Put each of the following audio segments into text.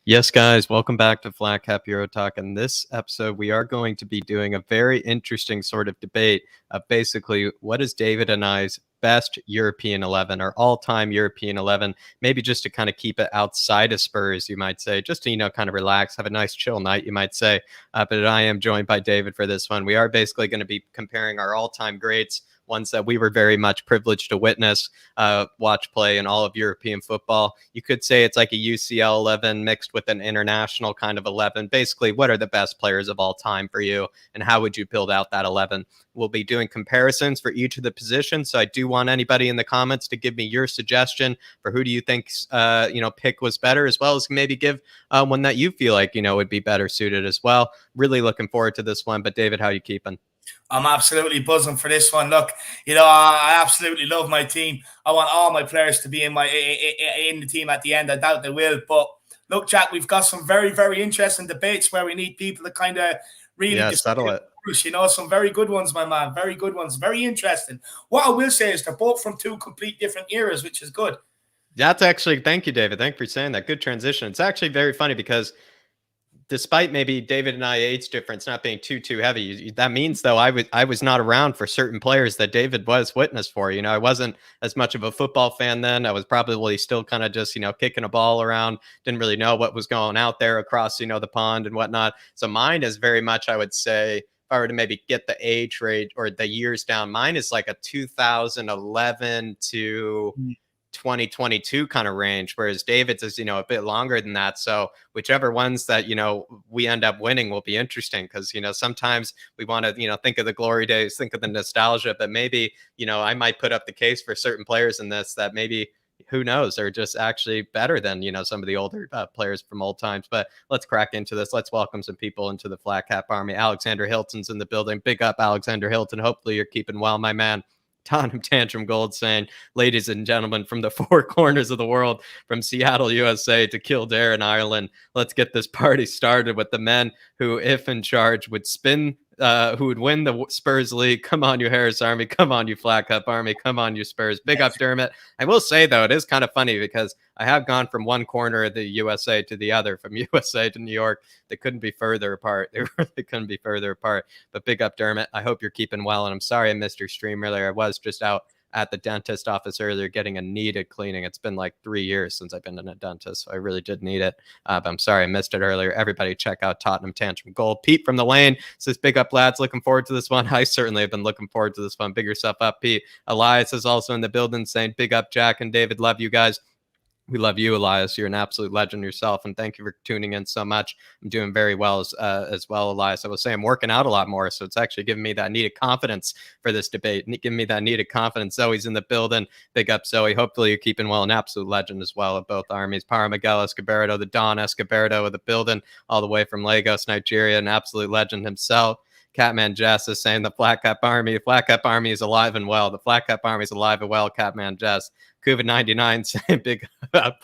Yes, guys, welcome back to flatcapeurotalk. In this episode, we are going to be doing a very interesting sort of debate of basically what is David and I's best European 11 or all-time European 11, maybe just to kind of keep it outside of Spurs, you might say, just to, kind of relax, have a nice chill night, you might say. But I am joined by David for this one. We are basically going to be comparing our all-time greats, ones that we were very much privileged to witness, watch play in all of European football. You could say it's like a UCL 11 mixed with an international kind of 11. Basically, what are the best players of all time for you, and how would you build out that 11? We'll be doing comparisons for each of the positions, so I do want anybody in the comments to give me your suggestion for who do you think's pick was better, as well as maybe give one that you feel like would be better suited as well. Really looking forward to this one. But David, how you keeping? I'm absolutely buzzing for this one. Look, I absolutely love my team. I want all my players to be in the team at the end. I doubt they will. But look, Jack, we've got some very, very interesting debates where we need people to kind of really settle it. Some very good ones, my man. Very good ones. Very interesting. What I will say is they're both from two complete different eras, which is good. That's actually, thank you, David. Thank you for saying that. Good transition. It's actually very funny because despite maybe David and I age difference not being too heavy, that means though I was not around for certain players that David was witness for. I wasn't as much of a football fan then. I was probably still kind of just kicking a ball around, didn't really know what was going out there across the pond and whatnot. So mine is very much, I would say, if I were to maybe get the age rate or the years down, mine is like a 2011 to 2022 kind of range, whereas David's is a bit longer than that. So whichever ones that we end up winning will be interesting, because sometimes we want to think of the glory days, think of the nostalgia, but maybe I might put up the case for certain players in this that maybe, who knows, are just actually better than some of the older players from old times. But let's crack into this. Let's welcome some people into the Flat Cap Army. Alexander Hilton's in the building. Big up, Alexander Hilton. Hopefully you're keeping well, my man. Tottenham Tantrum Gold saying, ladies and gentlemen from the four corners of the world, from Seattle, USA to Kildare in Ireland, let's get this party started with the men who, if in charge, would spin, who would win the Spurs League. Come on, you Harris Army. Come on, you Flat Cup Army. Come on, you Spurs. Big up, Dermot. I will say, though, it is kind of funny because I have gone from one corner of the USA to the other, from USA to New York. They couldn't be further apart. They really couldn't be further apart. But big up, Dermot. I hope you're keeping well. And I'm sorry I missed your stream earlier. I was just out at the dentist office earlier getting a needed cleaning. It's been like 3 years since I've been in a dentist, so I really did need it. But I'm sorry I missed it earlier. Everybody check out Tottenham Tantrum Gold. Pete from the lane says, big up, lads. Looking forward to this one. I certainly have been looking forward to this one. Big yourself up, Pete. Elias is also in the building saying, big up, Jack and David. Love you guys. We love you, Elias. You're an absolute legend yourself, and thank you for tuning in so much. I'm doing very well as well, Elias. I will say I'm working out a lot more, so it's actually giving me that needed confidence for this debate. Giving me that needed confidence. Zoe's in the building. Big up, Zoe. Hopefully you're keeping well. An absolute legend as well of both armies. Para Miguel Escobardo, the Don Escobardo of the building, all the way from Lagos, Nigeria. An absolute legend himself. Catman Jess is saying the Flat Cap Army. The Flat Cap Army is alive and well. The Flat Cap Army is alive and well, Catman Jess. COVID-99 saying big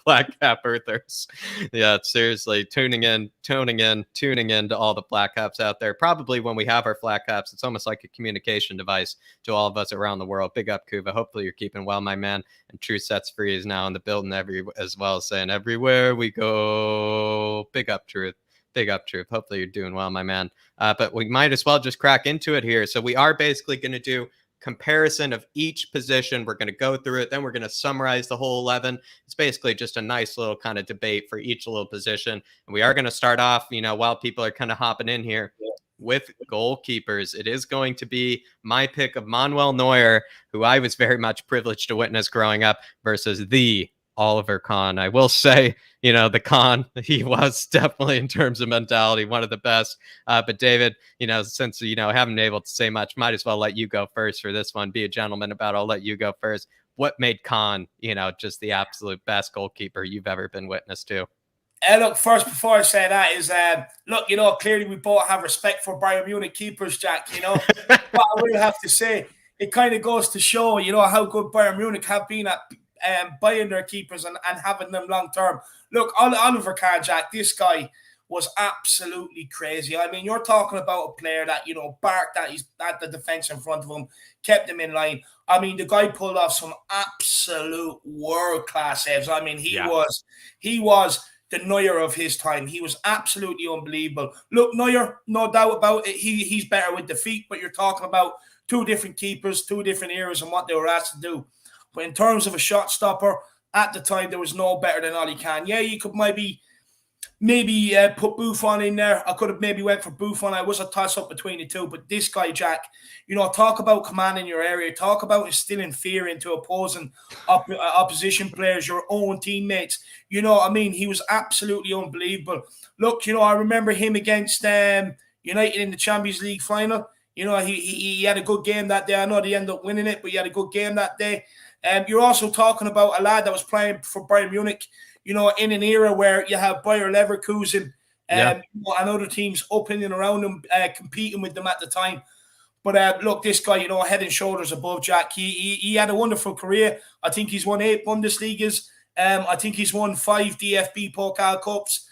Flat Cap Earthers. Yeah, seriously, tuning in to all the Flat Caps out there. Probably when we have our Flat Caps, it's almost like a communication device to all of us around the world. Big up, Kuva. Hopefully you're keeping well, my man. And True Sets Free is now in the building as well, saying everywhere we go. Big up, Truth. Big up, Truth. Hopefully you're doing well, my man. But we might as well just crack into it here. So we are basically going to do comparison of each position. We're going to go through it. Then we're going to summarize the whole 11. It's basically just a nice little kind of debate for each little position. And we are going to start off, while people are kind of hopping in here, with goalkeepers. It is going to be my pick of Manuel Neuer, who I was very much privileged to witness growing up, versus the Oliver Kahn. I will say, the Kahn, he was definitely, in terms of mentality, one of the best. But David, since, haven't been able to say much, might as well let you go first for this one. Be a gentleman about it. I'll let you go first. What made Kahn, just the absolute best goalkeeper you've ever been witness to? Look, first, before I say that, is look, clearly we both have respect for Bayern Munich keepers, Jack. But I will have to say, it kind of goes to show, how good Bayern Munich have been at buying their keepers and having them long term. Look, Oliver Kahn, Jack, this guy was absolutely crazy. I mean, you're talking about a player that, barked at the defense in front of him, kept him in line. I mean, the guy pulled off some absolute world-class saves. I mean, he was the Neuer of his time. He was absolutely unbelievable. Look, Neuer, no doubt about it, he's better with the feet, but you're talking about two different keepers, two different eras and what they were asked to do. But in terms of a shot stopper, at the time, there was no better than Oli Khan. Yeah, you could maybe put Buffon in there. I could have maybe went for Buffon. I was a toss-up between the two. But this guy, Jack, talk about commanding your area. Talk about instilling fear into opposing opposition players, your own teammates. You know what I mean? He was absolutely unbelievable. Look, I remember him against United in the Champions League final. He had a good game that day. I know they ended up winning it, but he had a good game that day. You're also talking about a lad that was playing for Bayern Munich, in an era where you have Bayer Leverkusen and other teams up in and around them, competing with them at the time. But look, this guy, head and shoulders above Jack. He had a wonderful career. I think he's won 8 Bundesligas. I think he's won 5 DFB Pokal Cups,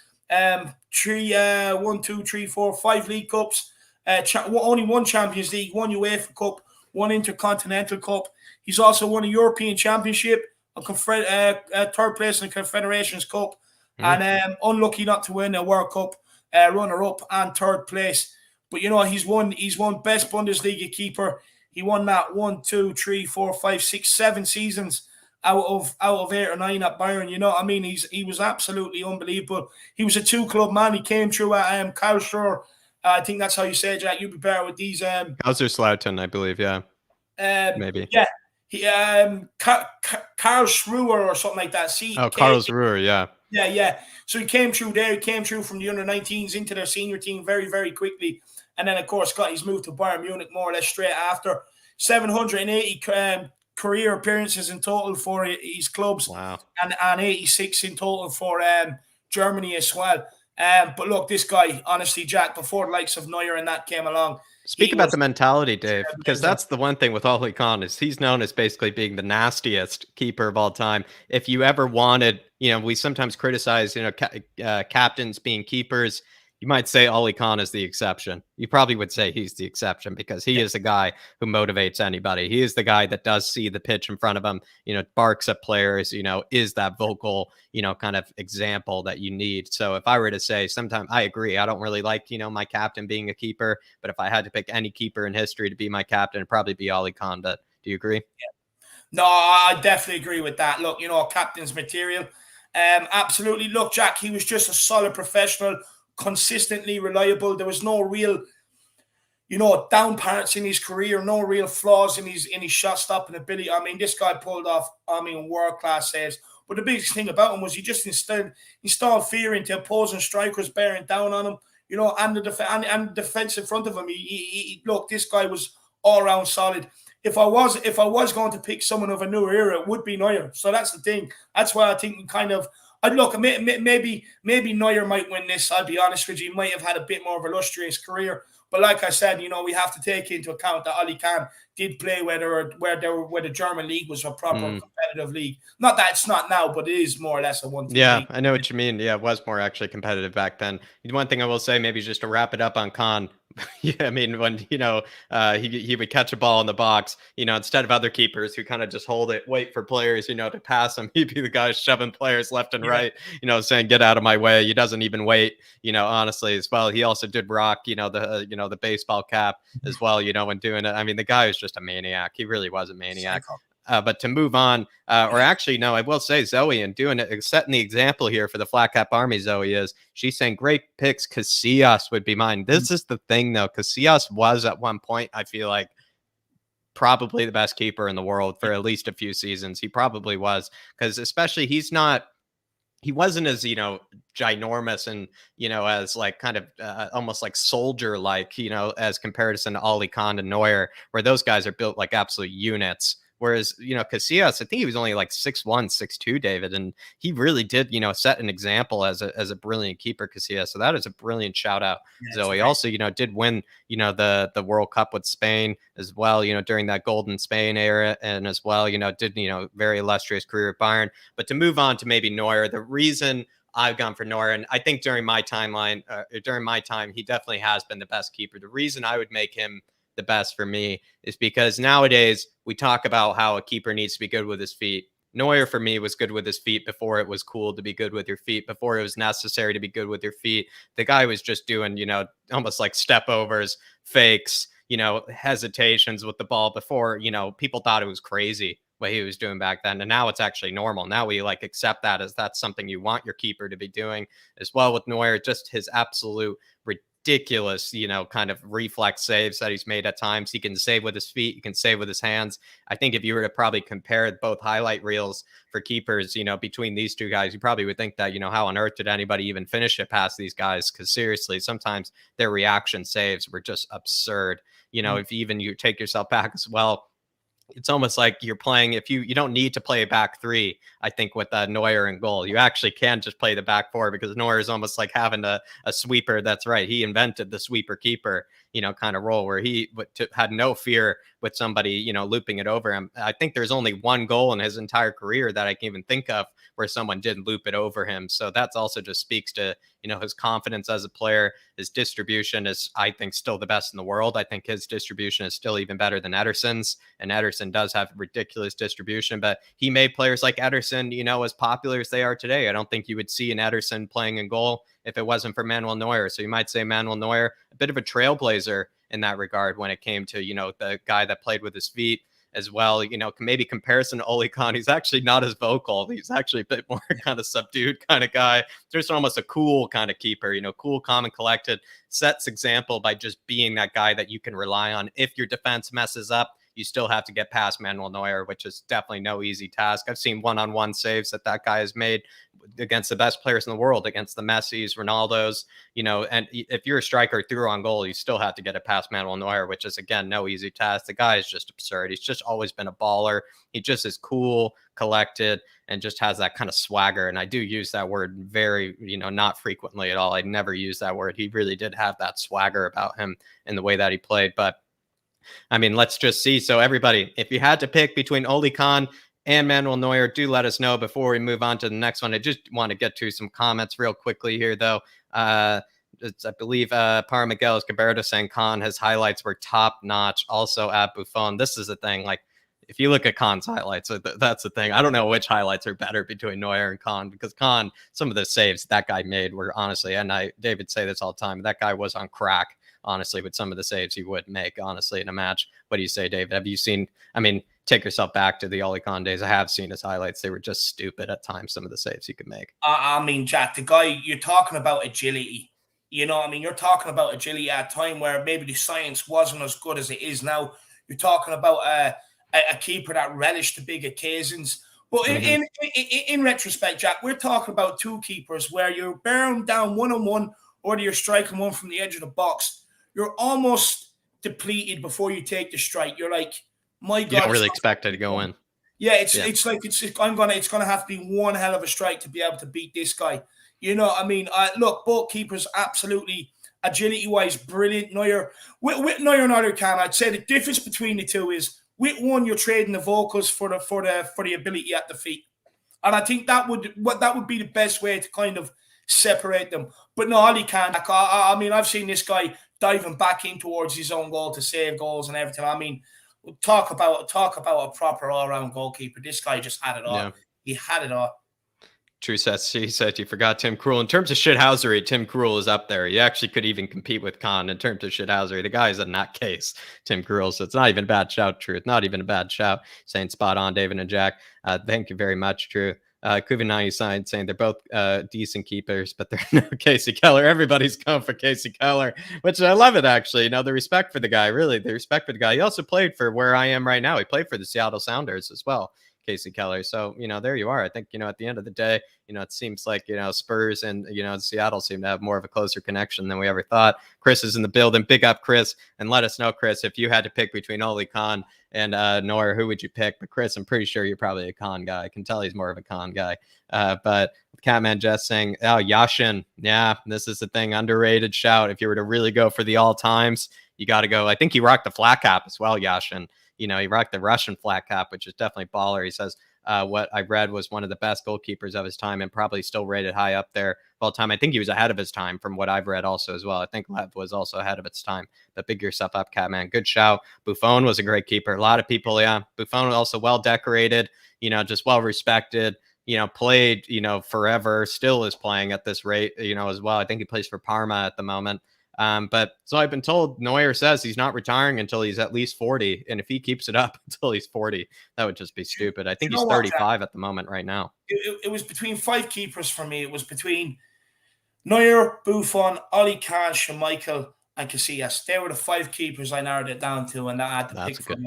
5 League Cups, only 1 Champions League, 1 UEFA Cup, 1 Intercontinental Cup. He's also won a European Championship, third place in the Confederations Cup, and unlucky not to win a World Cup, runner-up and third place. But he's won best Bundesliga keeper. He won that 1, 2, 3, 4, 5, 6, 7 seasons out of 8 or 9 at Bayern. You know what I mean? He was absolutely unbelievable. He was a 2-club man. He came through at Karlsruhe. I think that's how you say it, Jack. You'd be better with these. Kaiserslautern, I believe. Yeah, maybe. Yeah. Karlsruhe or something like that. Karlsruhe, yeah. Yeah. So he came through there. He came through from the under-19s into their senior team very, very quickly. And then, of course, got his move to Bayern Munich more or less straight after. 780 career appearances in total for his clubs. Wow. And 86 in total for Germany as well. But look, this guy, honestly, Jack, before the likes of Neuer and that came along. Speak about the mentality, Dave, because that's the one thing with Oli Khan is he's known as basically being the nastiest keeper of all time. If you ever wanted, we sometimes criticize, captains being keepers. You might say Oli Khan is the exception. You probably would say he's the exception because he is the guy who motivates anybody. He is the guy that does see the pitch in front of him, barks at players, is that vocal, kind of example that you need. So if I were to say sometimes I agree, I don't really like, my captain being a keeper, but if I had to pick any keeper in history to be my captain, it'd probably be Oli Khan. But do you agree? Yeah. No, I definitely agree with that. Look, captain's material. Absolutely. Look, Jack, he was just a solid professional, consistently reliable. There was no real, down parts in his career, no real flaws in his shot stopping ability. I mean, this guy pulled off, world-class saves. But the biggest thing about him was he just installed fear into opposing strikers bearing down on him, and the defense in front of him. Look, this guy was all around solid. If I was going to pick someone of a new era, it would be Neuer. So that's the thing. That's why I think maybe Neuer might win this. I'll be honest with you. He might have had a bit more of an illustrious career. But like I said, we have to take into account that Oli Khan did play where the German league was a proper competitive league. Not that it's not now, but it is more or less a one-team league. I know what you mean. Yeah, it was more actually competitive back then. One thing I will say, maybe just to wrap it up on Khan, I mean, when he would catch a ball in the box, instead of other keepers who kind of just hold it, wait for players, to pass him, he'd be the guy shoving players left and right, saying get out of my way. He doesn't even wait, honestly as well. He also did rock, the baseball cap as well, when doing it. I mean, the guy was just a maniac. He really was a maniac. But to move on, or actually, no, I will say Zoe and doing it, setting the example here for the Flat Cap Army. Zoe she's saying great picks. Casillas would be mine. This is the thing, though. Casillas was at one point, I feel like, probably the best keeper in the world for at least a few seasons. He probably was, because especially he wasn't as, ginormous and, as like kind of almost like soldier like, as comparison to Oli Khan and Neuer, where those guys are built like absolute units. Whereas, Casillas, I think he was only like 6'1", 6'2", David. And he really did, set an example as a brilliant keeper, Casillas. So that is a brilliant shout out. Zoe also, did win, the World Cup with Spain as well, during that golden Spain era. And as well, did, very illustrious career at Bayern. But to move on to maybe Neuer, the reason I've gone for Neuer, and I think during my time, he definitely has been the best keeper. The reason I would make him the best for me is because nowadays we talk about how a keeper needs to be good with his feet. Neuer for me was good with his feet before it was cool to be good with your feet, before it was necessary to be good with your feet. The guy was just doing, almost like step overs, fakes, hesitations with the ball before, people thought it was crazy what he was doing back then. And now it's actually normal. Now we like accept that as that's something you want your keeper to be doing as well. With Neuer, just his absolute ridiculous, kind of reflex saves that he's made at times. He can save with his feet, he can save with his hands. I think if you were to probably compare both highlight reels for keepers, between these two guys, you probably would think that, how on earth did anybody even finish it past these guys? Because seriously, sometimes their reaction saves were just absurd. If even you take yourself back as well, it's almost like you're playing, if you don't need to play a back three, I think, with Neuer in goal. You actually can just play the back four, because Neuer is almost like having a sweeper. That's right. He invented the sweeper keeper, kind of role where he had no fear with somebody, looping it over him. I think there's only one goal in his entire career that I can even think of where someone did loop it over him. So that's also just speaks to, his confidence as a player. His distribution is, I think, still the best in the world. I think his distribution is still even better than Ederson's, and Ederson does have ridiculous distribution, but he made players like Ederson, as popular as they are today. I don't think you would see an Ederson playing in goal if it wasn't for Manuel Neuer. So you might say Manuel Neuer, a bit of a trailblazer in that regard when it came to, the guy that played with his feet as well. Maybe comparison to Ole Kahn, he's actually not as vocal. He's actually a bit more kind of subdued kind of guy. There's almost a cool kind of keeper, cool, calm, and collected, sets example by just being that guy that you can rely on. If your defense messes up, you still have to get past Manuel Neuer, which is definitely no easy task. I've seen one-on-one saves that guy has made against the best players in the world, against the Messis, Ronaldos, and if you're a striker through on goal, you still have to get it past Manuel Neuer, which is, again, no easy task. The guy is just absurd. He's just always been a baller. He just is cool, collected, and just has that kind of swagger. And I do use that word very, not frequently at all. I never use that word. He really did have that swagger about him in the way that he played. But I mean, let's just see. So everybody, if you had to pick between Ole Kahn and Manuel Neuer, do let us know before we move on to the next one. I just want to get to some comments real quickly here, though. I believe Par Miguel Escobardo saying Kahn, his highlights were top notch. Also at Buffon. This is the thing. Like, if you look at Kahn's highlights, that's the thing. I don't know which highlights are better between Neuer and Kahn, because Kahn, some of the saves that guy made were honestly, and David say this all the time, that guy was on crack, honestly, with some of the saves he would make, honestly, in a match. What do you say, David? Have you seen, I mean, take yourself back to the Ole Kahn days. I have seen his highlights. They were just stupid at times, some of the saves he could make. I mean, Jack, the guy, you're talking about agility. You're talking about agility at a time where maybe the science wasn't as good as it is now. You're talking about a keeper that relished the big occasions. But in retrospect, Jack, we're talking about two keepers where you're bearing down one-on-one, or you're striking one from the edge of the box. You're almost depleted before you take the strike. You're like, my God, you don't really expect it to go in. Yeah, it's gonna have to be one hell of a strike to be able to beat this guy. I mean, look, both keepers absolutely agility-wise brilliant. Neuer with Neuer and Ole Kahn, I'd say the difference between the two is with one you're trading the vocals for the ability at the feet, and I think that would be the best way to kind of separate them. But no, Ole Kahn, I mean, I've seen this guy diving back in towards his own goal to save goals and everything. I mean, talk about a proper all-round goalkeeper. This guy just had it all. Yeah. He had it all. True says, he said you forgot Tim Krul. In terms of shithousery, Tim Krul is up there. He actually could even compete with Kahn in terms of shithousery. The guy is in that case, Tim Krul. So it's not even a bad shout, True. It's not even a bad shout. Saying spot on, David and Jack. Thank you very much, True. Kuvinai signed saying they're both decent keepers, but they're no Casey Keller. Everybody's going for Casey Keller, which I love it, actually. The respect for the guy, really, the respect for the guy. He also played for where I am right now. He played for the Seattle Sounders as well, Casey Keller. So, there you are. I think, at the end of the day, it seems like, Spurs and, Seattle seem to have more of a closer connection than we ever thought. Chris is in the building. Big up, Chris. And let us know, Chris, if you had to pick between Ole Kahn and Neuer, who would you pick? But Chris, I'm pretty sure you're probably a Kahn guy. I can tell he's more of a Kahn guy. But Catman Jess saying, oh, Yashin. Yeah, this is the thing. Underrated shout. If you were to really go for the all times, you got to go. I think he rocked the flat cap as well, Yashin. He rocked the Russian flat cap, which is definitely baller. He says, what I read was one of the best goalkeepers of his time and probably still rated high up there of all time. I think he was ahead of his time from what I've read also as well. I think Lev was also ahead of its time. But big yourself up, Catman. Good shout. Buffon was a great keeper. A lot of people, yeah. Buffon was also well decorated, just well respected. Played, forever, still is playing at this rate, as well. I think he plays for Parma at the moment. But so I've been told Neuer says he's not retiring until he's at least 40. And if he keeps it up until he's 40, that would just be stupid. I think he's 35 at the moment right now. It was between 5 keepers for me. It was between Neuer, Buffon, Oli Kahn, Schmeichel, and Casillas. They were the 5 keepers I narrowed it down to, and I had to pick from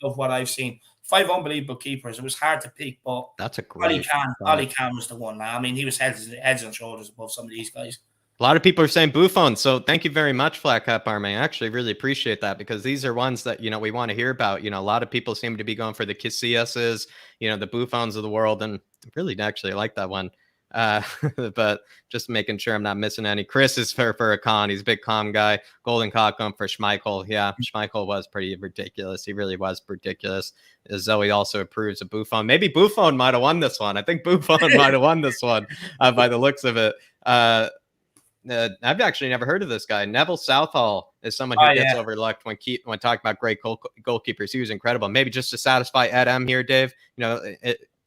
of what I've seen. 5 unbelievable keepers. It was hard to pick, but that's a great Oli Kahn was the one. I mean, he was heads and shoulders above some of these guys. A lot of people are saying Buffon, so thank you very much, Flat Cap Army. I actually really appreciate that because these are ones that we want to hear about. A lot of people seem to be going for the Casillas, the Buffons of the world, and really actually like that one. But just making sure I'm not missing any. Chris is for a con. He's a big con guy. Golden Cock going for Schmeichel. Yeah, Schmeichel was pretty ridiculous. He really was ridiculous. Zoe also approves of Buffon. Maybe Buffon might have won this one. I think Buffon might have won this one by the looks of it. I've actually never heard of this guy. Neville Southall is someone who gets overlooked when talking about great goalkeepers. He was incredible. Maybe just to satisfy Ed M here, Dave,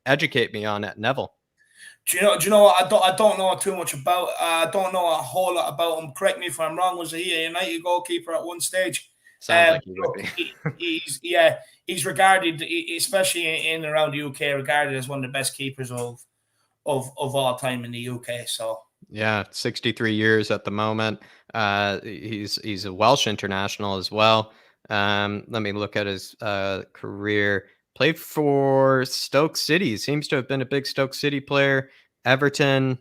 educate me on it, Neville. Do you know what? I don't know too much about. I don't know a whole lot about him. Correct me if I'm wrong. Was he a United goalkeeper at one stage? Sounds like he would be. He's regarded, especially in and around the UK, regarded as one of the best keepers of all time in the UK. So. Yeah, 63 years at the moment. He's a Welsh international as well. Let me look at his career. Played for Stoke City. Seems to have been a big Stoke City player. Everton.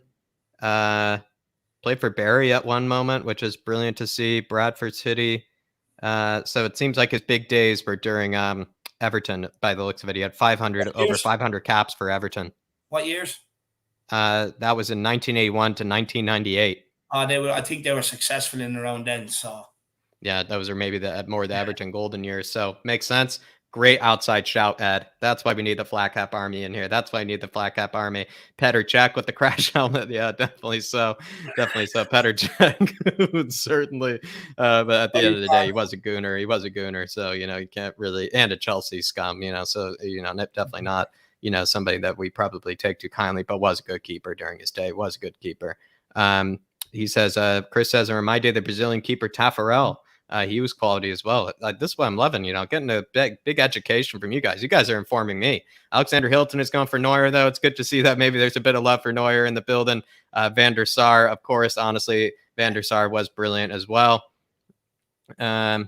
Played for Barry at one moment, which is brilliant to see. Bradford City. So it seems like his big days were during Everton. By the looks of it, he had over 500 caps for Everton. What years? That was in 1981 to 1998. I think they were successful in around then. So yeah, those are maybe the Everton golden years. So makes sense. Great outside shout, Ed. That's why we need the Flat Cap Army in here. That's why I need the Flat Cap Army. Petr Cech with the crash helmet. Yeah, definitely so. Definitely so. Petr Cech certainly. But at the end of the day, he was a gooner. So, you can't really, and a Chelsea scum, so, definitely not, somebody that we probably take too kindly, but was a good keeper during his day. Was a good keeper. He says, Chris says, in my day, the Brazilian keeper Taffarel. He was quality as well. This is what I'm loving, getting a big education from you guys. You guys are informing me. Alexander Hilton is going for Neuer, though. It's good to see that maybe there's a bit of love for Neuer in the building. Van der Sar, of course, honestly, Van der Sar was brilliant as well. I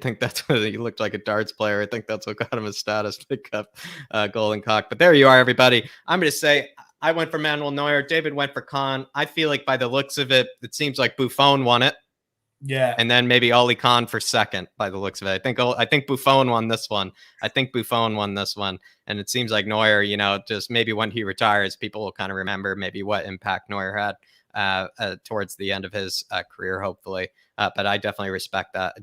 think that's what he looked like, a darts player. I think that's what got him his status pick up Golden Cock. But there you are, everybody. I'm going to say I went for Manuel Neuer. David went for Kahn. I feel like by the looks of it, it seems like Buffon won it. Yeah, and then maybe Oli Kahn for second by the looks of it. I think Buffon won this one. And it seems like Neuer, just maybe when he retires, people will kind of remember maybe what impact Neuer had towards the end of his career, hopefully. But I definitely respect that.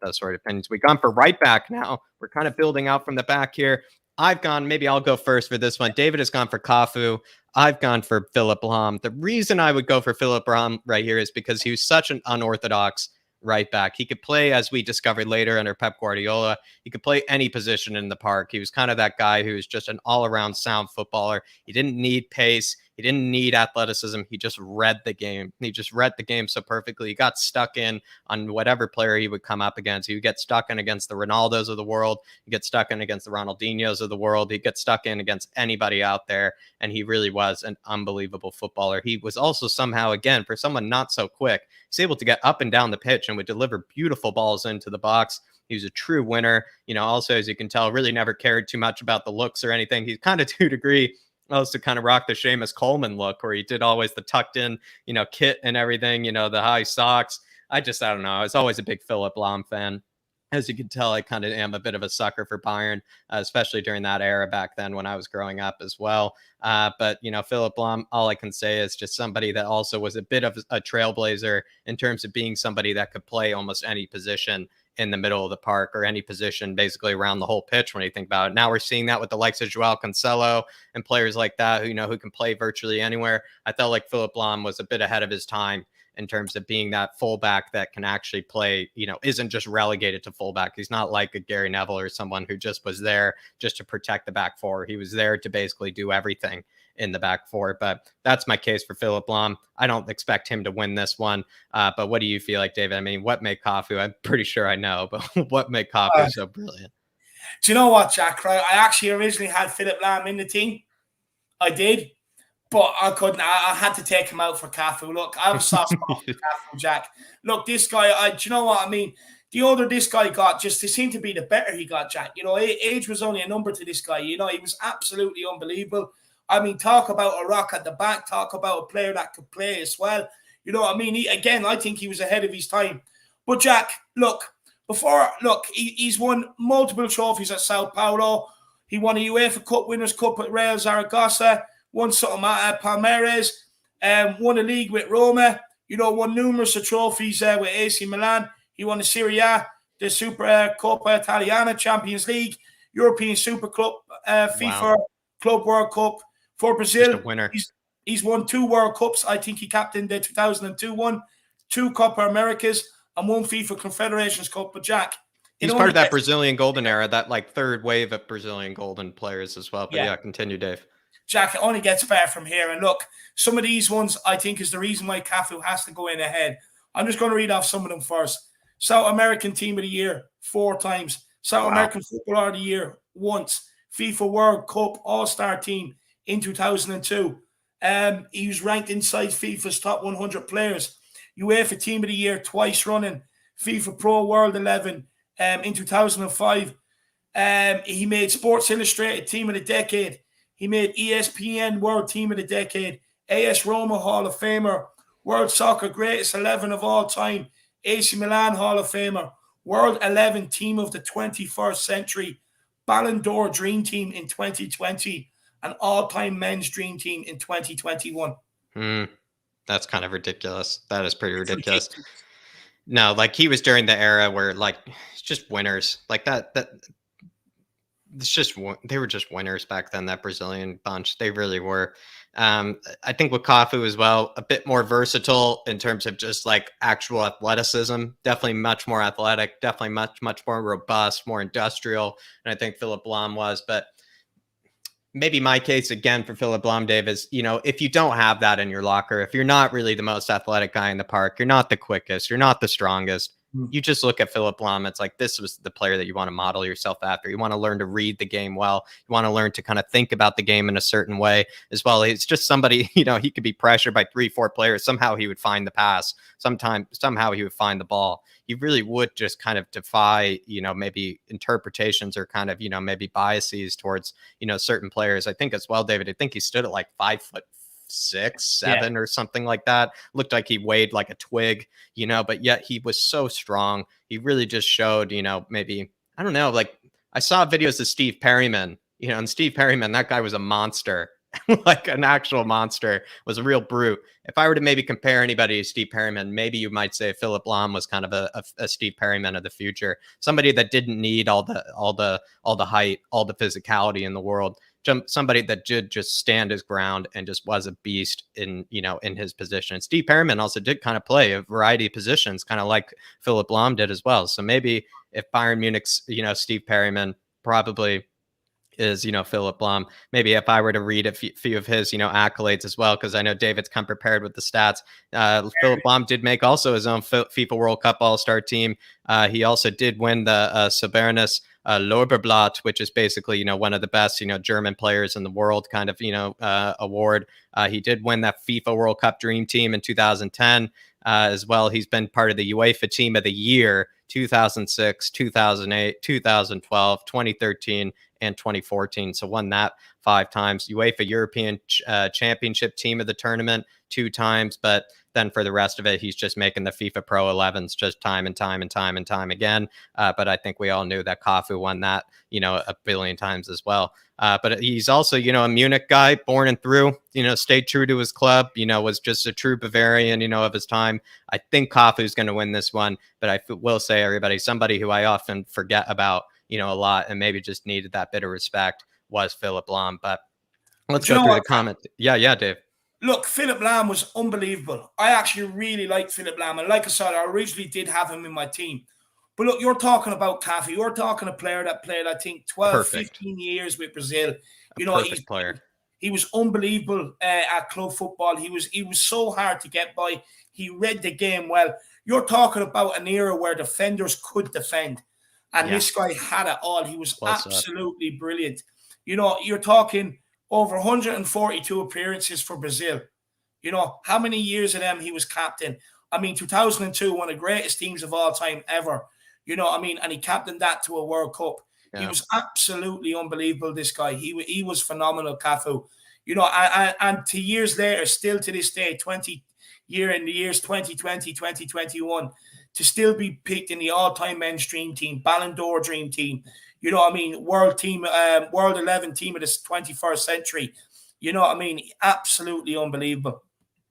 Those sort of opinions. We've gone for right back now. We're kind of building out from the back here. Maybe I'll go first for this one. David has gone for Cafu. I've gone for Philip Lahm. The reason I would go for Philip Lahm right here is because he was such an unorthodox right back. He could play, as we discovered later under Pep Guardiola, he could play any position in the park. He was kind of that guy who was just an all-around sound footballer. He didn't need pace. He didn't need athleticism. He just read the game. He just read the game so perfectly. He got stuck in on whatever player he would come up against. He would get stuck in against the Ronaldos of the world. He'd get stuck in against the Ronaldinhos of the world. He'd get stuck in against anybody out there. And he really was an unbelievable footballer. He was also somehow, again, for someone not so quick, he's able to get up and down the pitch and would deliver beautiful balls into the box. He was a true winner. Also, as you can tell, really never cared too much about the looks or anything. He's kind of to a degree also kind of rock the Seamus Coleman look, where he did always the tucked in, kit and everything, the high socks. I don't know. I was always a big Philip Lahm fan. As you can tell, I kind of am a bit of a sucker for Bayern, especially during that era back then when I was growing up as well. But, Philip Lahm, all I can say is just somebody that also was a bit of a trailblazer in terms of being somebody that could play almost any position in the middle of the park or any position basically around the whole pitch when you think about it. Now we're seeing that with the likes of Joao Cancelo and players like that who can play virtually anywhere. I felt like Philipp Lahm was a bit ahead of his time in terms of being that fullback that can actually play, isn't just relegated to fullback. He's not like a Gary Neville or someone who just was there just to protect the back four. He was there to basically do everything in the back four. But that's my case for Philipp Lahm. I don't expect him to win this one. But what do you feel like, David? I mean, what made Cafu? I'm pretty sure I know, but what made Cafu so brilliant? Do you know what, Jack? Right? I actually originally had Philipp Lahm in the team. I did. But I couldn't. I had to take him out for Cafu. Look, I have a soft spot for Cafu, Jack. Look, this guy, do you know what I mean? The older this guy got, just to seem to be the better he got, Jack. Age was only a number to this guy. He was absolutely unbelievable. I mean, talk about a rock at the back. Talk about a player that could play as well. You know what I mean? I think he was ahead of his time. But, Jack, he's won multiple trophies at Sao Paulo. He won a UEFA Cup Winners' Cup at Real Zaragoza. Won something at Palmeiras, won a league with Roma, won numerous of trophies with AC Milan. He won the Serie A, the Super Coppa Italiana, Champions League, European Super Club, FIFA Club World Cup for Brazil. Just a winner. He's won 2 World Cups. I think he captained the 2002 one, 2 Copa Americas, and 1 FIFA Confederations Cup. But Jack, he's part of that Brazilian golden era, that like third wave of Brazilian golden players as well. But yeah continue, Dave. Jack, it only gets better from here. And look, some of these ones, I think, is the reason why Cafu has to go in ahead. I'm just going to read off some of them first. South American Team of the Year, 4 times. South American Footballer of the Year, once. FIFA World Cup All-Star Team in 2002. He was ranked inside FIFA's top 100 players. UEFA Team of the Year, twice running. FIFA Pro World 11 in 2005. He made Sports Illustrated Team of the Decade. He made ESPN World Team of the Decade, AS Roma Hall of Famer, World Soccer Greatest 11 of all time, AC Milan Hall of Famer, World 11 Team of the 21st Century, Ballon d'Or Dream Team in 2020, and all-time Men's Dream Team in 2021. That's kind of ridiculous. That is pretty ridiculous. No, like he was during the era where like just winners like that they were just winners back then, that Brazilian bunch. They really were. I think with Cafu as well, a bit more versatile in terms of just like actual athleticism. Definitely much more athletic, definitely much more robust, more industrial. And I think Philipp Lahm was. But maybe my case again for Philipp Lahm, Dave, is, if you don't have that in your locker, if you're not really the most athletic guy in the park, you're not the quickest, you're not the strongest, you just look at Philipp Lahm, it's like this was the player that you want to model yourself after. You want to learn to read the game well. You want to learn to kind of think about the game in a certain way as well. It's just somebody, he could be pressured by 3-4 players. Somehow he would find the pass. Somehow he would find the ball. He really would just kind of defy, maybe interpretations or kind of, maybe biases towards, certain players. I think as well, David, I think he stood at like 5'6", 7 or something like that. Looked like he weighed like a twig, but yet he was so strong. He really just showed, maybe, I don't know, like I saw videos of Steve Perryman, and Steve Perryman, that guy was a monster. Like an actual monster, was a real brute. If I were to maybe compare anybody to Steve Perryman, maybe you might say Philipp Lahm was kind of a Steve Perryman of the future. Somebody that didn't need all the height, all the physicality in the world. Somebody that did just stand his ground and just was a beast in his position. And Steve Perryman also did kind of play a variety of positions, kind of like Philipp Lahm did as well. So maybe if Bayern Munich's, Steve Perryman probably is, Philipp Lahm. Maybe if I were to read a few of his, accolades as well, because I know David's come prepared with the stats. Philipp Lahm did make also his own FIFA World Cup All-Star team. He also did win the Sobernes Lorbeerblatt, which is basically, one of the best, German players in the world kind of, award. He did win that FIFA World Cup Dream Team in 2010 as well. He's been part of the UEFA Team of the Year, 2006, 2008, 2012, 2013, and 2014. So won that 5 times. UEFA European Championship Team of the Tournament 2 times, but then for the rest of it, he's just making the FIFA Pro 11s just time and time and time and time again. But I think we all knew that Cafu won that, a billion times as well. But he's also, a Munich guy, born and through, stayed true to his club, was just a true Bavarian, of his time. I think Cafu's going to win this one, but I will say, everybody, somebody who I often forget about, a lot and maybe just needed that bit of respect was Philipp Lahm. But let's go through the comment. Yeah, Dave. Look, Philipp Lahm was unbelievable. I actually really liked Philipp Lahm. And like I said, I originally did have him in my team. But look, you're talking about Cafu. You're talking a player that played, I think, 12, 15 years with Brazil. Perfect player. He was unbelievable at club football. He was so hard to get by. He read the game well. You're talking about an era where defenders could defend. And this guy had it all. He was absolutely brilliant. You're talking over 142 appearances for Brazil. How many years of them he was captain? 2002, one of the greatest teams of all time ever. And he captained that to a World Cup. Yeah. He was absolutely unbelievable, this guy. He was phenomenal, Cafu. And 2 years later, still to this day, in the years 2020, 2021, to still be picked in the all-time men's dream team, Ballon d'Or dream team, world team, world 11 team of the 21st century. Absolutely unbelievable.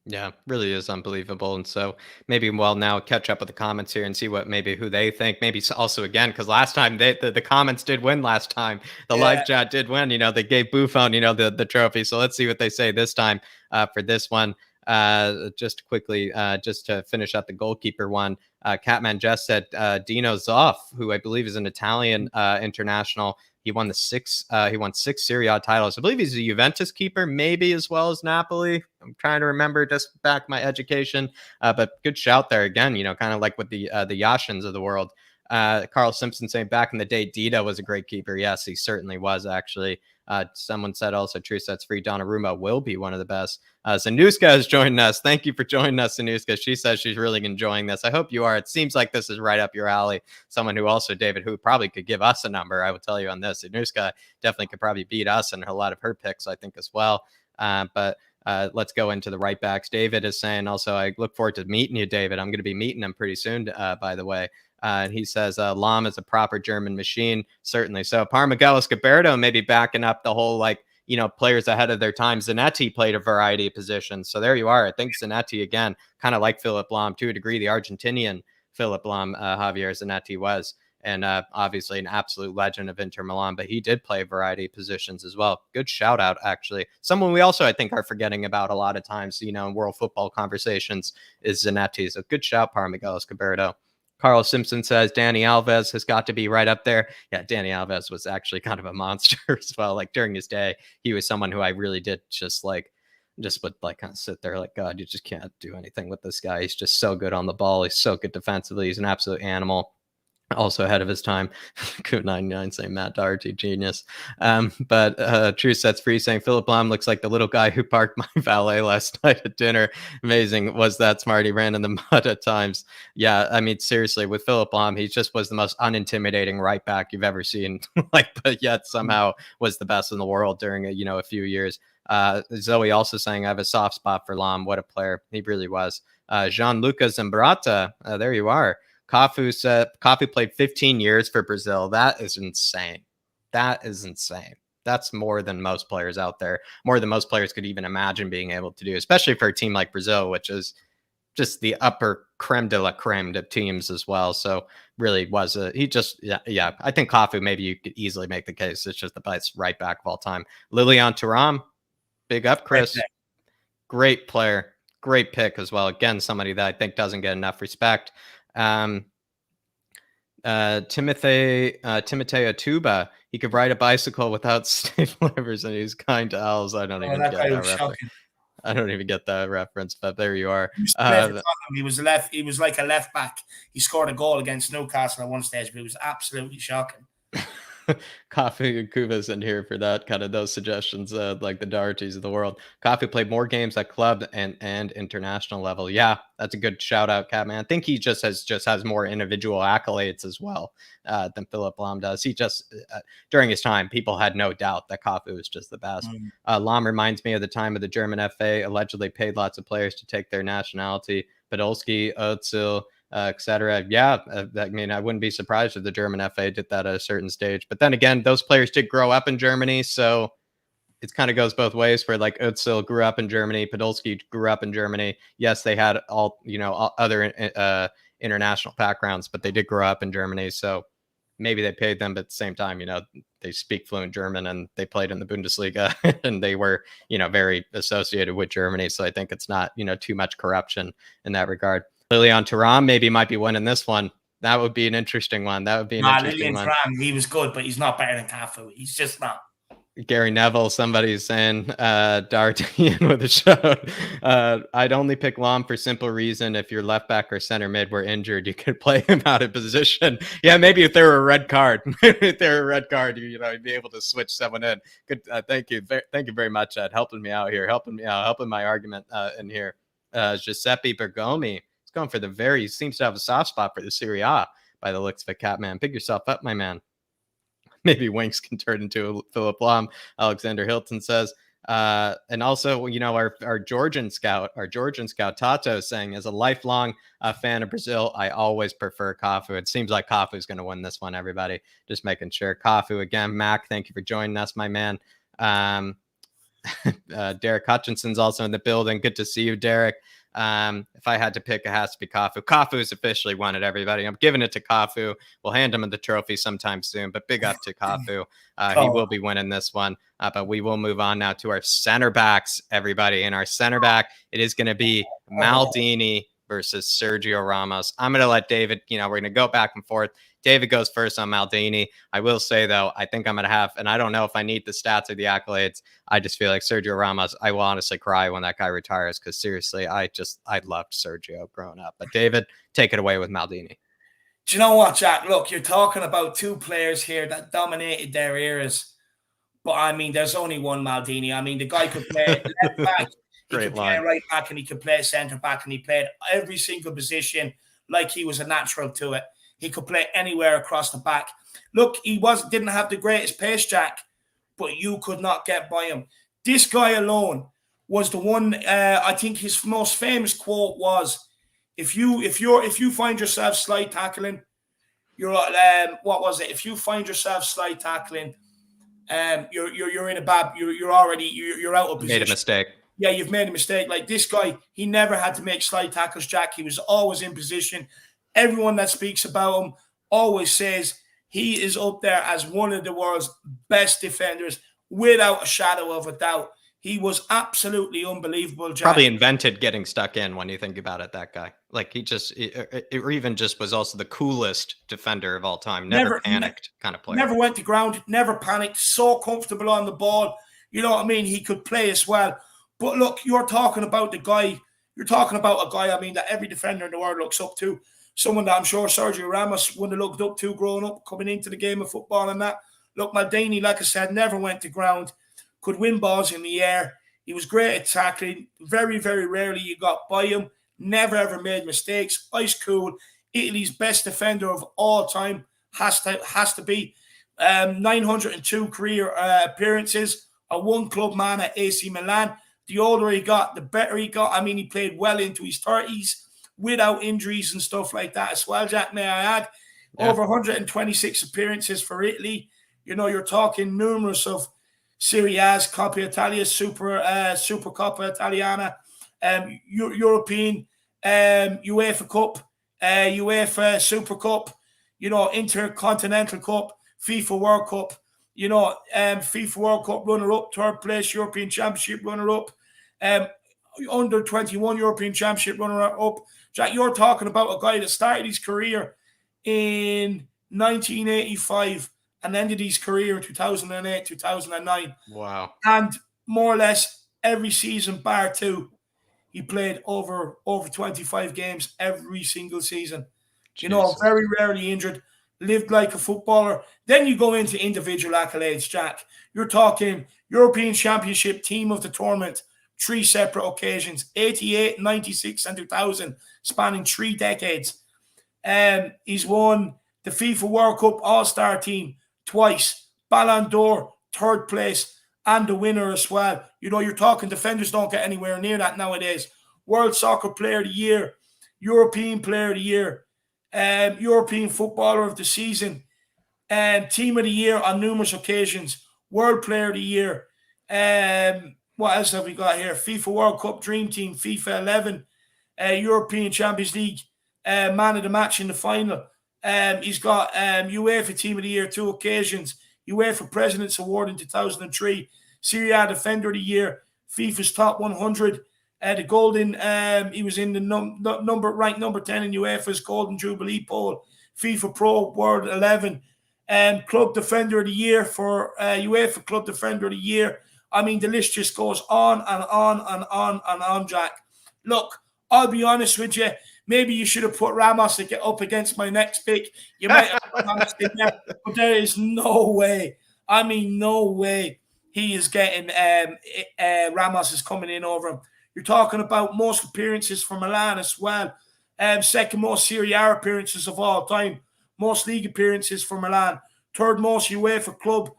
Yeah, really is unbelievable. And so maybe we'll now catch up with the comments here and see who they think. Maybe also, again, because last time the comments did win last time. The live chat did win. They gave Buffon, the trophy. So let's see what they say this time for this one. Just quickly, just to finish up the goalkeeper one, Catman Jess said Dino Zoff, who I believe is an Italian international. He won 6 Serie A titles. I believe he's a Juventus keeper, maybe as well as Napoli. I'm trying to remember just back my education, but good shout there again. Kind of like with the Yashins of the world. Carl Simpson saying back in the day, Dida was a great keeper. Yes, he certainly was, actually. Someone said also, true sets free, Donnarumma will be one of the best. Zanuska has joined us. Thank you for joining us, Zanuska. She says she's really enjoying this. I hope you are. It seems like this is right up your alley. Someone who also, David, who probably could give us a number, I would tell you on this. Zanuska definitely could probably beat us in a lot of her picks, I think, as well. But let's go into the right backs. David is saying also, I look forward to meeting you, David. I'm going to be meeting him pretty soon, by the way. And he says Lahm is a proper German machine, certainly. So Parmagelis Gaberto maybe backing up the whole, players ahead of their time. Zanetti played a variety of positions. So there you are. I think Zanetti, again, kind of like Philipp Lahm to a degree, the Argentinian Philipp Lahm, Javier Zanetti was. And obviously an absolute legend of Inter Milan, but he did play a variety of positions as well. Good shout out, actually. Someone we also, I think, are forgetting about a lot of times, in world football conversations is Zanetti. So good shout, Parmagelis Gaberto. Carl Simpson says Danny Alves has got to be right up there. Yeah, Danny Alves was actually kind of a monster as well. Like during his day, he was someone who I really did just would kind of sit there like, God, you just can't do anything with this guy. He's just so good on the ball. He's so good defensively. He's an absolute animal. Also ahead of his time. Coot 99 saying Matt Doherty, genius. But True Sets Free saying Philipp Lahm looks like the little guy who parked my valet last night at dinner. Amazing. Was that smart? He ran in the mud at times. Yeah, seriously, with Philipp Lahm, he just was the most unintimidating right back you've ever seen. But yet somehow was the best in the world during a few years. Zoe also saying I have a soft spot for Lahm. What a player. He really was. Gianluca Zambrata, there you are. Cafu said Cafu played 15 years for Brazil. That is insane. That's more than most players out there, more than most players could even imagine being able to do, especially for a team like Brazil, which is just the upper creme de la creme of teams as well. So really was I think Cafu, maybe you could easily make the case it's just the best right back of all time. Lilian Thuram, big up, Chris. Great player. Great pick as well. Again, somebody that I think doesn't get enough respect. Timothy Atuba, he could ride a bicycle without stabilizers and he's kind to owls. I don't even get that reference. I don't even get that reference, but there you are. He was like a left back. He scored a goal against Newcastle at one stage, but it was absolutely shocking. Coffee and Kuva's in here for that kind of those suggestions, like the Dohertys of the world. Coffee played more games at club and international level. Yeah, that's a good shout out, Catman. I think he just has more individual accolades as well than Philip Lahm does. He just during his time, people had no doubt that Coffee was just the best. Lahm reminds me of the time of the German FA allegedly paid lots of players to take their nationality. Podolski, Özil, etc. Yeah, I mean, I wouldn't be surprised if the German FA did that at a certain stage. But then again, those players did grow up in Germany, so it kind of goes both ways. Where like Özil grew up in Germany, Podolski grew up in Germany. Yes, they had all other international backgrounds, but they did grow up in Germany, so maybe they paid them. But at the same time, they speak fluent German and they played in the Bundesliga and they were very associated with Germany. So I think it's not too much corruption in that regard. Lilian Thuram maybe might be winning this one. That would be an interesting one. That would be an interesting one. Thuram, he was good, but he's not better than Cafu. He's just not. Gary Neville, somebody's saying D'Artagnan with a shout. I'd only pick Lahm for simple reason. If your left back or center mid were injured, you could play him out of position. Yeah, maybe if there were a red card, you'd be able to switch someone in. Good, thank you very much, Ed, helping me out here, helping my argument in here. Giuseppe Bergomi, he's going for he seems to have a soft spot for the Serie A by the looks of it. Catman, pick yourself up, my man. Maybe Winks can turn into Philip Lahm, Alexander Hilton says. And also, our Georgian scout Tato is saying, as a lifelong fan of Brazil, I always prefer Cafu. It seems like Cafu is going to win this one, everybody. Just making sure. Cafu again. Mac, thank you for joining us, my man. Derek Hutchinson's also in the building. Good to see you, Derek. If I had to pick, it has to be Cafu. Cafu's officially won it, everybody. I'm giving it to Cafu. We'll hand him the trophy sometime soon, but big up to Cafu. He will be winning this one. But we will move on now to our center backs, everybody. In our center back, it is going to be Maldini versus Sergio Ramos. I'm going to let David, we're going to go back and forth. David goes first on Maldini. I will say, though, I think I'm going to have, and I don't know if I need the stats or the accolades. I just feel like Sergio Ramos, I will honestly cry when that guy retires because seriously, I loved Sergio growing up. But David, take it away with Maldini. Do you know what, Jack? Look, you're talking about two players here that dominated their eras. But, I mean, there's only one Maldini. I mean, the guy could play left back, he could play right back, and he could play centre back, and he played every single position like he was a natural to it. He could play anywhere across the back. Look, he didn't have the greatest pace, Jack, but you could not get by him. This guy alone was the one. I think his most famous quote was, "If you find yourself slide tackling, you're what was it? If you find yourself slide tackling, you're in a bad. You're out of position. Made a mistake. Yeah, you've made a mistake. Like this guy, he never had to make slide tackles, Jack. He was always in position. Everyone that speaks about him always says he is up there as one of the world's best defenders, without a shadow of a doubt. He was absolutely unbelievable, Jack. Probably invented getting stuck in when you think about it, that guy. Like or even just was also the coolest defender of all time. Never panicked kind of player. Never went to ground, never panicked, so comfortable on the ball. You know what I mean? He could play as well. But look, you're talking about a guy, I mean, that every defender in the world looks up to. Someone that I'm sure Sergio Ramos would have looked up to growing up, coming into the game of football and that. Look, Maldini, like I said, never went to ground, could win balls in the air. He was great at tackling. Very, very rarely you got by him. Never, ever made mistakes. Ice cool. Italy's best defender of all time has to be. 902 career appearances. A one-club man at AC Milan. The older he got, the better he got. I mean, he played well into his 30s. Without injuries and stuff like that as well, Jack, may I add. Yeah. Over 126 appearances for Italy. You're talking numerous of Serie A's, Coppa Italia, Supercoppa Italiana, European, UEFA Cup, UEFA Super Cup, Intercontinental Cup, FIFA World Cup, FIFA World Cup runner-up, third place, European Championship runner-up, under 21 European Championship runner-up. Jack, you're talking about a guy that started his career in 1985 and ended his career in 2008, 2009. Wow. And more or less every season, bar two, he played over 25 games every single season. Jesus. Very rarely injured. lived like a footballer. Then you go into individual accolades, Jack. You're talking European Championship Team of the Tournament, 3 separate occasions, 88, 96, and 2000, spanning 3 decades. He's won the FIFA World Cup All-Star Team twice, Ballon d'Or, 3rd place, and the winner as well. You know, you're talking defenders don't get anywhere near that nowadays. World Soccer Player of the Year, European Player of the Year, European Footballer of the Season, Team of the Year on numerous occasions, World Player of the Year. What else have we got here? FIFA World Cup Dream Team, FIFA 11, European Champions League, Man of the Match in the final. He's got UEFA Team of the Year 2 occasions, UEFA President's Award in 2003, Serie A Defender of the Year, FIFA's Top 100, the Golden, he was in the ranked number 10 in UEFA's Golden Jubilee poll, FIFA Pro World 11, Club Defender of the Year for UEFA Club Defender of the Year. I mean, the list just goes on and on and on and on, Jack. Look, I'll be honest with you. Maybe you should have put Ramos to get up against my next pick. You might have put Ramos in there, but there is no way. I mean, no way he is getting Ramos is coming in over him. You're talking about most appearances for Milan as well. Second most Serie A appearances of all time. Most league appearances for Milan. 3rd most UEFA club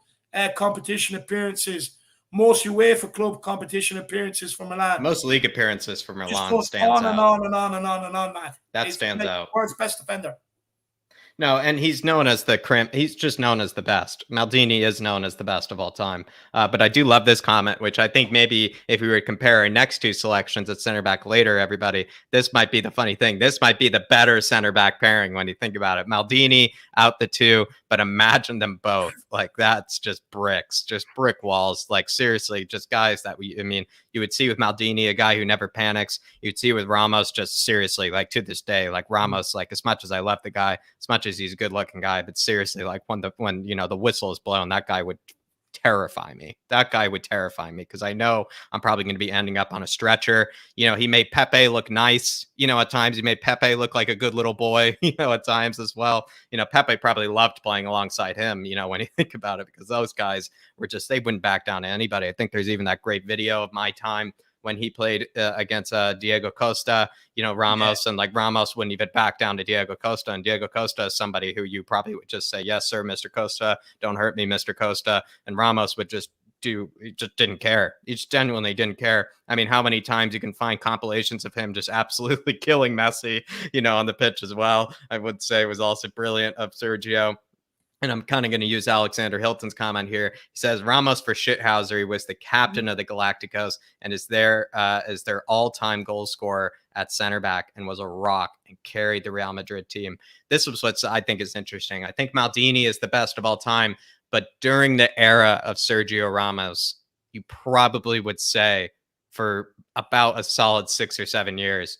competition appearances. Most UEFA club competition appearances for Milan. Most league appearances for Milan stands on out. And on and on and on and on, man. That stands out. World's best defender. No, and he's known as he's just known as the best. Maldini is known as the best of all time. But I do love this comment, which I think maybe if we were to compare our next 2 selections at center back later, everybody, this might be the funny thing. This might be the better center back pairing when you think about it. Maldini out the 2, but imagine them both. Like, that's just bricks, just brick walls. Like, seriously, just guys that you would see with Maldini, a guy who never panics. You'd see with Ramos, just seriously, like, to this day, like Ramos, like, as much as I love the guy, as much as he's a good looking guy, but seriously, like when the whistle is blown, that guy would terrify me. That guy would terrify me because I know I'm probably going to be ending up on a stretcher. You know, he made Pepe look nice. You know, at times he made Pepe look like a good little boy, you know, at times as well. You know, Pepe probably loved playing alongside him, you know, when you think about it, because those guys were just, they wouldn't back down to anybody. I think there's even that great video of my time when he played against Diego Costa, you know, Ramos, and like Ramos wouldn't even back down to Diego Costa. And Diego Costa is somebody who you probably would just say, yes, sir, Mr. Costa, don't hurt me, Mr. Costa. And Ramos would just he just didn't care. He just genuinely didn't care. I mean, how many times you can find compilations of him just absolutely killing Messi, you know, on the pitch as well. I would say was also brilliant of Sergio. And I'm kind of going to use Alexander Hilton's comment here. He says Ramos for shithousery was the captain of the Galacticos and is their all-time goal scorer at center back and was a rock and carried the Real Madrid team. This was what I think is interesting. I think Maldini is the best of all time, but during the era of Sergio Ramos, you probably would say for about a solid 6 or 7 years,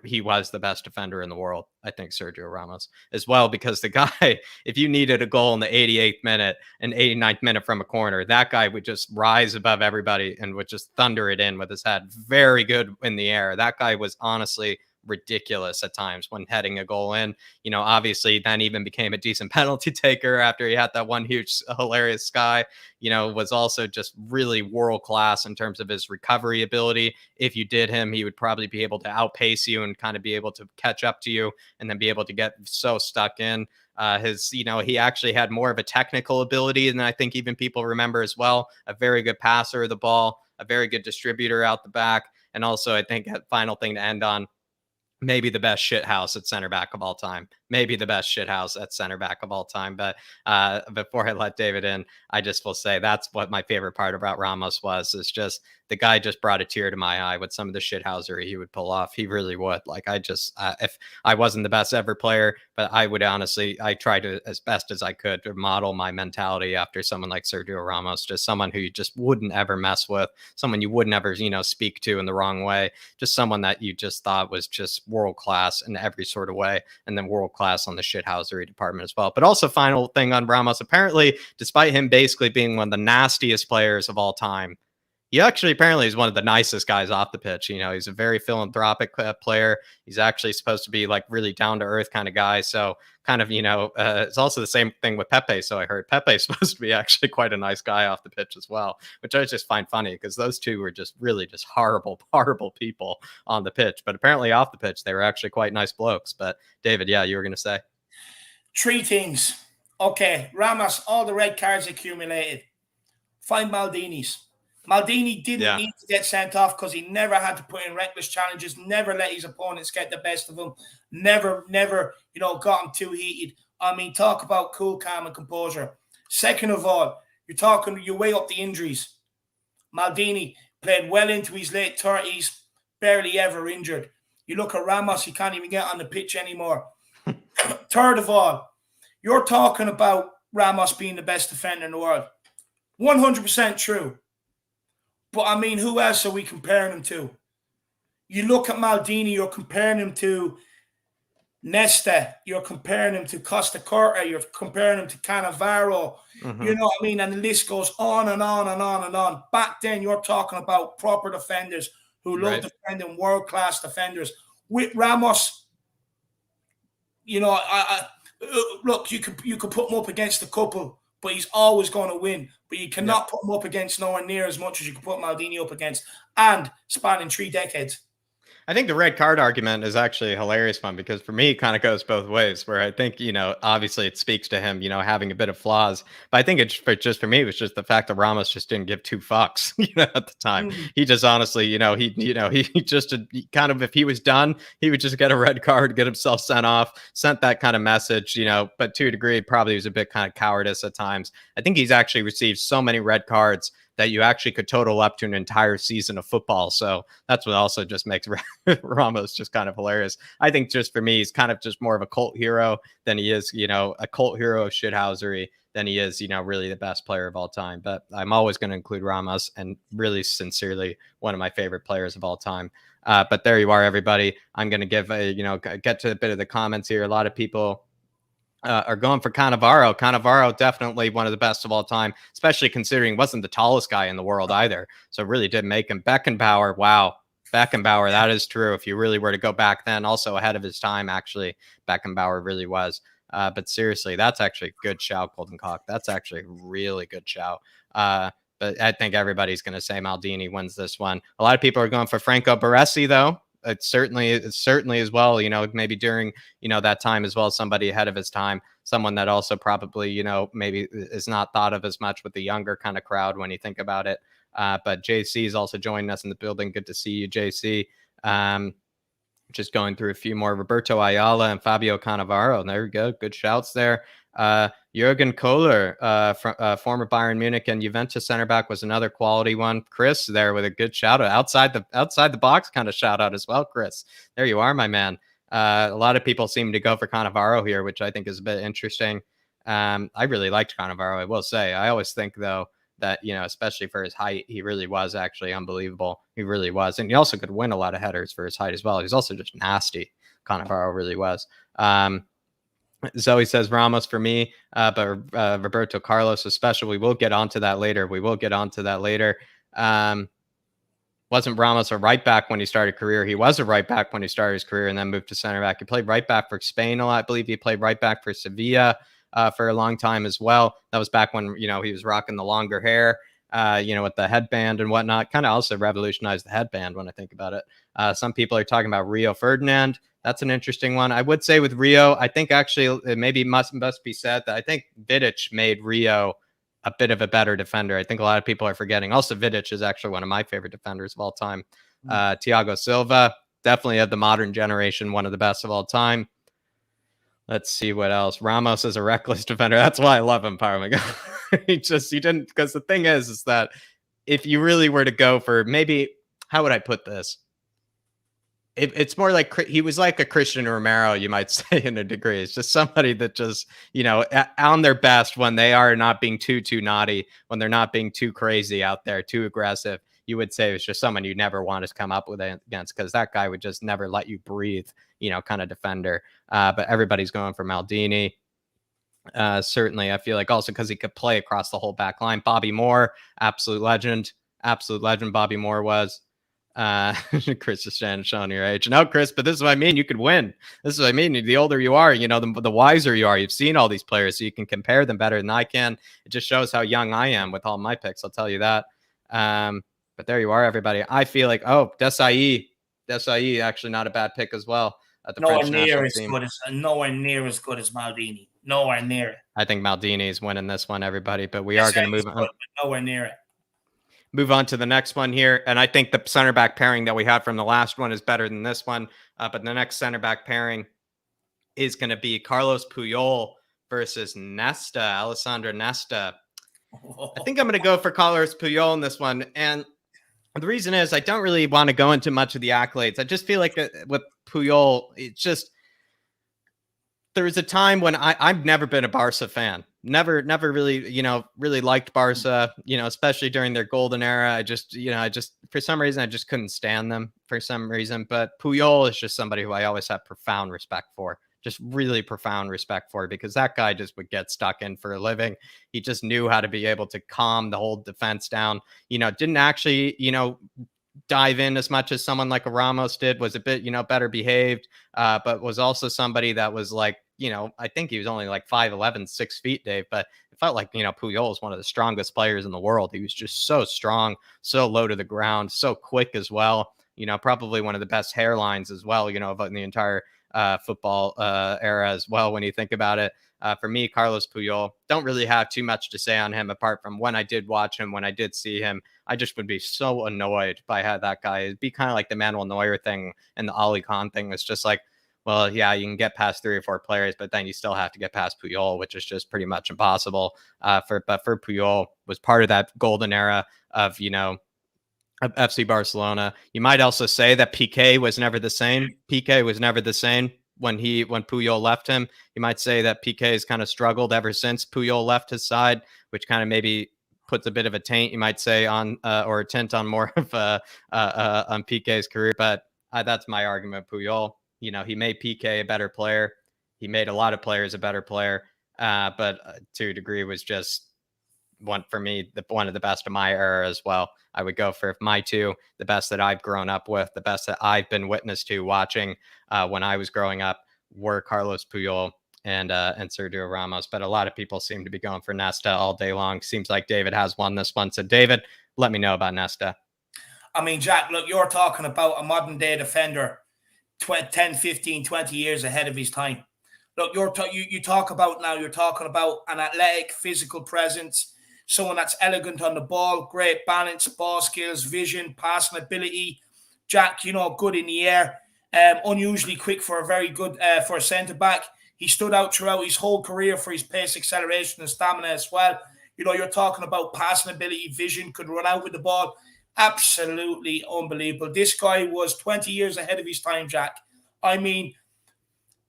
he was the best defender in the world. I think Sergio Ramos as well, because the guy, if you needed a goal in the 88th minute and 89th minute from a corner, that guy would just rise above everybody and would just thunder it in with his head. Very good in the air. That guy was honestly ridiculous at times when heading a goal in. You know, obviously then even became a decent penalty taker after he had that one huge hilarious sky. You know, was also just really world class in terms of his recovery ability. If you did him, he would probably be able to outpace you and kind of be able to catch up to you and then be able to get so stuck in. He actually had more of a technical ability than I think even people remember as well. A very good passer of the ball, a very good distributor out the back. And also, I think a final thing to end on, maybe the best shithouse at center back of all time. Maybe the best shithouse at center back of all time. But before I let David in, I just will say that's what my favorite part about Ramos was. Is just the guy just brought a tear to my eye with some of the shithousery he would pull off. He really would. Like, I just, if I wasn't the best ever player, but I would honestly, I tried to, as best as I could, to model my mentality after someone like Sergio Ramos, just someone who you just wouldn't ever mess with, someone you would never, speak to in the wrong way, just someone that you just thought was just world class in every sort of way, and then world class on the shithousery department as well. But also, final thing on Ramos, apparently, despite him basically being one of the nastiest players of all time, He actually apparently is one of the nicest guys off the pitch. You know, he's a very philanthropic player. He's actually supposed to be like really down to earth kind of guy. So kind of, it's also the same thing with Pepe. So I heard Pepe is supposed to be actually quite a nice guy off the pitch as well, which I just find funny because those two were just really just horrible, horrible people on the pitch. But apparently off the pitch, they were actually quite nice blokes. But David, yeah, you were going to say 3 things. Okay, Ramos, all the red cards accumulated. Find Maldini's. Maldini didn't need to get sent off because he never had to put in reckless challenges, never let his opponents get the best of him, never, got him too heated. I mean, talk about cool, calm, and composure. Second of all, you weigh up the injuries. Maldini played well into his late 30s, barely ever injured. You look at Ramos, he can't even get on the pitch anymore. Third of all, you're talking about Ramos being the best defender in the world. 100% true. But, I mean, who else are we comparing him to? You look at Maldini, you're comparing him to Nesta, you're comparing him to Costa Curta, you're comparing him to Cannavaro, you know what I mean? And the list goes on and on and on and on. Back then, you're talking about proper defenders who love defending, world-class defenders. With Ramos, look, you could put him up against a couple, but he's always going to win. But you cannot put him up against nowhere near as much as you can put Maldini up against, and spanning 3 decades. I think the red card argument is actually a hilarious one because for me, it kind of goes both ways where I think, obviously it speaks to him, having a bit of flaws, but I think just for me, it was just the fact that Ramos just didn't give 2 fucks, at the time. He just honestly, he just kind of, if he was done, he would just get a red card, get himself sent off, sent that kind of message, but to a degree, probably was a bit kind of cowardice at times. I think he's actually received so many red cards that you actually could total up to an entire season of football. So that's what also just makes Ramos just kind of hilarious. I think just for me, he's kind of just more of a cult hero than he is, a cult hero of shithousery than he is, really the best player of all time. But I'm always going to include Ramos, and really sincerely one of my favorite players of all time. But there you are, everybody. I'm going to give get to a bit of the comments here. A lot of people are going for Cannavaro. Cannavaro, definitely one of the best of all time, especially considering he wasn't the tallest guy in the world either. So really did make him. Beckenbauer, wow. Beckenbauer, that is true. If you really were to go back then, also ahead of his time, actually, Beckenbauer really was. But seriously, that's actually a good shout, Golden Cock. That's actually a really good shout. But I think everybody's going to say Maldini wins this one. A lot of people are going for Franco Baresi, though. It's certainly as well, maybe during, that time as well, somebody ahead of his time, someone that also probably, maybe is not thought of as much with the younger kind of crowd when you think about it. But JC is also joining us in the building. Good to see you, JC. Just going through a few more. Roberto Ayala and Fabio Cannavaro. There we go. Good shouts there. Jurgen Kohler, former Bayern Munich and Juventus center back, was another quality one. Chris there with a good shout out, outside the box kind of shout out as well. Chris, there you are, my man. A lot of people seem to go for Cannavaro here, which I think is a bit interesting. I really liked Cannavaro, I will say. I always think though that, especially for his height, he really was actually unbelievable. He really was. And he also could win a lot of headers for his height as well. He's also just nasty. Cannavaro really was. Zoe says Ramos for me, but Roberto Carlos especially. We will get onto that later. Wasn't Ramos a right back when he started career? He was a right back when he started his career and then moved to center back. He played right back for Spain a lot. I believe he played right back for Sevilla for a long time as well. That was back when, he was rocking the longer hair, with the headband and whatnot. Kind of also revolutionized the headband when I think about it. Some people are talking about Rio Ferdinand. That's an interesting one. I would say with Rio, I think actually it maybe must be said that I think Vidic made Rio a bit of a better defender. I think a lot of people are forgetting. Also, Vidic is actually one of my favorite defenders of all time. Thiago Silva, definitely of the modern generation, one of the best of all time. Let's see what else. Ramos is a reckless defender. That's why I love him, Power Miguel. he didn't, because the thing is that if you really were to go for maybe, how would I put this? It's more like he was like a Christian Romero, you might say, in a degree. It's just somebody that just, on their best when they are not being too naughty, when they're not being too crazy out there, too aggressive. You would say it's just someone you never want to come up with against, because that guy would just never let you breathe, kind of defender. But everybody's going for Maldini. Certainly, I feel like also because he could play across the whole back line. Bobby Moore, absolute legend. absolute legend. Bobby Moore was. Chris is showing your age. No, Chris, but this is what I mean. You could win. This is what I mean. The older you are, the wiser you are. You've seen all these players, so you can compare them better than I can. It just shows how young I am with all my picks. I'll tell you that. But there you are, everybody. I feel like, Desai actually not a bad pick as well at the French national team. Nowhere near as good as Maldini. Nowhere near it. I think Maldini is winning this one, everybody. But we are going to move on. Nowhere near it. Move on to the next one here. And I think the center back pairing that we had from the last one is better than this one. But the next center back pairing is going to be Carlos Puyol versus Nesta, Alessandro Nesta. I think I'm going to go for Carlos Puyol in this one. And the reason is I don't really want to go into much of the accolades. I just feel like with Puyol, it's just, there was a time when I've never been a Barca fan. Never really, really liked Barca, especially during their golden era. I just for some reason, I just couldn't stand them for some reason. But Puyol is just somebody who I always have profound respect for, just really profound respect for, because that guy just would get stuck in for a living. He just knew how to be able to calm the whole defense down, didn't actually, dive in as much as someone like a Ramos did, was a bit, better behaved, but was also somebody that was like, I think he was only like 5'11", 6 feet, Dave, but it felt like, Puyol is one of the strongest players in the world. He was just so strong, so low to the ground, so quick as well. Probably one of the best hairlines as well, of in the entire football era as well, when you think about it. For me, Carlos Puyol, don't really have too much to say on him apart from when I did watch him, when I did see him. I just would be so annoyed by how that guy is. Be kind of like the Manuel Neuer thing and the Ali Khan thing. It's just like, well, yeah, you can get past 3 or 4 players, but then you still have to get past Puyol, which is just pretty much impossible. But for Puyol, was part of that golden era of, of FC Barcelona. You might also say that Piqué was never the same. Piqué was never the same when Puyol left him. You might say that Piqué has kind of struggled ever since Puyol left his side, which kind of maybe puts a bit of a taint, you might say, on or a tint on more of on Piqué's career. But that's my argument. Puyol, he made Piqué a better player. He made a lot of players a better player. But to a degree was just one for me, one of the best of my era as well. I would go for my 2, the best that I've grown up with, the best that I've been witness to watching when I was growing up, were Carlos Puyol and Sergio Ramos. But a lot of people seem to be going for Nesta all day long. Seems like David has won this one. So David, let me know about Nesta. I mean, Jack, look, you're talking about a modern day defender 10, 15, 20 years ahead of his time. Look, you're talking about an athletic, physical presence, someone that's elegant on the ball, great balance, ball skills, vision, passing ability. Jack, good in the air, unusually quick for a very good for a centre-back. He stood out throughout his whole career for his pace, acceleration, and stamina as well. You're talking about passing ability, vision, could run out with the ball. Absolutely unbelievable. This guy was 20 years ahead of his time, Jack. I mean,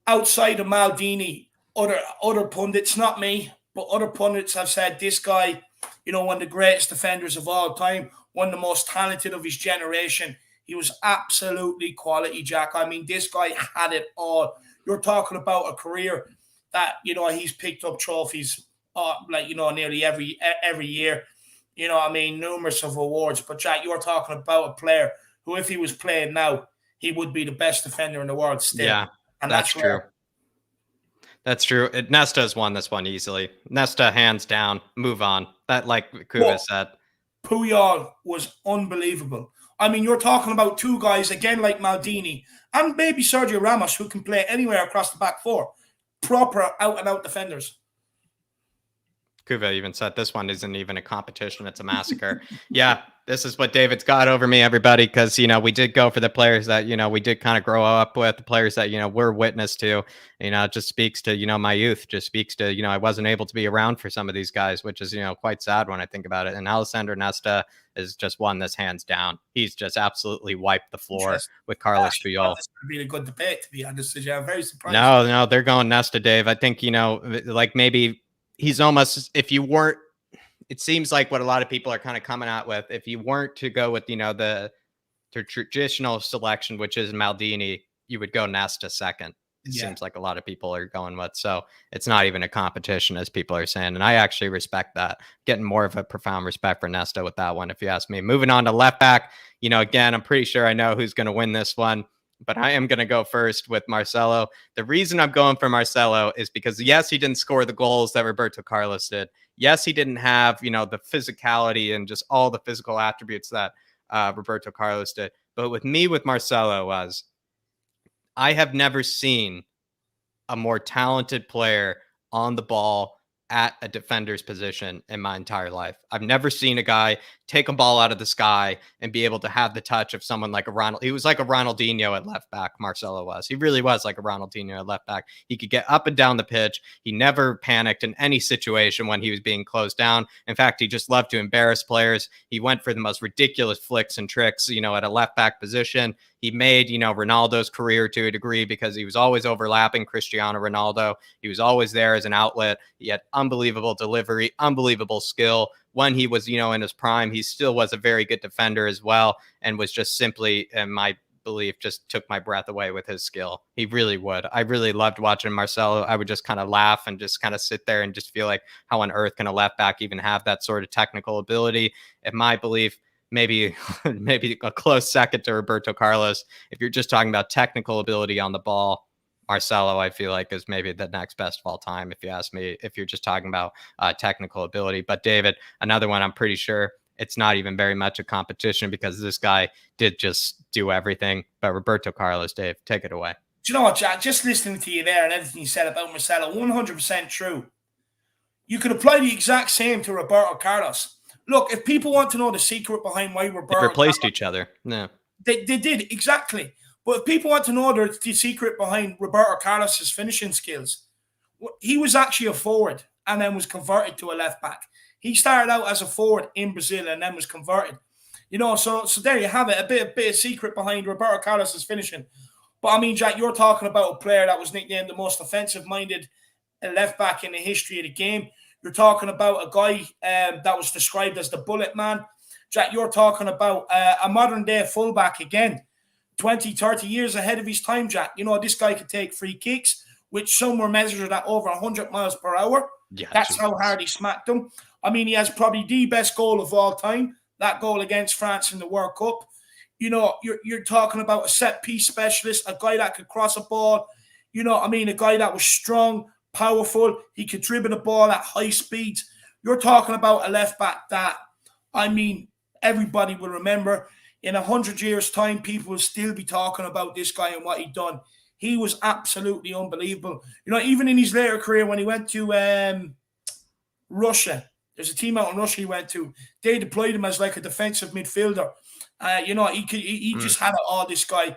outside of Maldini, other pundits, not me, but other pundits have said this guy, one of the greatest defenders of all time, one of the most talented of his generation. He was absolutely quality, Jack. I mean, this guy had it all. You're talking about a career that, he's picked up trophies, nearly every year. Numerous of awards. But, Jack, you're talking about a player who, if he was playing now, he would be the best defender in the world still. Yeah, and that's true. That's true. Nesta's won this one easily. Nesta, hands down, move on. That, like Kuva said. Puyol was unbelievable. I mean, you're talking about 2 guys, again, like Maldini, and maybe Sergio Ramos, who can play anywhere across the back 4. Proper out-and-out defenders. Kuva even said this one isn't even a competition. It's a massacre. Yeah, this is what David's got over me, everybody, because, we did go for the players that, we did kind of grow up with, the players that, we're witness to. It just speaks to, my youth, just speaks to, I wasn't able to be around for some of these guys, which is, quite sad when I think about it. And Alessandro Nesta is just won this hands down. He's just absolutely wiped the floor with Carlos Puyol. This would be a good debate, to be honest with you. I'm very surprised. No, they're going Nesta, Dave. I think, like maybe he's almost, if you weren't, it seems like what a lot of people are kind of coming out with, if you weren't to go with, the traditional selection, which is Maldini, you would go Nesta second. it Yeah. seems like a lot of people are going with. So it's not even a competition, as people are saying. And I actually respect that. Getting more of a profound respect for Nesta with that one, if you ask me. Moving on to left back, again, I'm pretty sure I know who's going to win this one, but I am going to go first with Marcelo. The reason I'm going for Marcelo is because, yes, he didn't score the goals that Roberto Carlos did. Yes, he didn't have, the physicality and just all the physical attributes that Roberto Carlos did. But with Marcelo was, I have never seen a more talented player on the ball at a defender's position in my entire life. I've never seen a guy take a ball out of the sky and be able to have the touch of someone like a Ronald. He was like a Ronaldinho at left back. Marcelo was. He really was like a Ronaldinho at left back. He could get up and down the pitch. He never panicked in any situation when he was being closed down. In fact, he just loved to embarrass players. He went for the most ridiculous flicks and tricks, at a left back position. He made, Ronaldo's career to a degree because he was always overlapping Cristiano Ronaldo. He was always there as an outlet. He had unbelievable delivery, unbelievable skill. When he was, in his prime, he still was a very good defender as well, and was just simply, in my belief, just took my breath away with his skill. He really would. I really loved watching Marcelo. I would just kind of laugh and just kind of sit there and just feel like, how on earth can a left back even have that sort of technical ability? In my belief, maybe a close second to Roberto Carlos. If you're just talking about technical ability on the ball, Marcelo, I feel like, is maybe the next best of all time, if you ask me, if you're just talking about technical ability. But David, another one, I'm pretty sure it's not even very much a competition because this guy did just do everything. But Roberto Carlos, Dave, take it away. Do you know what, Jack? Just listening to you there and everything you said about Marcelo, 100% true. You could apply the exact same to Roberto Carlos. Look, if people want to know the secret behind why Roberto They replaced Carlos, each other. No. They did, exactly. But if people want to know the secret behind Roberto Carlos's finishing skills, he was actually a forward and then was converted to a left back. He started out as a forward in Brazil and then was converted. So there you have it, a bit of secret behind Roberto Carlos's finishing. But I mean, Jack, you're talking about a player that was nicknamed the most offensive-minded left back in the history of the game. You're talking about a guy that was described as the bullet man. Jack, you're talking about a modern-day fullback again. 20, 30 years ahead of his time, Jack. This guy could take free kicks, which some were measured at over 100 miles per hour. Yeah, that's how hard he smacked them. I mean, he has probably the best goal of all time, that goal against France in the World Cup. You're talking about a set-piece specialist, a guy that could cross a ball. A guy that was strong, powerful. He could dribble the ball at high speeds. You're talking about a left back that, everybody will remember. In 100 years' time, people will still be talking about this guy and what he'd done. He was absolutely unbelievable. Even in his later career, when he went to Russia, there's a team out in Russia he went to. They deployed him as like a defensive midfielder. He just had it all, this guy.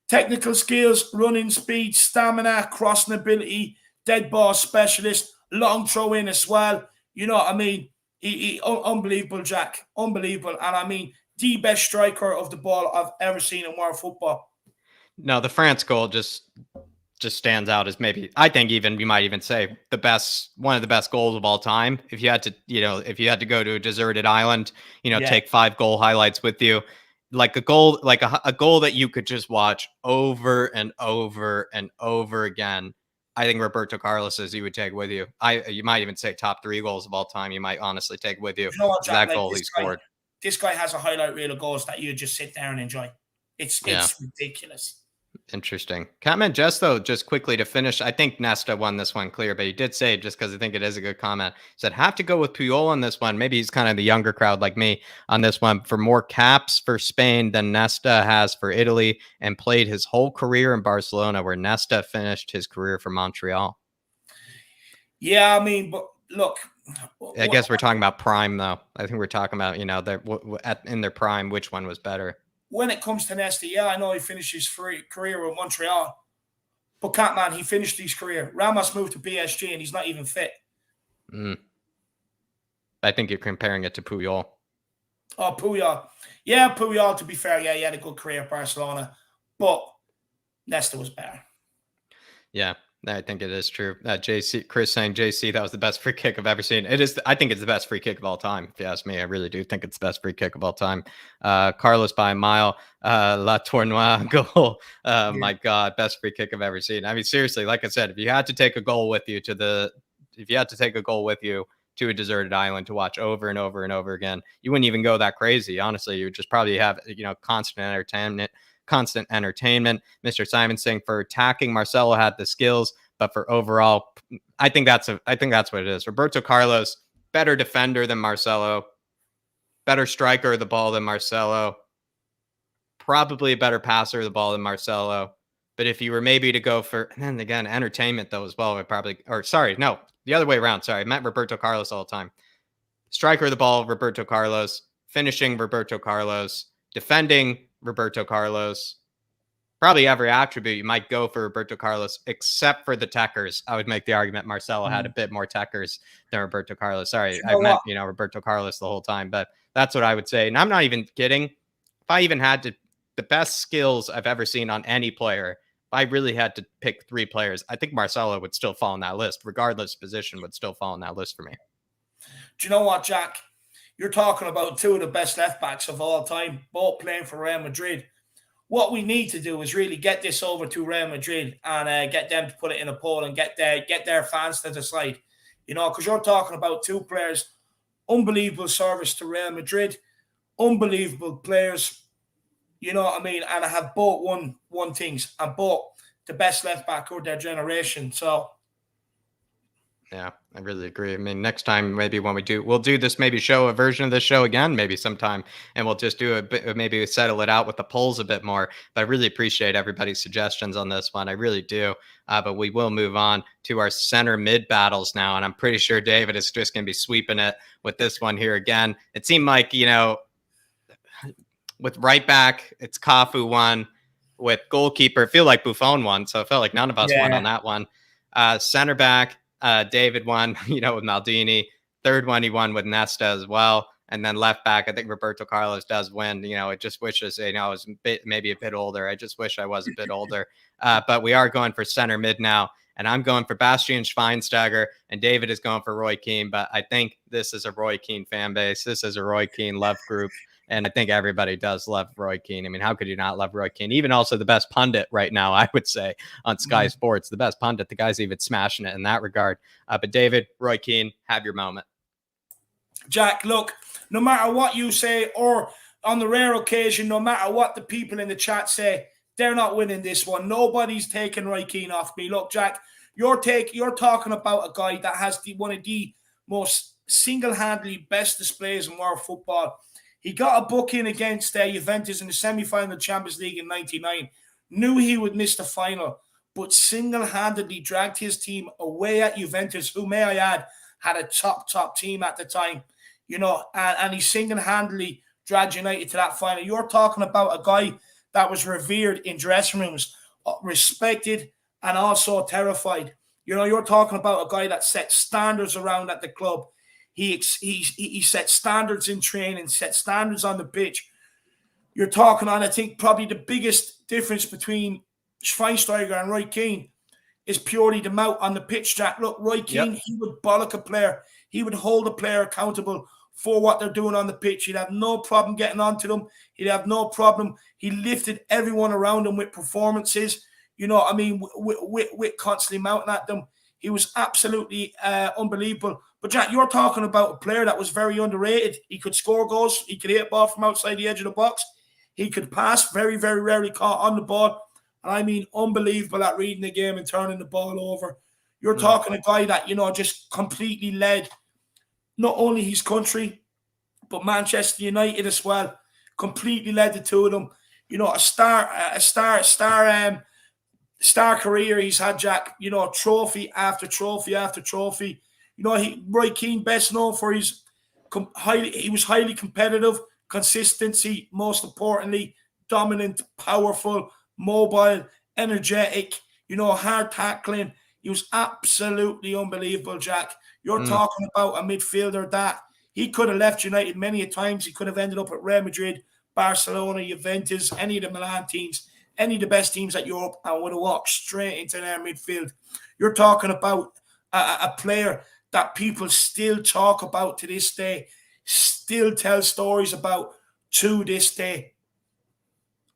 Technical skills, running speed, stamina, crossing ability, dead ball specialist, long throw in as well. He unbelievable, Jack. Unbelievable. And the best striker of the ball I've ever seen in world football. No, the France goal just stands out as maybe, I think even you might even say one of the best goals of all time. If you had to go to a deserted island, take 5 goal highlights with you, like a goal, like a goal that you could just watch over and over and over again. I think Roberto Carlos's you would take with you. You might even say top 3 goals of all time. You might honestly take with you. Jack, that goal he scored. This guy has a highlight reel of goals that you just sit there and enjoy. It's ridiculous. Interesting. Comment just quickly to finish. I think Nesta won this one clear, but he did say, just because I think it is a good comment, he said, have to go with Puyol on this one. Maybe he's kind of the younger crowd like me on this one, for more caps for Spain than Nesta has for Italy, and played his whole career in Barcelona, where Nesta finished his career for Montreal. Yeah, but look, I guess we're talking about prime, though. I think we're talking about, in their prime, which one was better. When it comes to Nesta, I know he finished his career with Montreal. But Catman, he finished his career. Ramos moved to PSG and he's not even fit. I think you're comparing it to Puyol. Oh, Puyol. Yeah, Puyol, to be fair, he had a good career at Barcelona. But Nesta was better. Yeah. I think it is true. JC, Chris saying, JC, that was the best free kick I've ever seen. It is. I think it's the best free kick of all time. If you ask me, I really do think it's the best free kick of all time. Carlos by a mile. La Tournois goal. My God, best free kick I've ever seen. I mean, seriously, like I said, if you had to take a goal with you to a deserted island to watch over and over and over again, you wouldn't even go that crazy. Honestly, you would just probably have, constant entertainment. Mr. Simon saying for attacking, Marcelo had the skills, but for overall, I think that's what it is. Roberto Carlos, better defender than Marcelo, better striker of the ball than Marcelo, probably a better passer of the ball than Marcelo. But if you were maybe to go for, and then again, entertainment though as well, the other way around. Sorry, I meant Roberto Carlos all the time. Striker of the ball, Roberto Carlos. Finishing, Roberto Carlos. Defending, Roberto Carlos. Probably every attribute you might go for Roberto Carlos, except for the techers. I would make the argument Marcelo had a bit more techers than Roberto Carlos. Sorry, I meant Roberto Carlos the whole time, but that's what I would say. And I'm not even kidding. If I even had to, the best skills I've ever seen on any player, if I really had to pick 3 players, I think Marcelo would still fall on that list, regardless of position, would still fall on that list for me. Do you know what, Jack? You're talking about 2 of the best left backs of all time, both playing for Real Madrid. What we need to do is really get this over to Real Madrid and get them to put it in a poll and get their fans to decide. Because you're talking about 2 players, unbelievable service to Real Madrid, unbelievable players. You know what I mean? And I have both won things and both the best left back of their generation. So. Yeah, I really agree. I mean, next time, maybe when we'll do this, maybe show a version of this show again, maybe sometime, and we'll just do a bit, maybe settle it out with the polls a bit more. But I really appreciate everybody's suggestions on this one. I really do. But we will move on to our center mid battles now. And I'm pretty sure David is just going to be sweeping it with this one here again. It seemed like, with right back, it's Cafu won. With goalkeeper, I feel like Buffon won. So I felt like none of us won on that one. Center back. David won, with Maldini. Third one, he won with Nesta as well. And then left back, I think Roberto Carlos does win. I just wish I was maybe a bit older. I just wish I was a bit older. But we are going for center mid now. And I'm going for Bastian Schweinsteiger. And David is going for Roy Keane. But I think this is a Roy Keane fan base. This is a Roy Keane love group. And I think everybody does love Roy Keane. I mean, how could you not love Roy Keane? Even also the best pundit right now, I would say, on Sky Sports. The best pundit. The guy's even smashing it in that regard. But David, Roy Keane, have your moment. Jack, look, no matter what you say, or on the rare occasion, no matter what the people in the chat say, they're not winning this one. Nobody's taking Roy Keane off me. Look, Jack, you're talking about a guy that has one of the most single-handedly best displays in world football. He got a booking against Juventus in the semi-final Champions League in '99. Knew he would miss the final, but single-handedly dragged his team away at Juventus, who, may I add, had a top team at the time. And he single-handedly dragged United to that final. You're talking about a guy that was revered in dressing rooms, respected, and also terrified. You're talking about a guy that set standards around at the club. He set standards in training, set standards on the pitch. You're talking on, I think, probably the biggest difference between Schweinsteiger and Roy Keane is purely the mouth on the pitch, Jack. Look, Roy Keane, He would bollock a player. He would hold a player accountable for what they're doing on the pitch. He'd have no problem getting onto them. He'd have no problem. He lifted everyone around him with performances, with constantly mounting at them. He was absolutely unbelievable. But, Jack, you're talking about a player that was very underrated. He could score goals. He could hit a ball from outside the edge of the box. He could pass, very, very rarely caught on the ball. And I mean, unbelievable at reading the game and turning the ball over. You're talking a guy that, just completely led not only his country, but Manchester United as well. Completely led the two of them. A star career he's had, Jack. Trophy after trophy after trophy. Roy Keane, best known for he was highly competitive, consistency, most importantly, dominant, powerful, mobile, energetic, hard tackling. He was absolutely unbelievable, Jack. You're talking about a midfielder that he could have left United many a times. He could have ended up at Real Madrid, Barcelona, Juventus, any of the Milan teams. any of the best teams at Europe and would have walked straight into their midfield. You're talking about a player that people still talk about to this day, still tell stories about to this day.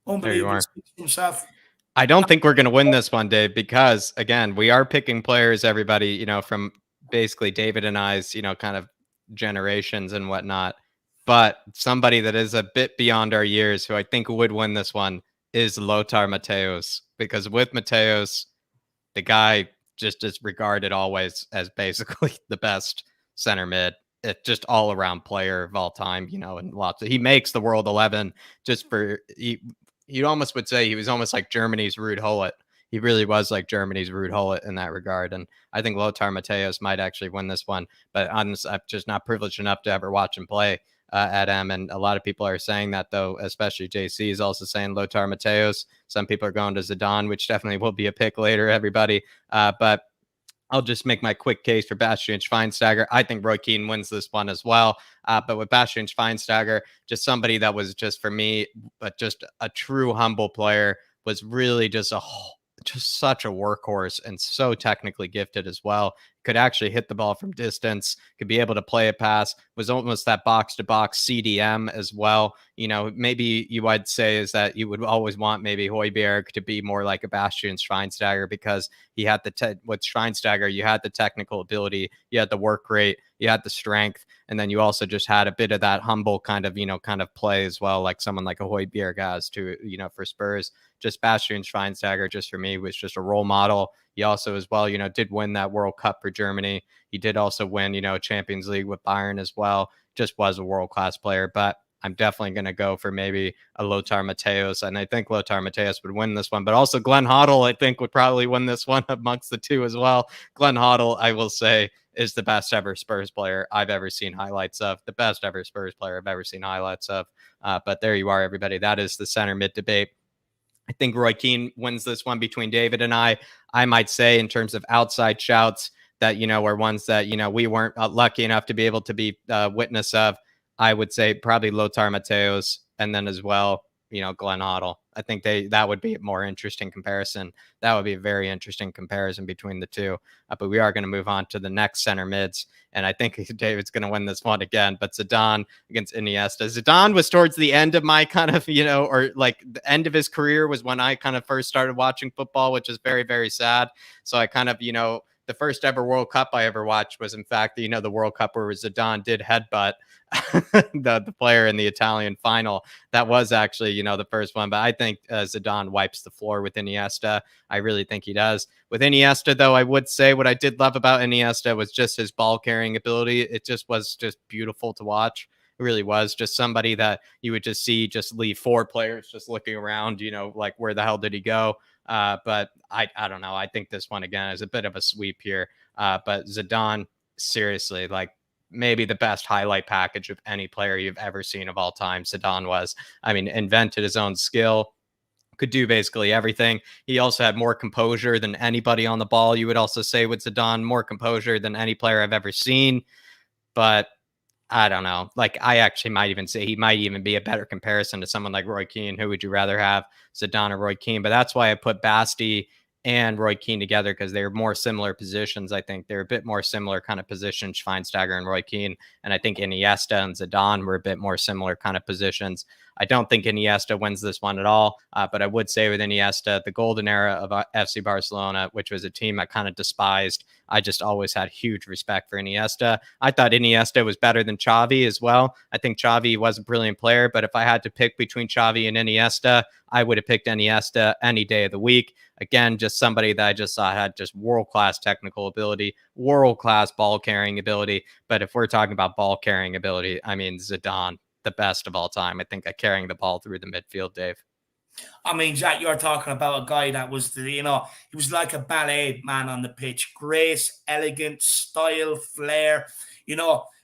There you Unbelievable. are. Speaks for himself. I don't think we're going to win this one, Dave, because again, we are picking players, everybody, from basically David and I's, kind of generations and whatnot. But somebody that is a bit beyond our years who I think would win this one is Lothar Matthäus, because with Matthäus, the guy just is regarded always as basically the best center mid. It's just all around player of all time, and he makes the world 11 just for you almost would say he was almost like Germany's Ruud Gullit. He really was like Germany's Ruud Gullit in that regard. And I think Lothar Matthäus might actually win this one. But I'm just not privileged enough to ever watch him play at M. And a lot of people are saying that, though, especially JC is also saying Lothar Matthäus. Some people are going to Zidane, which definitely will be a pick later, everybody. But I'll just make my quick case for Bastian Schweinsteiger. I think Roy Keane wins this one as well. But with Bastian Schweinsteiger, just somebody that was just for me, but just a true humble player, was really just such a workhorse and so technically gifted as well. Could actually hit the ball from distance, could be able to play a pass, was almost that box to box CDM as well. Maybe you would say is that you would always want maybe Højbjerg to be more like a Bastian Schweinsteiger, because he had with Schweinsteiger, you had the technical ability, you had the work rate, you had the strength, and then you also just had a bit of that humble kind of play as well, like someone like a Højbjerg has to, for Spurs. Just Bastian Schweinsteiger, just for me, was just a role model. He also, as well, did win that World Cup for Germany. He did also win, Champions League with Bayern as well. Just was a world-class player. But I'm definitely going to go for maybe a Lothar Matthäus. And I think Lothar Matthäus would win this one. But also Glenn Hoddle, I think, would probably win this one amongst the two as well. Glenn Hoddle, I will say, is the best ever Spurs player I've ever seen highlights of. The best ever Spurs player I've ever seen highlights of. But there you are, everybody. That is the center mid debate. I think Roy Keane wins this one between David and I. I might say in terms of outside shouts that, are ones that, we weren't lucky enough to be able to be witness of. I would say probably Lothar Matthäus, and then as well, Glenn Hoddle. I think that would be a more interesting comparison. That would be a very interesting comparison between the two. But we are going to move on to the next center mids. And I think David's going to win this one again. But Zidane against Iniesta. Zidane was towards the end of my kind of, or like the end of his career was when I kind of first started watching football, which is very, very sad. So I kind of, the first ever World Cup I ever watched was, in fact, the World Cup where Zidane did headbutt the player in the Italian final. That was actually, the first one. But I think Zidane wipes the floor with Iniesta. I really think he does. With Iniesta, though, I would say what I did love about Iniesta was just his ball carrying ability. It just was just beautiful to watch. It really was just somebody that you would just see just leave four players just looking around, like where the hell did he go? But I don't know. I think this one, again, is a bit of a sweep here. But Zidane, seriously, like maybe the best highlight package of any player you've ever seen of all time. Zidane was, invented his own skill, could do basically everything. He also had more composure than anybody on the ball. You would also say with Zidane, more composure than any player I've ever seen. But I don't know. Like, I actually might even say he might even be a better comparison to someone like Roy Keane. Who would you rather have, Zidane or Roy Keane? But that's why I put Basti and Roy Keane together, because they're more similar positions. I think they're a bit more similar kind of positions, Schweinsteiger and Roy Keane. And I think Iniesta and Zidane were a bit more similar kind of positions. I don't think Iniesta wins this one at all. But I would say with Iniesta, the golden era of FC Barcelona, which was a team I kind of despised, I just always had huge respect for Iniesta. I thought Iniesta was better than Xavi as well. I think Xavi was a brilliant player, but if I had to pick between Xavi and Iniesta, I would have picked Iniesta any day of the week. Again, just somebody that I just saw had just world-class technical ability, world-class ball-carrying ability. But if we're talking about ball-carrying ability, Zidane, the best of all time. I think carrying the ball through the midfield, Dave. Jack, you're talking about a guy that was, he was like a ballet man on the pitch. Grace, elegance, style, flair.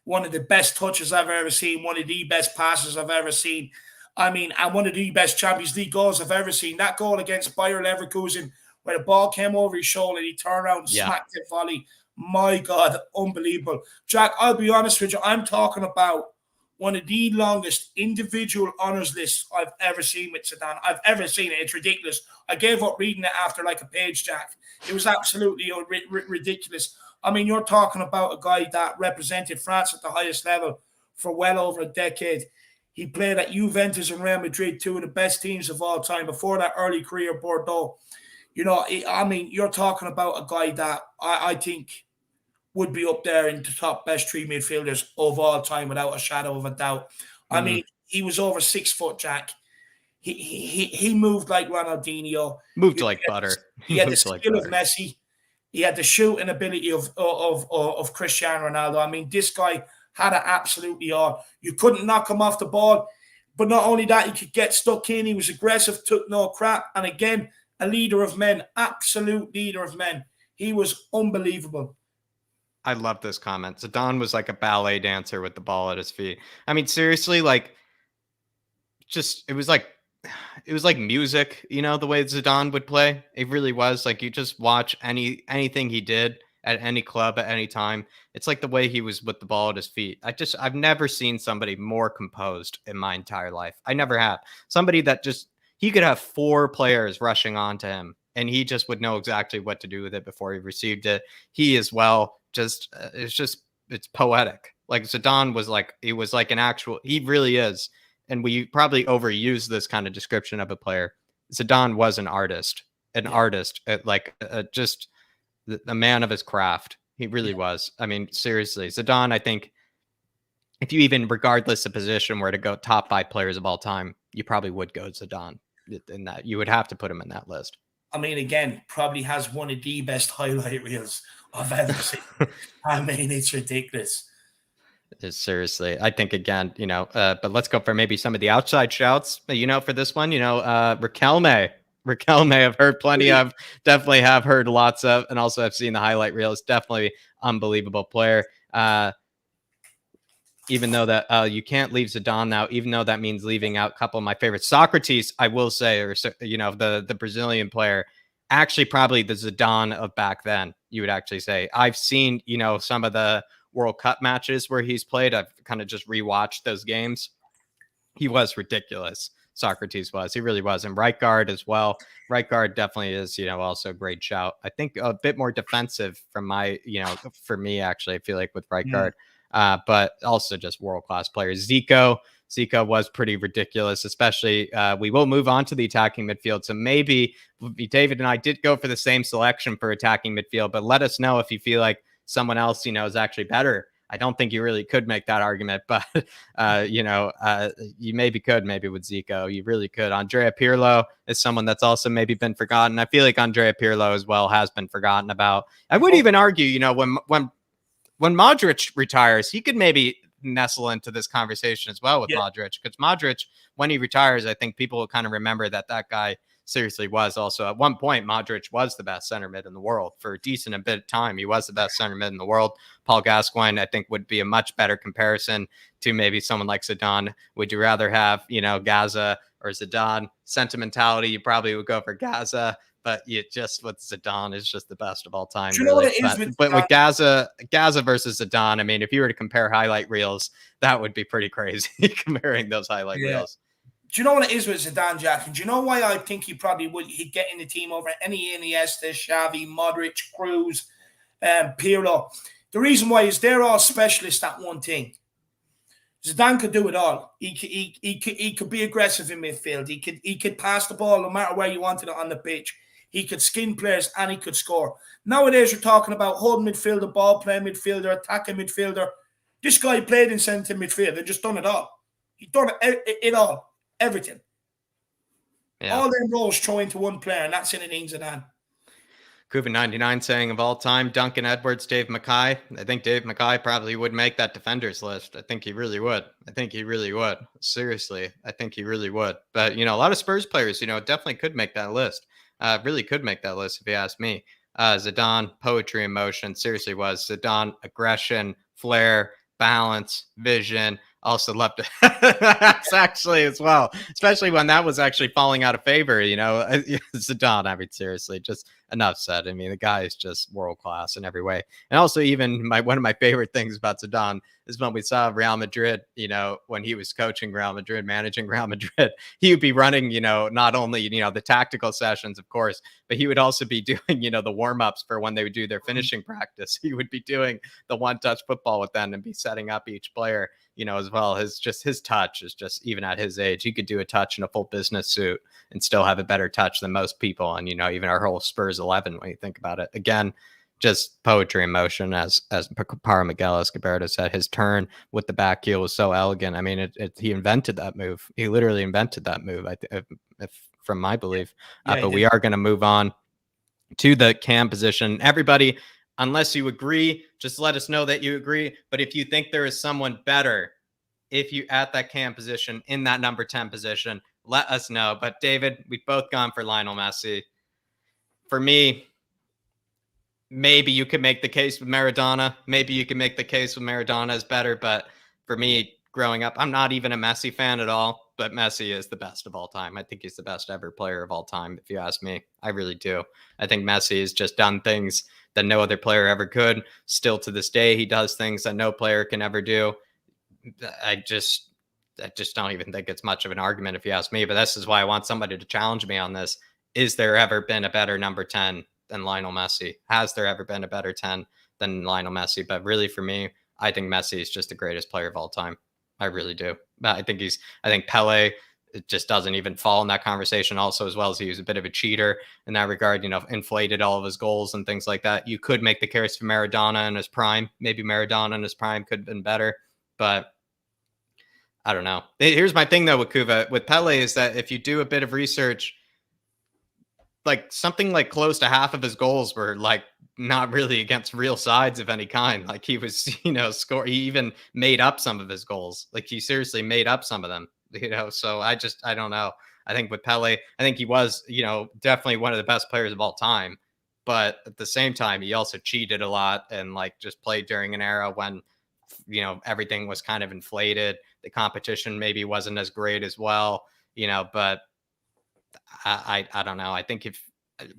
One of the best touches I've ever seen. One of the best passes I've ever seen. And one of the best Champions League goals I've ever seen. That goal against Bayer Leverkusen, where the ball came over his shoulder, he turned around and smacked it volley. My God, unbelievable. Jack, I'll be honest with you. I'm talking about one of the longest individual honors lists I've ever seen with Zidane. I've ever seen it. It's ridiculous. I gave up reading it after like a page, Jack. It was absolutely ridiculous. I mean, you're talking about a guy that represented France at the highest level for well over a decade. He played at Juventus and Real Madrid, two of the best teams of all time. Before that early career, Bordeaux. You know, I mean, you're talking about a guy that I think would be up there in the top best three midfielders of all time without a shadow of a doubt. I mean, he was over 6 foot, Jack. He moved like Ronaldinho. Moved like butter. He had the skill of Messi. He had the shooting ability of Cristiano Ronaldo. I mean, this guy had it absolutely all. You couldn't knock him off the ball. But not only that, he could get stuck in. He was aggressive, took no crap. And again, a leader of men, absolute leader of men. He was unbelievable. I love this comment. Zidane was like a ballet dancer with the ball at his feet. I mean, seriously, like, just it was like music, you know, the way Zidane would play. It really was. Like, you just watch anything he did at any club at any time. It's like the way he was with the ball at his feet. I've never seen somebody more composed in my entire life. I never have. Somebody that just, he could have 4 players rushing onto him and he just would know exactly what to do with it before he received it. He as well, it's poetic. Like, Zidane was like, he was like an actual, he really is. And we probably overuse this kind of description of a player. Zidane was an artist, just a man of his craft. He really was. I mean, seriously, Zidane, I think if you even, regardless of position, were to go top 5 players of all time, you probably would go Zidane in that. You would have to put him in that list. I mean, again, probably has one of the best highlight reels I've ever seen. I mean, it's ridiculous. Seriously, I think, again, you know, but let's go for maybe some of the outside shouts, you know, for this one, you know, Riquelme, I've heard plenty of, definitely have heard lots of, and also I've seen the highlight reels. Definitely unbelievable player. Even though that you can't leave Zidane now, even though that means leaving out a couple of my favorites. Socrates, I will say, or, you know, the Brazilian player, actually probably the Zidane of back then, you would actually say. I've seen, you know, some of the World Cup matches where he's played. I've kind of just rewatched those games. He was ridiculous. Socrates was. He really was. And right guard as well. Right guard definitely is, you know, also a great shout. I think a bit more defensive from my, you know, for me, actually, I feel like with right guard. But also just world-class players. Zico was pretty ridiculous, especially we will move on to the attacking midfield. So maybe David and I did go for the same selection for attacking midfield, but let us know if you feel like someone else, you know, is actually better. I don't think you really could make that argument, but, you know, you maybe could, maybe with Zico, you really could. Andrea Pirlo is someone that's also maybe been forgotten. I feel like Andrea Pirlo as well has been forgotten about. I would even argue, you know, when Modric retires, he could maybe nestle into this conversation as well with Modric, because Modric, when he retires, I think people will kind of remember that guy seriously was also, at one point, Modric was the best center mid in the world for a decent bit of time. He was the best center mid in the world. Paul Gascoigne, I think, would be a much better comparison to maybe someone like Zidane. Would you rather have, you know, Gaza or Zidane? Sentimentality, you probably would go for Gaza, but you just, with Zidane, is just the best of all time. You know what it is with Gaza versus Zidane, I mean, if you were to compare highlight reels, that would be pretty crazy comparing those highlight reels. Do you know what it is with Zidane, Jack? And do you know why I think he probably would? He'd get in the team over any Iniesta, Xavi, Modric, Cruz, Pirlo. The reason why is they're all specialists at one thing. Zidane could do it all. He could be aggressive in midfield. He could pass the ball no matter where you wanted it on the pitch. He could skin players and he could score. Nowadays, you're talking about holding midfielder, ball playing midfielder, attacking midfielder. This guy played in centre midfield. They've just done it all. He's done it all. Everything. Yeah. All them roles throw into one player, and that's Zinedine Zidane. Cuban99 saying, of all time, Duncan Edwards, Dave Mackay. I think Dave Mackay probably would make that defenders list. I think he really would. Seriously, I think he really would. But, you know, a lot of Spurs players, you know, definitely could make that list. Really could make that list if you ask me. Zidane, poetry in motion. Seriously was. Zidane, aggression, flair, balance, vision, also love to. That's actually as well, especially when that was actually falling out of favor. Zidane. I mean, seriously, just enough said. I mean, the guy is just world class in every way. And also, even one of my favorite things about Zidane is when we saw Real Madrid. When he was coaching Real Madrid, managing Real Madrid, he would be running. Not only the tactical sessions, of course, but he would also be doing the warm ups for when they would do their finishing practice. He would be doing the one-touch football with them and be setting up each player, as well. His touch is just, even at his age, he could do a touch in a full business suit and still have a better touch than most people. And, even our whole Spurs 11, when you think about it, again, just poetry in motion, as Paro Miguel Escobar said. His turn with the back heel was so elegant. I mean, he invented that move. He literally invented that move, from my belief. But we are going to move on to the cam position. Everybody, unless you agree, just let us know that you agree. But if you think there is someone better, if you at that cam position, in that number 10 position, let us know. But David, we've both gone for Lionel Messi. For me, maybe you could make the case with Maradona. Maybe you can make the case with Maradona as better. But for me, growing up, I'm not even a Messi fan at all. But Messi is the best of all time. I think he's the best ever player of all time, if you ask me. I really do. I think Messi has just done things that no other player ever could. Still to this day, he does things that no player can ever do. I just don't even think it's much of an argument, if you ask me. But this is why I want somebody to challenge me on this. Is there ever been a better number 10 than Lionel Messi? Has there ever been a better 10 than Lionel Messi? But really, for me, I think Messi is just the greatest player of all time. I really do. I think Pele just doesn't even fall in that conversation also, as well as he was a bit of a cheater in that regard, inflated all of his goals and things like that. You could make the case for Maradona in his prime. Maybe Maradona in his prime could have been better, but I don't know. Here's my thing though with Pele is that if you do a bit of research, like something like close to half of his goals were like not really against real sides of any kind. Like he was, he even made up some of his goals. Like he seriously made up some of them, so I don't know. I think with Pele, I think he was, definitely one of the best players of all time. But at the same time, he also cheated a lot and like just played during an era when, everything was kind of inflated. The competition maybe wasn't as great as well, but I don't know. I think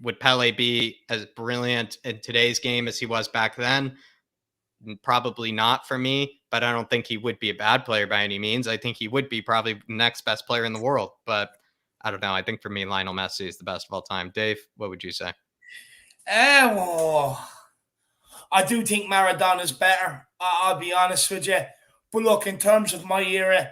would Pele be as brilliant in today's game as he was back then? Probably not for me, but I don't think he would be a bad player by any means. I think he would be probably the next best player in the world, but I don't know. I think for me, Lionel Messi is the best of all time. Dave, what would you say? I do think Maradona's better. I'll be honest with you. But look, in terms of my era,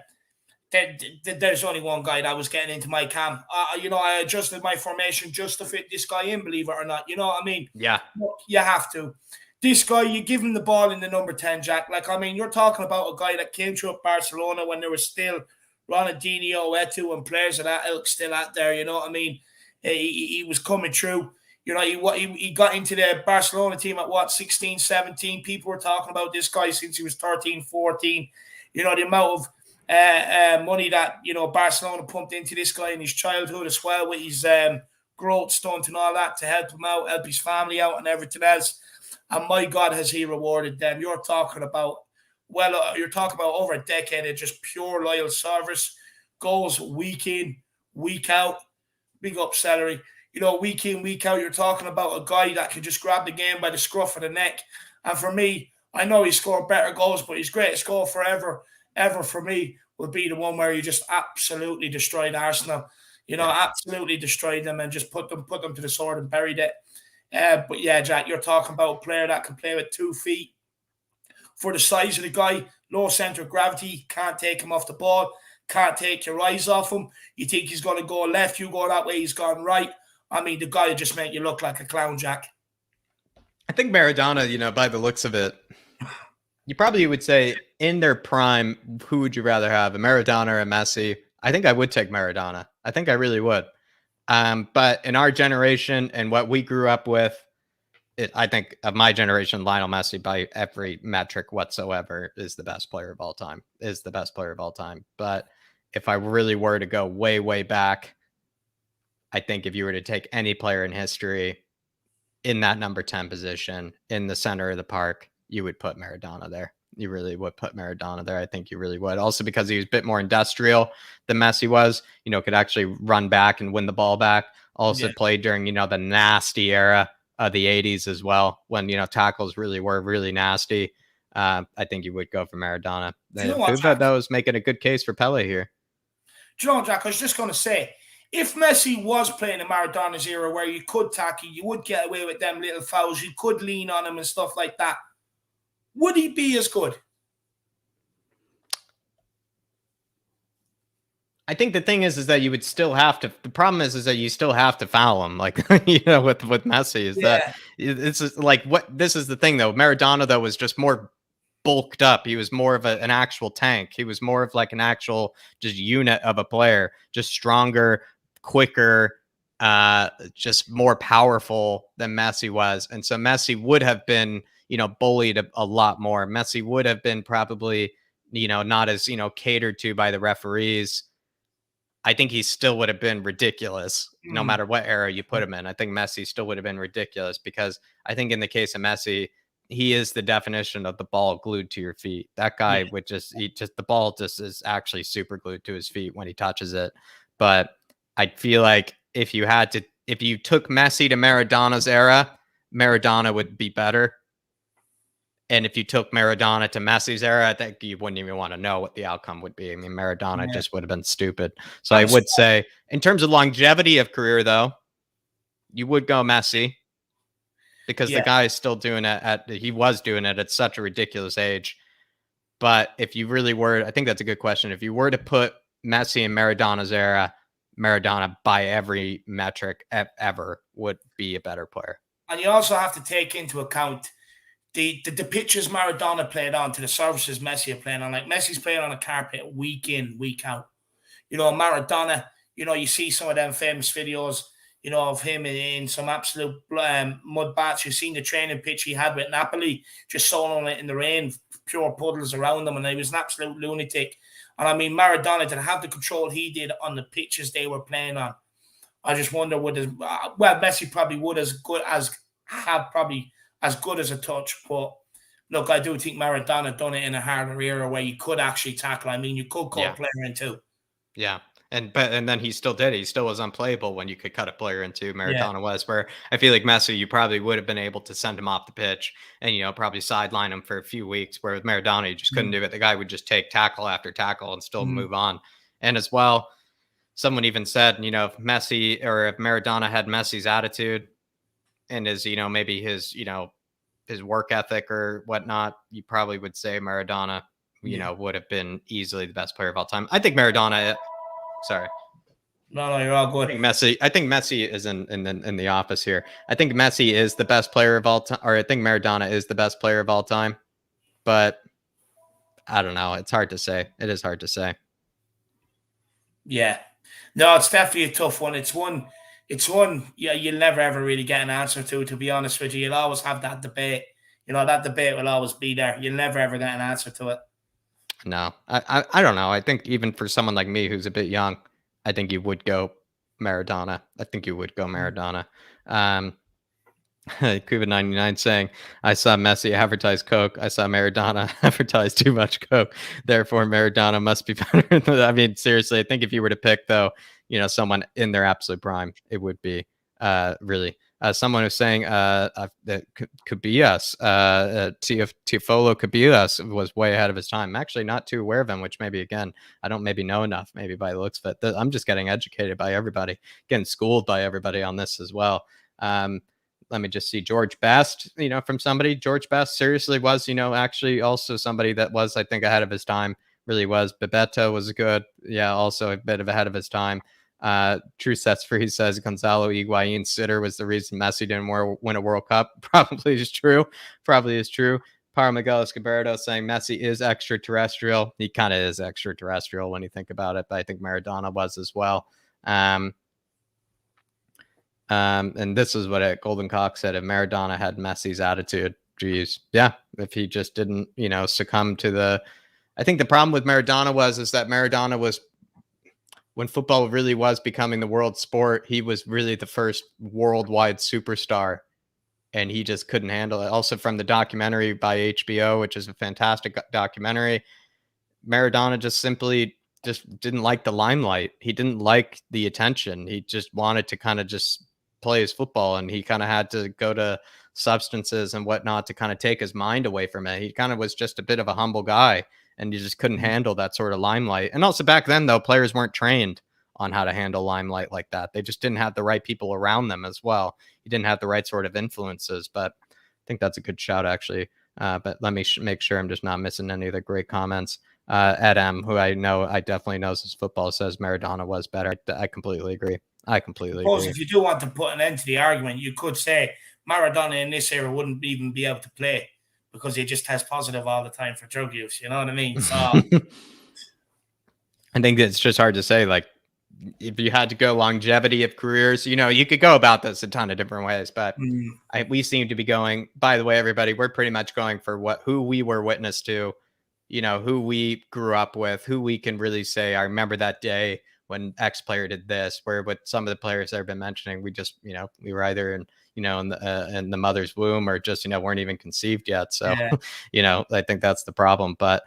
there's only one guy that was getting into my camp. I adjusted my formation just to fit this guy in, believe it or not. You know what I mean? Yeah. Look, you have to. This guy, you give him the ball in the number 10, Jack. Like, I mean, you're talking about a guy that came through at Barcelona when there was still Ronaldinho, Eto'o, and players of that ilk still out there. You know what I mean? He was coming through. He got into the Barcelona team at 16, 17. People were talking about this guy since he was 13, 14. The amount of money that Barcelona pumped into this guy in his childhood as well, with his growth stunt and all that, to help him out, help his family out, and everything else. And my God, has he rewarded them? You're talking about over a decade of just pure loyal service, goals week in, week out. Big up Celery. Week in, week out, you're talking about a guy that can just grab the game by the scruff of the neck. And for me, I know he scored better goals, but his greatest goal ever for me would be the one where he just absolutely destroyed Arsenal. Absolutely destroyed them and just put them to the sword and buried it. But yeah, Jack, you're talking about a player that can play with 2 feet. For the size of the guy, low center of gravity, can't take him off the ball, can't take your eyes off him. You think he's going to go left, you go that way, he's gone right. I mean, the guy would just make you look like a clown, Jack. I think Maradona, by the looks of it, you probably would say in their prime, who would you rather have, a Maradona or a Messi? I think I would take Maradona. I think I really would. But in our generation and what we grew up with, I think of my generation, Lionel Messi, by every metric whatsoever, is the best player of all time. But if I really were to go way, way back, I think if you were to take any player in history in that number 10 position in the center of the park, you would put Maradona there. You really would put Maradona there. I think you really would. Also because he was a bit more industrial than Messi was, could actually run back and win the ball back. Also played during, the nasty era of the 80s as well, when, tackles really were really nasty. I think you would go for Maradona. Puva, though, is making a good case for Pele here. Do you know, Jack, I was just going to say, if Messi was playing in Maradona's era where you could tackle, you would get away with them little fouls, you could lean on him and stuff like that, would he be as good? I think the thing is that you would still have to. The problem is that you still have to foul him, like with Messi. Is that it's just like what? This is the thing though. Maradona though was just more bulked up. He was more of an actual tank. He was more of like an actual just unit of a player, just stronger, quicker, just more powerful than Messi was. And so Messi would have been, bullied a lot more. Messi would have been probably, not as, catered to by the referees. I think he still would have been ridiculous no matter what era you put him in. I think Messi still would have been ridiculous because I think in the case of Messi, he is the definition of the ball glued to your feet. That guy would the ball just is actually super glued to his feet when he touches it. But I feel like if you took Messi to Maradona's era, Maradona would be better. And if you took Maradona to Messi's era, I think you wouldn't even want to know what the outcome would be. I mean, Maradona just would have been stupid. So I would say, in terms of longevity of career, though, you would go Messi because the guy is still doing it he was doing it at such a ridiculous age. But if you really were, I think that's a good question. If you were to put Messi in Maradona's era, Maradona by every metric ever would be a better player. And you also have to take into account the pitches Maradona played on to the surfaces Messi are playing on. Like Messi's playing on a carpet week in, week out. Maradona, you see some of them famous videos, of him in some absolute mud baths. You've seen the training pitch he had with Napoli, just soloing it in the rain, pure puddles around him, and he was an absolute lunatic. And I mean, Maradona didn't have the control he did on the pitches they were playing on. I just wonder Messi probably would as good as a touch, but look, I do think Maradona done it in a harder era where you could actually tackle. I mean, you could cut a player in two. Yeah. And then he still did it. He still was unplayable when you could cut a player in two. Maradona was, where I feel like Messi, you probably would have been able to send him off the pitch and, probably sideline him for a few weeks, where with Maradona, you just couldn't do it. The guy would just take tackle after tackle and still move on. And as well, someone even said, if Messi or if Maradona had Messi's attitude and his, maybe his, his work ethic or whatnot, you probably would say Maradona, would have been easily the best player of all time. I think Maradona. Sorry. No, you're all good. I think Messi is in the office here. I think Messi is the best player of all time, or I think Maradona is the best player of all time. But I don't know. It's hard to say. It is hard to say. Yeah. No, it's definitely a tough one. It's one you'll never ever really get an answer to be honest with you. You'll always have that debate. That debate will always be there. You'll never ever get an answer to it. No, I don't know. I think even for someone like me who's a bit young, I think you would go Maradona. COVID-99 saying, I saw Messi advertise Coke. I saw Maradona advertise too much Coke. Therefore, Maradona must be better. I mean, seriously, I think if you were to pick, though, someone in their absolute prime, it would be really someone who's saying that Cabillas, Tifolo Cabillas was way ahead of his time. I'm actually not too aware of him, which maybe, again, I don't maybe know enough, maybe by the looks of it. I'm just getting educated by everybody, getting schooled by everybody on this as well. Let me just see. George Best, from somebody. George Best seriously was, actually also somebody that was, I think, ahead of his time. Really was. Bebeto was good. Yeah, also a bit of ahead of his time. True Sets Free says Gonzalo Higuain sitter was the reason Messi didn't win a World Cup. Probably is true. Para Miguel Escobardo saying Messi is extraterrestrial. He kind of is extraterrestrial when you think about it, but I think Maradona was as well. And this is what Golden Cock said. If Maradona had Messi's attitude, geez, yeah, if he just didn't, succumb to the. I think the problem with Maradona is that Maradona was, when football really was becoming the world sport, he was really the first worldwide superstar and he just couldn't handle it. Also from the documentary by HBO, which is a fantastic documentary, Maradona just simply just didn't like the limelight. He didn't like the attention. He just wanted to kind of just play his football, and he kind of had to go to substances and whatnot to kind of take his mind away from it. He kind of was just a bit of a humble guy, and you just couldn't handle that sort of limelight. And also back then, though, players weren't trained on how to handle limelight like that. They just didn't have the right people around them as well. He didn't have the right sort of influences. But I think that's a good shout, actually. But let me make sure I'm just not missing any of the great comments. Ed M, who I definitely knows his football, says Maradona was better. I completely agree. I suppose if you do want to put an end to the argument, you could say Maradona in this era wouldn't even be able to play because he just has positive all the time for drug use. You know what I mean? So I think it's just hard to say. Like, if you had to go longevity of careers, you could go about this a ton of different ways, but we seem to be going, by the way, everybody, we're pretty much going for who we were witness to, who we grew up with, who we can really say, I remember that day when X player did this, where with some of the players that have been mentioning, we just, we were either in the mother's womb or just, weren't even conceived yet. So, yeah. I think that's the problem, but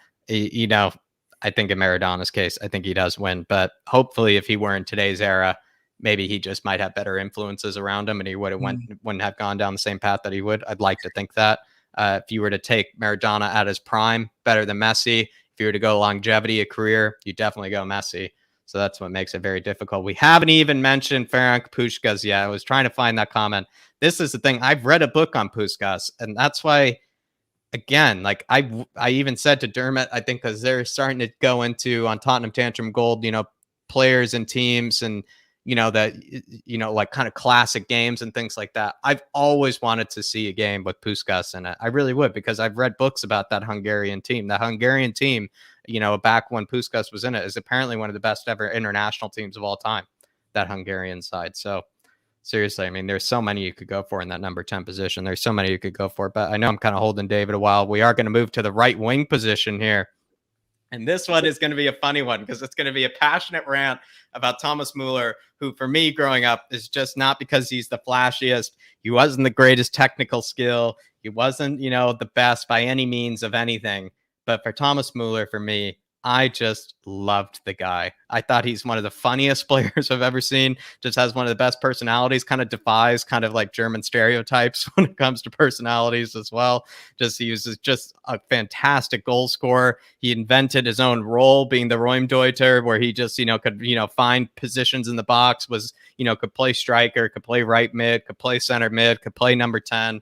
I think in Maradona's case, I think he does win, but hopefully if he were in today's era, maybe he just might have better influences around him and he wouldn't have gone down the same path that he would. I'd like to think that. If you were to take Maradona at his prime, better than Messi. If you were to go longevity, a career, you definitely go Messi. So that's what makes it very difficult. We haven't even mentioned Ferenc Puskás yet. I was trying to find that comment. This is the thing. I've read a book on Puskás, and that's why, again, like I even said to Dermot, I think because they're starting to go into on Tottenham Tantrum Gold, players and teams and, that, like kind of classic games and things like that. I've always wanted to see a game with Puskás in it. I really would, because I've read books about that Hungarian team. The Hungarian team, back when Puskás was in it, is apparently one of the best ever international teams of all time, that Hungarian side. So seriously, I mean, there's so many you could go for in that number 10 position. There's so many you could go for, but I know I'm kind of holding David a while. We are going to move to the right wing position here. And this one is going to be a funny one because it's going to be a passionate rant about Thomas Müller, who for me growing up is just not because he's the flashiest. He wasn't the greatest technical skill. He wasn't, the best by any means of anything. But for Thomas Müller, for me, I just loved the guy. I thought he's one of the funniest players I've ever seen. Just has one of the best personalities, kind of defies kind of like German stereotypes when it comes to personalities as well. He was just a fantastic goal scorer. He invented his own role, being the Raumdeuter, where he just, could, find positions in the box, could play striker, could play right mid, could play center mid, could play number 10.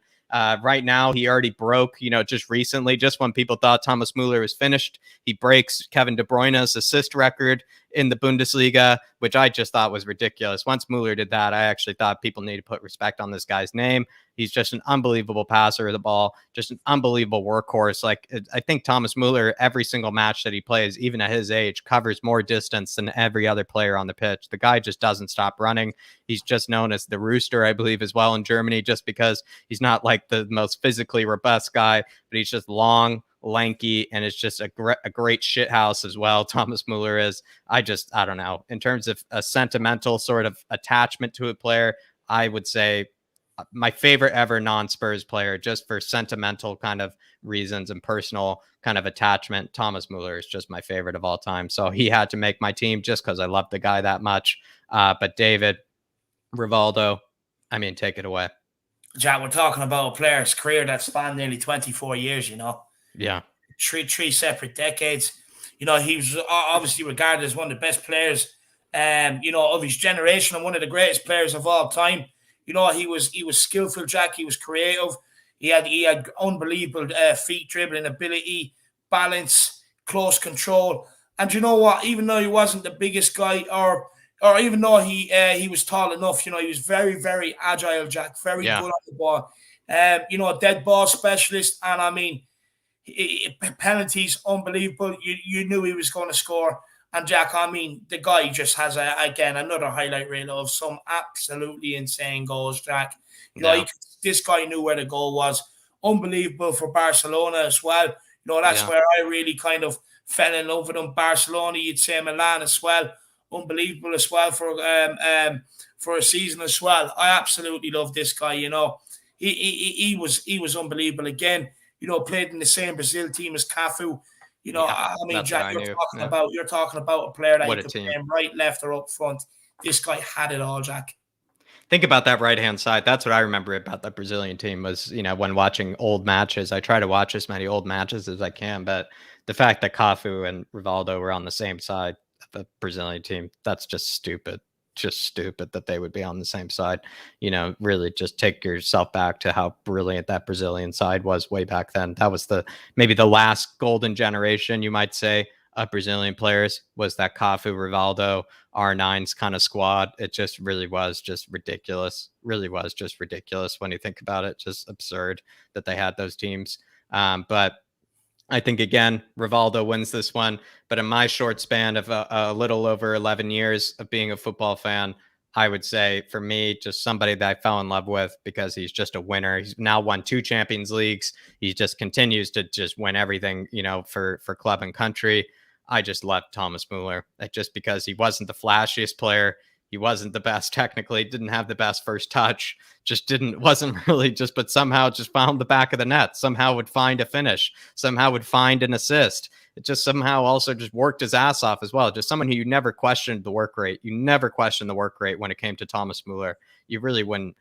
Right now, he already broke, just recently, just when people thought Thomas Müller was finished, he breaks Kevin De Bruyne's assist record in the Bundesliga, which I just thought was ridiculous. Once Müller did that, I actually thought people need to put respect on this guy's name. He's just an unbelievable passer of the ball, just an unbelievable workhorse. Like, I think Thomas Müller, every single match that he plays, even at his age, covers more distance than every other player on the pitch. The guy just doesn't stop running. He's just known as the Rooster, I believe, as well in Germany, just because he's not like the most physically robust guy, but he's just long, lanky, and it's just a great shithouse as well. Thomas Müller is. I don't know. In terms of a sentimental sort of attachment to a player, I would say my favorite ever non-Spurs player, just for sentimental kind of reasons and personal kind of attachment. Thomas Müller is just my favorite of all time. So he had to make my team just because I love the guy that much. But David, Rivaldo, I mean, take it away. Jack, we're talking about a player's career that spanned nearly 24 years, Yeah. Three separate decades. He was obviously regarded as one of the best players, of his generation and one of the greatest players of all time. He was skillful, Jack. He was creative. He had unbelievable feet dribbling ability, balance, close control. And you know what? Even though he wasn't the biggest guy, or even though he was tall enough, he was very, very agile, Jack. Very good on the ball. A dead ball specialist. And I mean, penalties, unbelievable. You knew he was going to score. And Jack, I mean, the guy just has another highlight reel of some absolutely insane goals, Jack. This guy knew where the goal was. Unbelievable for Barcelona as well. That's where I really kind of fell in love with him. Barcelona, you'd say Milan as well. Unbelievable as well for a season as well. I absolutely love this guy, he was unbelievable again. You know, played in the same Brazil team as Cafu. You know, Yeah, I mean, that's what Jack, I you're knew. talking Yeah. about a player that What you a could team. play him right, left, or up front. This guy had it all, Jack. Think about that right-hand side. That's what I remember about the Brazilian team was, you know, when watching old matches, I try to watch as many old matches as I can, but the fact that Cafu and Rivaldo were on the same side of the Brazilian team, that's just stupid. Just stupid that they would be on the same side. You know, really just take yourself back to how brilliant that Brazilian side was way back then. That was maybe the last golden generation, you might say, of Brazilian players was that Cafu, Rivaldo, R9's kind of squad. It just really was just ridiculous. Really was just ridiculous when you think about it. Just absurd that they had those teams. But I think, again, Rivaldo wins this one. But in my short span of a little over 11 years of being a football fan, I would say for me, just somebody that I fell in love with because he's just a winner. He's now won 2 Champions Leagues. He just continues to just win everything, you know, for club and country. I just loved Thomas Muller just because he wasn't the flashiest player. He wasn't the best technically, didn't have the best first touch, wasn't really just, but somehow just found the back of the net, somehow would find a finish, somehow would find an assist. It just somehow also just worked his ass off as well. Just someone who you never questioned the work rate. You never questioned the work rate when it came to Thomas Muller. You really wouldn't.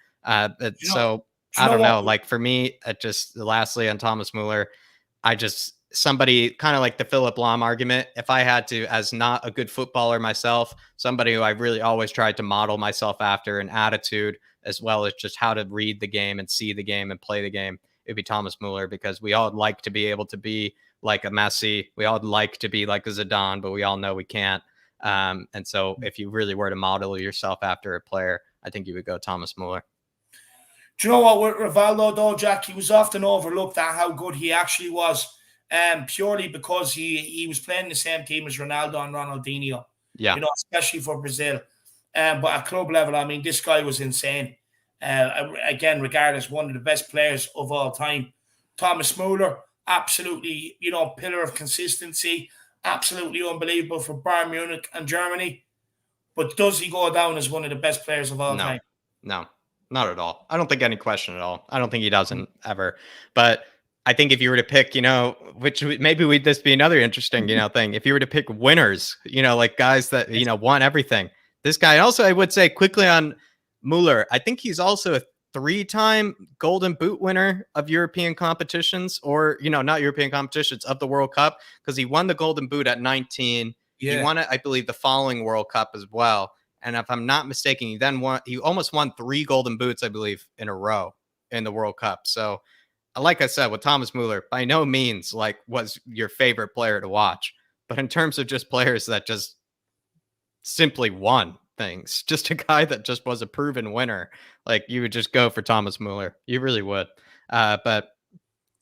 So I don't know. Like for me, just lastly on Thomas Muller, somebody kind of like the Philip Lahm argument. If I had to, as not a good footballer myself, somebody who I really always tried to model myself after in attitude, as well as just how to read the game and see the game and play the game, it'd be Thomas Muller, because we all like to be able to be like a Messi. We all like to be like a Zidane, but we all know we can't. And so if you really were to model yourself after a player, I think you would go Thomas Muller. Do you know what, with Rivaldo though, Jack, he was often overlooked at how good he actually was. Purely because he was playing the same team as Ronaldo and Ronaldinho, yeah, you know, especially for Brazil. But at club level, I mean, this guy was insane. Again, regarded as one of the best players of all time. Thomas Muller, absolutely, you know, pillar of consistency, absolutely unbelievable for Bayern Munich and Germany. But does he go down as one of the best players of all time? No, not at all. I don't think any question at all. I don't think he doesn't ever. But I think if you were to pick, you know, which maybe would this be another interesting, you know, thing. If you were to pick winners, you know, like guys that, you know, won everything. This guy also, I would say quickly on Muller, I think he's also a 3-time Golden Boot winner of European competitions, or, you know, not European competitions, of the World Cup, because he won the Golden Boot at 19. Yeah. He won it, I believe, the following World Cup as well. And if I'm not mistaken, he almost won 3 Golden Boots, I believe, in a row in the World Cup. So, like I said, with Thomas Muller, by no means like was your favorite player to watch, but in terms of just players that just simply won things, just a guy that just was a proven winner, like you would just go for Thomas Muller. You really would. But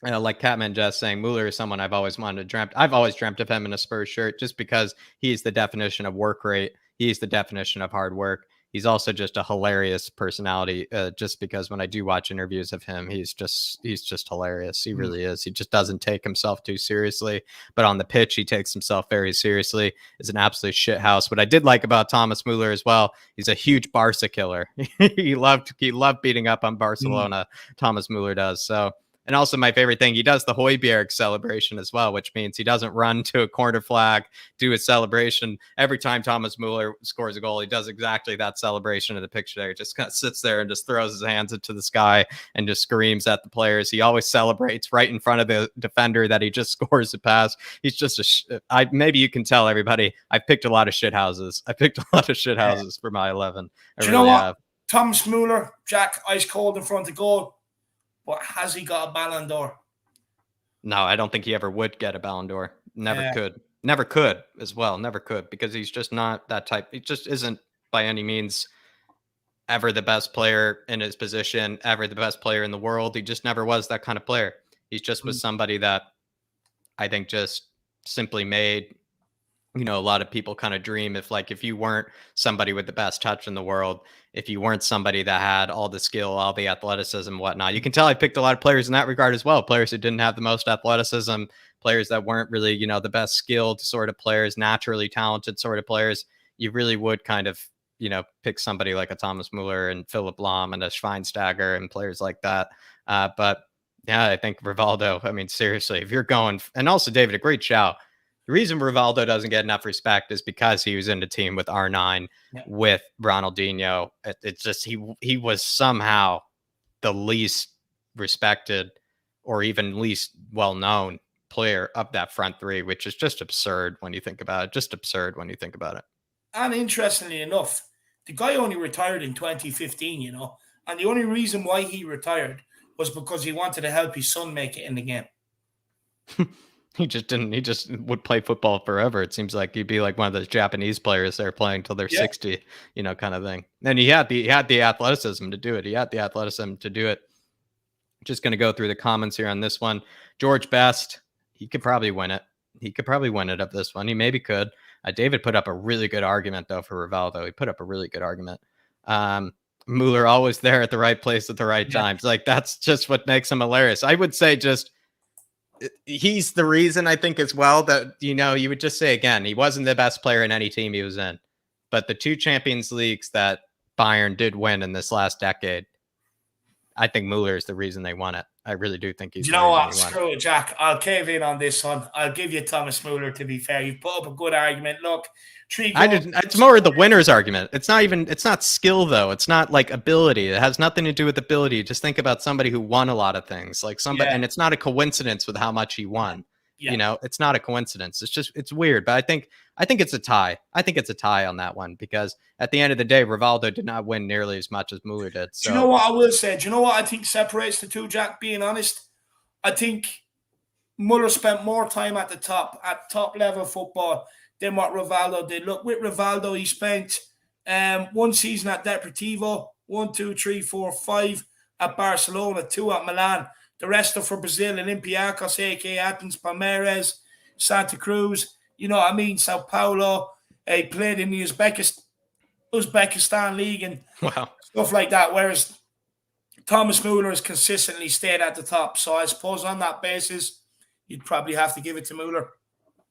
like Catman just saying, Muller is someone I've always I've always dreamt of him in a Spurs shirt, just because he's the definition of work rate. He's the definition of hard work. He's also just a hilarious personality, just because when I do watch interviews of him, he's just hilarious. He really is. He just doesn't take himself too seriously, but on the pitch, he takes himself very seriously. Is an absolute shithouse. What I did like about Thomas Muller as well, he's a huge Barca killer. he loved beating up on Barcelona. Thomas Muller does. So, and also my favorite thing, he does the Højbjerg celebration as well, which means he doesn't run to a corner flag, do a celebration. Every time Thomas Muller scores a goal, he does exactly that celebration in the picture there. He just kind of sits there and just throws his hands into the sky and just screams at the players. He always celebrates right in front of the defender that he just scores a pass. He's just maybe you can tell everybody, I've picked a lot of shit houses. For my 11. Do you know what? Thomas Muller, Jack, ice cold in front of goal. But has he got a Ballon d'Or? No, I don't think he ever would get a Ballon d'Or. Never could as well. Never could, because he's just not that type. He just isn't by any means ever the best player in his position, ever the best player in the world. He just never was that kind of player. He just was somebody that I think just simply made, you know, a lot of people kind of dream if you weren't somebody with the best touch in the world, if you weren't somebody that had all the skill, all the athleticism, whatnot. You can tell I picked a lot of players in that regard as well. Players who didn't have the most athleticism, players that weren't really, you know, the best skilled sort of players, naturally talented sort of players. You really would kind of, pick somebody like a Thomas Muller and Philip Lahm and a Schweinsteiger and players like that. But yeah, I think Rivaldo, I mean, seriously, if you're going, and also David, a great shout. The reason Rivaldo doesn't get enough respect is because he was in a team with R9, with Ronaldinho. It's just, he was somehow the least respected or even least well-known player of that front three, which is just absurd when you think about it. Just absurd when you think about it. And interestingly enough, the guy only retired in 2015, and the only reason why he retired was because he wanted to help his son make it in the game. He just would play football forever. It seems like he'd be like one of those Japanese players that are playing till they're 60, kind of thing. And he had the athleticism to do it. Just going to go through the comments here on this one. George Best, he could probably win it. Of this one. He maybe could. David put up a really good argument, though, for Rivaldo. He put up a really good argument. Mueller always there at the right place at the right times. Like, that's just what makes him hilarious. I would say he's the reason, I think, as well, that, you would just say, again, he wasn't the best player in any team he was in. But the 2 Champions Leagues that Bayern did win in this last decade, I think Mueller is the reason they won it. I really do think he's. You know what? Screw it, Jack. I'll cave in on this one. I'll give you Thomas Mueller, to be fair. You put up a good argument. Look, 3 goals. It's more the winner's argument. It's not skill, though. It's not like ability. It has nothing to do with ability. Just think about somebody who won a lot of things. Like somebody, and it's not a coincidence with how much he won. Yeah. It's not a coincidence. It's weird, but I think it's a tie. I think it's a tie on that one, because at the end of the day, Rivaldo did not win nearly as much as Mueller did. So. Do you know what I will say? Do you know what I think separates the two, Jack, being honest? I think Mueller spent more time at top level football than what Rivaldo did. Look, with Rivaldo, he spent 1 season at Deportivo, 1, 2, 3, 4, 5 at Barcelona, 2 at Milan. The rest are for Brazil, Olympiacos, AK Athens, Palmeiras, Santa Cruz, Sao Paulo. He played in the Uzbekistan League and stuff like that, whereas Thomas Mueller has consistently stayed at the top. So I suppose on that basis, you'd probably have to give it to Mueller.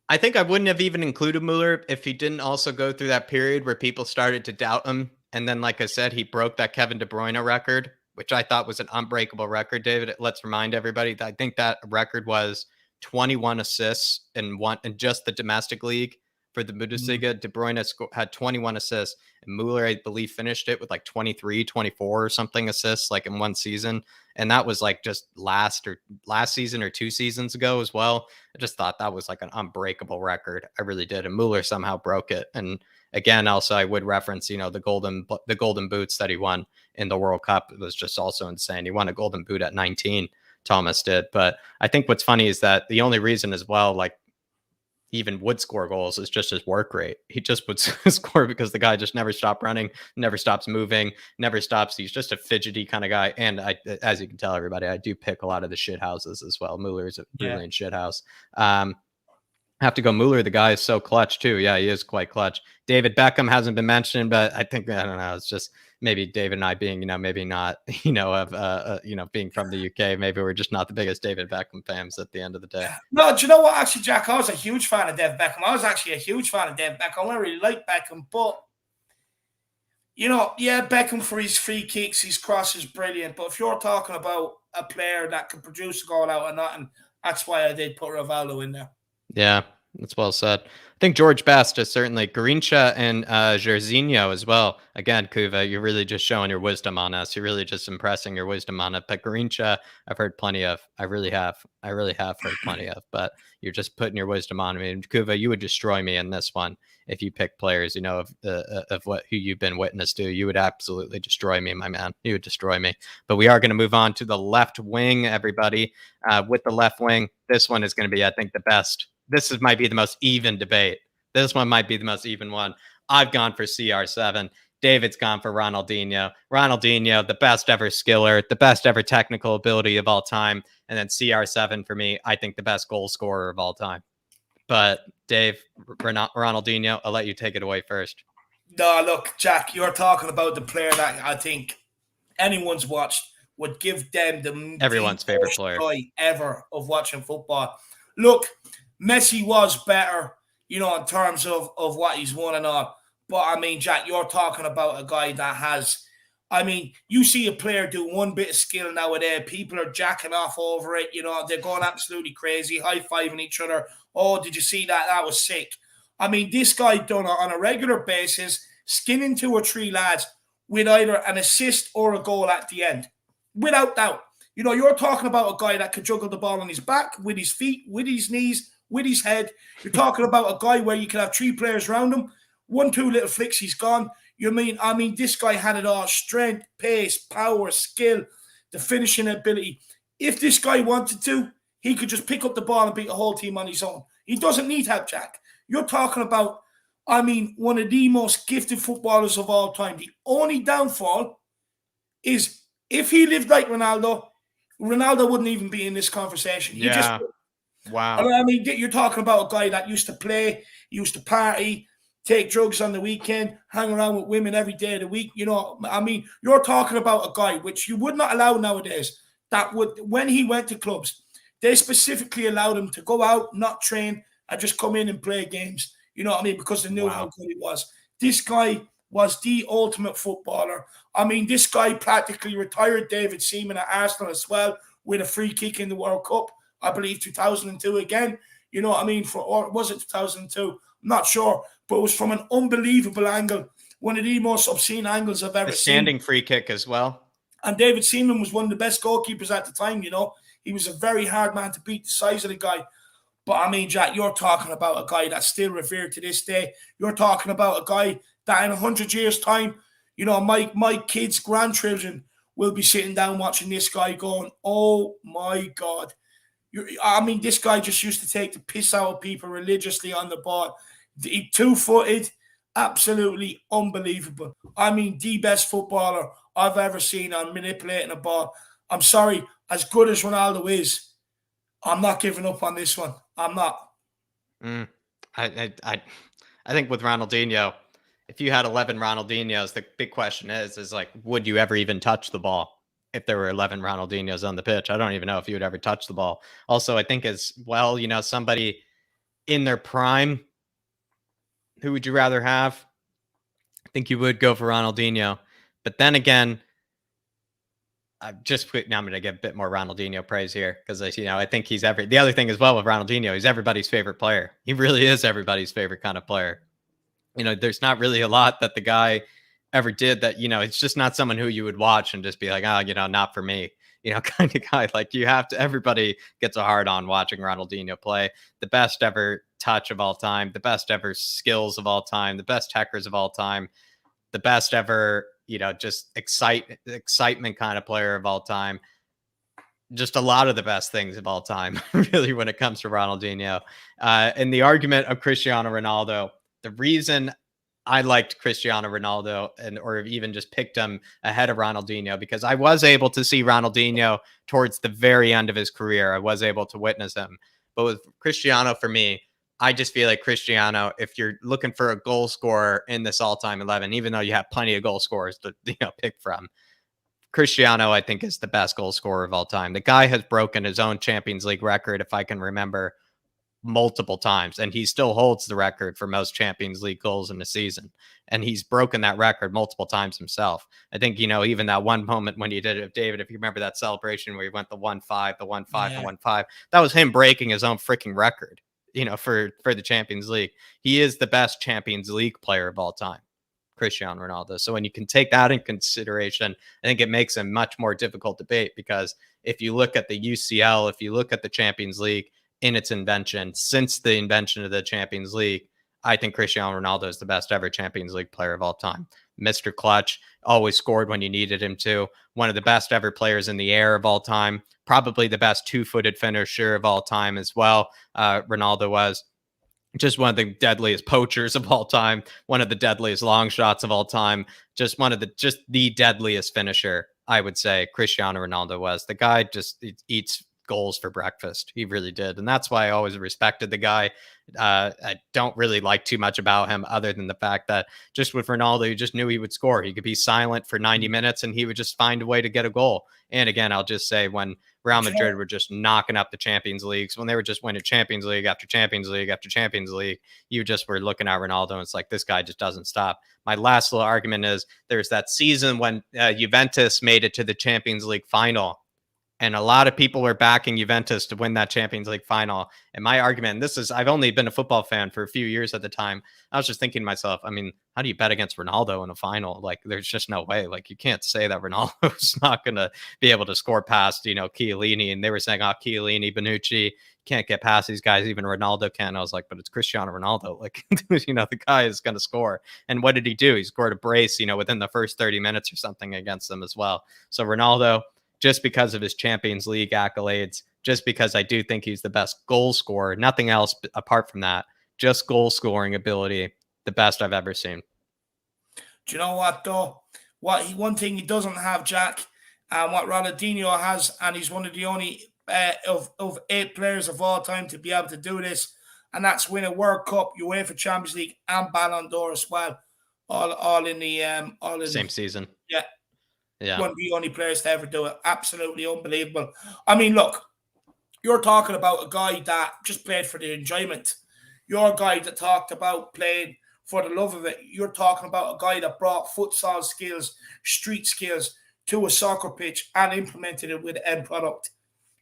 I think I wouldn't have even included Mueller if he didn't also go through that period where people started to doubt him. And then, like I said, he broke that Kevin De Bruyne record, which I thought was an unbreakable record, David. Let's remind everybody that I think that record was 21 assists in just the domestic league for the Bundesliga. De Bruyne had 21 assists, and Mueller, I believe, finished it with like 23, 24 or something assists like in one season. And that was like just last season or 2 seasons ago as well. I just thought that was like an unbreakable record. I really did. And Mueller somehow broke it. And again, also I would reference, the golden boots that he won in the World Cup. It was just also insane. He won a golden boot at 19, Thomas did. But I think what's funny is that the only reason as well, like, even would score goals is just his work rate. He just would score because the guy just never stopped running, never stops moving, never stops. He's just a fidgety kind of guy. And as you can tell, everybody, I do pick a lot of the shit houses as well. Mueller is a brilliant shit house. Have to go Mueller. The guy is so clutch too. Yeah, he is quite clutch. David Beckham hasn't been mentioned, but I think, I don't know, it's just maybe David and I being, maybe not, being from the UK, maybe we're just not the biggest David Beckham fans at the end of the day. No, do you know what? Actually, Jack, I was a huge fan of David Beckham. I was actually a huge fan of David Beckham. I really like Beckham, but Beckham for his free kicks, his cross is brilliant. But if you're talking about a player that can produce a goal out of nothing, that's why I did put Rivaldo in there. Yeah, that's well said. I think George Best is certainly Garincha and Jairzinho as well. Again, Kuva, you're really just showing your wisdom on us. You're really just impressing your wisdom on it. But Garincha, I've heard plenty of. I really have heard plenty of. But you're just putting your wisdom on me. And Kuva, you would destroy me in this one if you pick players, of who you've been witness to. You would absolutely destroy me, my man. You would destroy me. But we are going to move on to the left wing, everybody. With the left wing, this one is going to be, I think, the best. Might be the most even debate. This one might be the most even one. I've gone for CR7. David's gone for Ronaldinho. Ronaldinho, the best ever skiller, the best ever technical ability of all time. And then CR7 for me, I think the best goal scorer of all time. But Dave, Ronaldinho, I'll let you take it away first. No, look, Jack, you're talking about the player that I think anyone's watched would give them everyone's favorite player ever of watching football. Look, Messi was better, in terms of what he's won and all. But I mean, Jack, you're talking about a guy that has, I mean, you see a player do one bit of skill nowadays, people are jacking off over it. You know, they're going absolutely crazy, high-fiving each other. Oh, did you see that? That was sick. I mean, this guy done it on a regular basis, skinning 2 or 3 lads with either an assist or a goal at the end, without doubt. You know, you're talking about a guy that can juggle the ball on his back, with his feet, with his knees, with his head. You're talking about a guy where you can have 3 players around him. 1, 2 little flicks, he's gone. I mean, this guy had it all: strength, pace, power, skill, the finishing ability. If this guy wanted to, he could just pick up the ball and beat the whole team on his own. He doesn't need help, Jack. You're talking about, I mean, one of the most gifted footballers of all time. The only downfall is if he lived like Ronaldo, Ronaldo wouldn't even be in this conversation. Wow. I mean, you're talking about a guy that used to play, used to party, take drugs on the weekend, hang around with women every day of the week. You know, I mean, you're talking about a guy which you would not allow nowadays, that would, when he went to clubs, they specifically allowed him to go out, not train, and just come in and play games. You know what I mean? Because they knew how good he was. This guy was the ultimate footballer. I mean, this guy practically retired David Seaman at Arsenal as well, with a free kick in the World Cup, I believe 2002 again. You know what I mean? Or was it 2002? I'm not sure. But it was from an unbelievable angle, one of the most obscene angles I've ever seen. Standing free kick as well. And David Seaman was one of the best goalkeepers at the time, you know. He was a very hard man to beat, the size of the guy. But, I mean, Jack, you're talking about a guy that's still revered to this day. You're talking about a guy that in 100 years' time, you know, my kids' grandchildren will be sitting down watching this guy going, oh, my God. I mean, this guy just used to take the piss out of people religiously on the ball. He 2-footed, absolutely unbelievable. I mean, the best footballer I've ever seen on manipulating a ball. I'm sorry, as good as Ronaldo is, I'm not giving up on this one. I'm not. I think with Ronaldinho, if you had 11 Ronaldinhos, the big question is like, would you ever even touch the ball if there were 11 Ronaldinhos on the pitch? I don't even know if you would ever touch the ball. Also, I think as well, you know, somebody in their prime, who would you rather have? I think you would go for Ronaldinho. But then again, now I'm going to give a bit more Ronaldinho praise here because I think he's the other thing as well with Ronaldinho, he's everybody's favorite player. He really is everybody's favorite kind of player. You know, there's not really a lot that the guy ever did that, you know, it's just not someone who you would watch and just be like, oh, you know, not for me, you know, kind of guy. Like everybody gets a hard on watching Ronaldinho play. The best ever touch of all time, the best ever skills of all time, the best techers of all time, the best ever, you know, just excitement kind of player of all time. Just a lot of the best things of all time, really, when it comes to Ronaldinho. And the argument of Cristiano Ronaldo, the reason I liked Cristiano Ronaldo or even just picked him ahead of Ronaldinho, because I was able to see Ronaldinho towards the very end of his career. I was able to witness him. But with Cristiano, for me, I just feel like Cristiano, if you're looking for a goal scorer in this all-time 11, even though you have plenty of goal scorers to pick from, Cristiano, I think, is the best goal scorer of all time. The guy has broken his own Champions League record, if I can remember, multiple times, and he still holds the record for most Champions League goals in a season. And he's broken that record multiple times himself. I think, you know, even that one moment when he did it, David, if you remember that celebration where he went the 1-5, the 1-5, the 1-5, that was him breaking his own freaking record, you know, for the Champions League. He is the best Champions League player of all time, Cristiano Ronaldo. So when you can take that in consideration, I think it makes a much more difficult debate, because if you look at the UCL, if you look at the Champions League in its invention, since the invention of the Champions League, I think Cristiano Ronaldo is the best ever Champions League player of all time. Mr. Clutch, always scored when you needed him to. One of the best ever players in the air of all time. Probably the best two-footed finisher of all time as well. Ronaldo was just one of the deadliest poachers of all time. One of the deadliest long shots of all time. Just the deadliest finisher, I would say Cristiano Ronaldo was. The guy just eats goals for breakfast. He really did. And that's why I always respected the guy. I don't really like too much about him other than the fact that just with Ronaldo, you just knew he would score. He could be silent for 90 minutes and he would just find a way to get a goal. And again, I'll just say when Real Madrid were just knocking up the Champions Leagues, when they were just winning Champions League after Champions League after Champions League, you just were looking at Ronaldo and it's like, this guy just doesn't stop. My last little argument is there's that season when Juventus made it to the Champions League final. And a lot of people were backing Juventus to win that Champions League final. And my argument, and this is, I've only been a football fan for a few years at the time. I was just thinking to myself, I mean, how do you bet against Ronaldo in a final? Like, there's just no way. Like, you can't say that Ronaldo's not going to be able to score past, Chiellini. And they were saying, Chiellini, Bonucci, can't get past these guys. Even Ronaldo can. I was like, but it's Cristiano Ronaldo. Like, the guy is going to score. And what did he do? He scored a brace, within the first 30 minutes or something against them as well. So Ronaldo, just because of his Champions League accolades, just because I do think he's the best goal scorer, nothing else apart from that, just goal scoring ability, the best I've ever seen. Do you know what, though? One thing he doesn't have, Jack, and what Ronaldinho has, and he's one of the only of 8 players of all time to be able to do this, and that's win a World Cup, UEFA Champions League, and Ballon d'Or as well, all in the same season. Yeah. Yeah. One of the only players to ever do it. Absolutely unbelievable. I mean, look, you're talking about a guy that just played for the enjoyment. You're a guy that talked about playing for the love of it. You're talking about a guy that brought futsal skills, street skills to a soccer pitch and implemented it with the end product.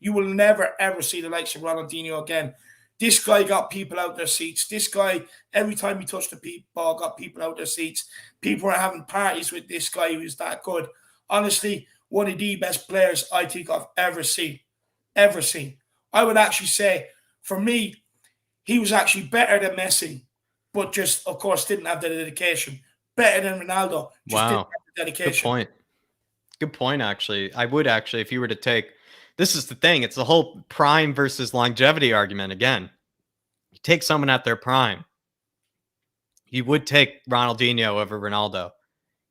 You will never, ever see the likes of Ronaldinho again. This guy got people out their seats. This guy, every time he touched the ball, got people out their seats. People were having parties with this guy who was that good. Honestly, one of the best players I think I've ever seen. Ever seen. I would actually say, for me, he was actually better than Messi, but just, of course, didn't have the dedication. Better than Ronaldo, just didn't have the dedication. Good point. Good point, actually. I would actually, if you were to take, this is the thing, it's the whole prime versus longevity argument again. You take someone at their prime, you would take Ronaldinho over Ronaldo.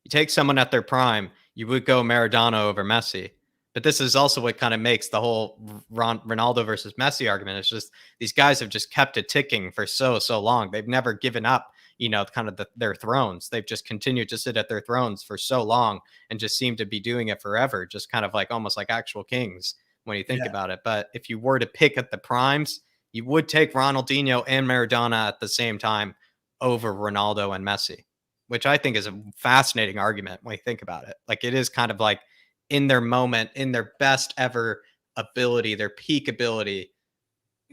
You take someone at their prime, you would go Maradona over Messi. But this is also what kind of makes the whole Ronaldo versus Messi argument. It's just these guys have just kept it ticking for so long. They've never given up, kind of their thrones. They've just continued to sit at their thrones for so long and just seem to be doing it forever, just kind of like almost like actual kings when you think about it. But if you were to pick at the primes, you would take Ronaldinho and Maradona at the same time over Ronaldo and Messi, which I think is a fascinating argument when you think about it. Like, it is kind of like in their moment, in their best ever ability, their peak ability,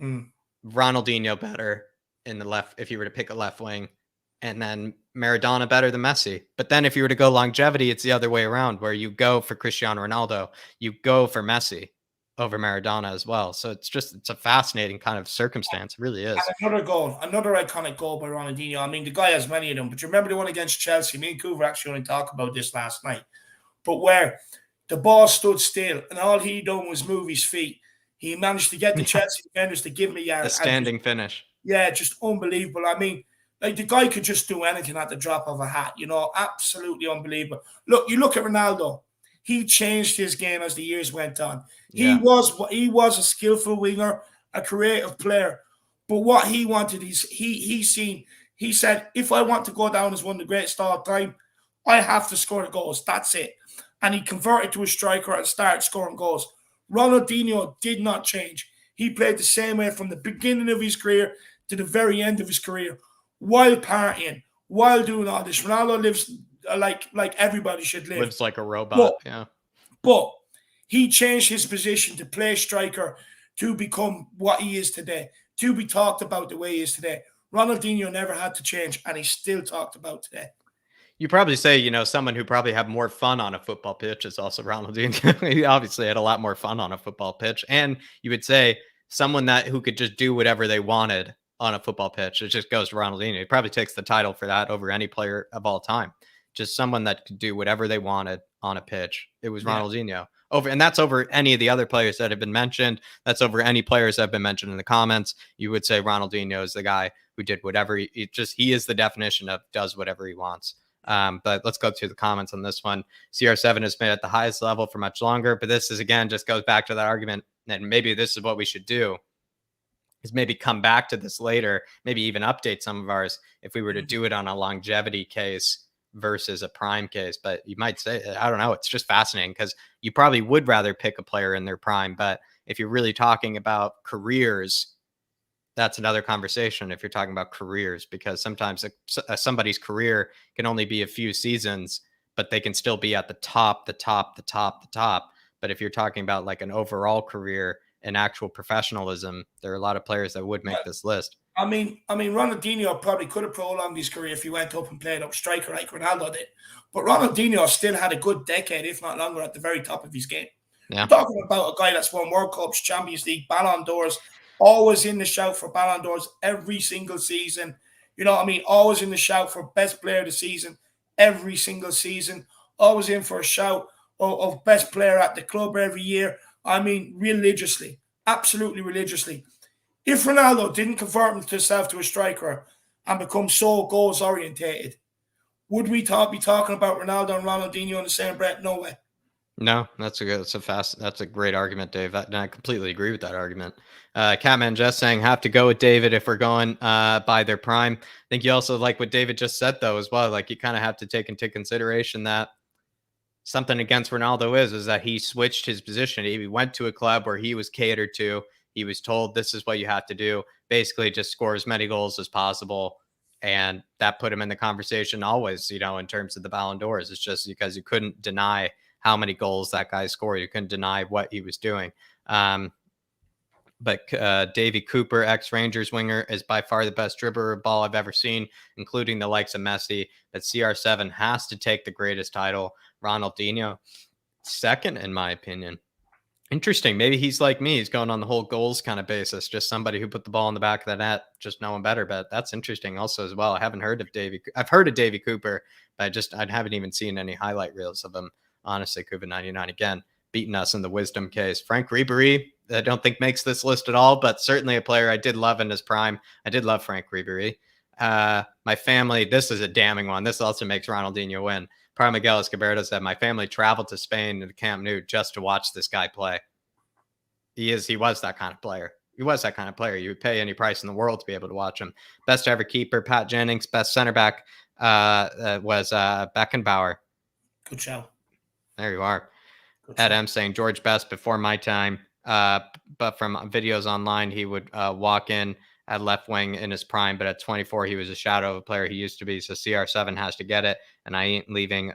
Ronaldinho better in the left, if you were to pick a left wing, and then Maradona better than Messi. But then if you were to go longevity, it's the other way around, where you go for Cristiano Ronaldo, you go for Messi over Maradona as well. So it's a fascinating kind of circumstance. It really is. And another iconic goal by Ronaldinho. I mean, the guy has many of them, but you remember the one against Chelsea? Me and Coover actually only talked about this last night. But where the ball stood still and all he done was move his feet. He managed to get the Chelsea defenders to give him a yard. A standing finish. Yeah, just unbelievable. I mean, like, the guy could just do anything at the drop of a hat, absolutely unbelievable. Look, you look at Ronaldo. He changed his game as the years went on. He was a skillful winger, a creative player. But what he wanted is he said, if I want to go down as one of the greatest of all time, I have to score the goals. That's it. And he converted to a striker and started scoring goals. Ronaldinho did not change. He played the same way from the beginning of his career to the very end of his career, while partying, while doing all this. Ronaldo lives like everybody should live. Lives like a robot, But he changed his position to play striker to become what he is today, to be talked about the way he is today. Ronaldinho never had to change, and he's still talked about today. You probably say, someone who probably had more fun on a football pitch is also Ronaldinho. He obviously had a lot more fun on a football pitch. And you would say someone who could just do whatever they wanted on a football pitch. It just goes to Ronaldinho. He probably takes the title for that over any player of all time. Just someone that could do whatever they wanted on a pitch. It was Ronaldinho. And that's over any of the other players that have been mentioned. That's over any players that have been mentioned in the comments. You would say Ronaldinho is the guy who did whatever he is the definition of does whatever he wants. But let's go to the comments on this one. CR7 has been at the highest level for much longer, but this is, again, just goes back to that argument. and maybe this is what we should do, is maybe come back to this later, maybe even update some of ours if we were to do it on a longevity case versus a prime case. But you might say, I don't know, it's just fascinating because you probably would rather pick a player in their prime. But if you're really talking about careers, that's another conversation if you're talking about careers, because sometimes somebody's career can only be a few seasons, but they can still be at the top. But if you're talking about like an overall career and actual professionalism, there are a lot of players that would make this list. I mean, Ronaldinho probably could have prolonged his career if he went up and played up striker like Ronaldo did. But Ronaldinho still had a good decade, if not longer, at the very top of his game. Yeah. We're talking about a guy that's won World Cups, Champions League, Ballon d'Ors, always in the shout for Ballon d'Ors every single season. You know what I mean? Always in the shout for best player of the season every single season. Always in for a shout of best player at the club every year. I mean, religiously, absolutely religiously. If Ronaldo didn't convert himself to a striker and become so goals orientated, would we be talking about Ronaldo and Ronaldinho in the same breath? No way. No, that's a great argument, Dave. And I completely agree with that argument. Catman just saying, have to go with David if we're going by their prime. I think you also like what David just said though as well. Like you kind of have to take into consideration that something against Ronaldo is that he switched his position. He went to a club where he was catered to. He was told this is what you have to do. Basically, just score as many goals as possible. And that put him in the conversation always, you know, in terms of the Ballon d'Ors. It's just because you couldn't deny how many goals that guy scored. You couldn't deny what he was doing. But Davy Cooper, ex-Rangers winger, is by far the best dribbler of ball I've ever seen, including the likes of Messi. But CR7 has to take the greatest title. Ronaldinho, second, in my opinion. Interesting. Maybe he's like me. He's going on the whole goals kind of basis. Just somebody who put the ball in the back of the net, just knowing better. But that's interesting also as well. I haven't heard of Davy. I've heard of Davy Cooper, but I haven't even seen any highlight reels of him. Honestly, Cuba 99 again, beating us in the wisdom case. Frank Ribery, I don't think makes this list at all, but certainly a player I did love in his prime. I did love Frank Ribery. My family, this is a damning one. This also makes Ronaldinho win. Par Miguel Escobar said, my family traveled to Spain to the Camp Nou just to watch this guy play. He was that kind of player. He was that kind of player. You would pay any price in the world to be able to watch him. Best ever keeper, Pat Jennings. Best center back was Beckenbauer. Good show. There you are. Ed M saying George Best before my time. But from videos online, he would walk in at left wing in his prime. But at 24, he was a shadow of a player he used to be. So CR7 has to get it. And I ain't leaving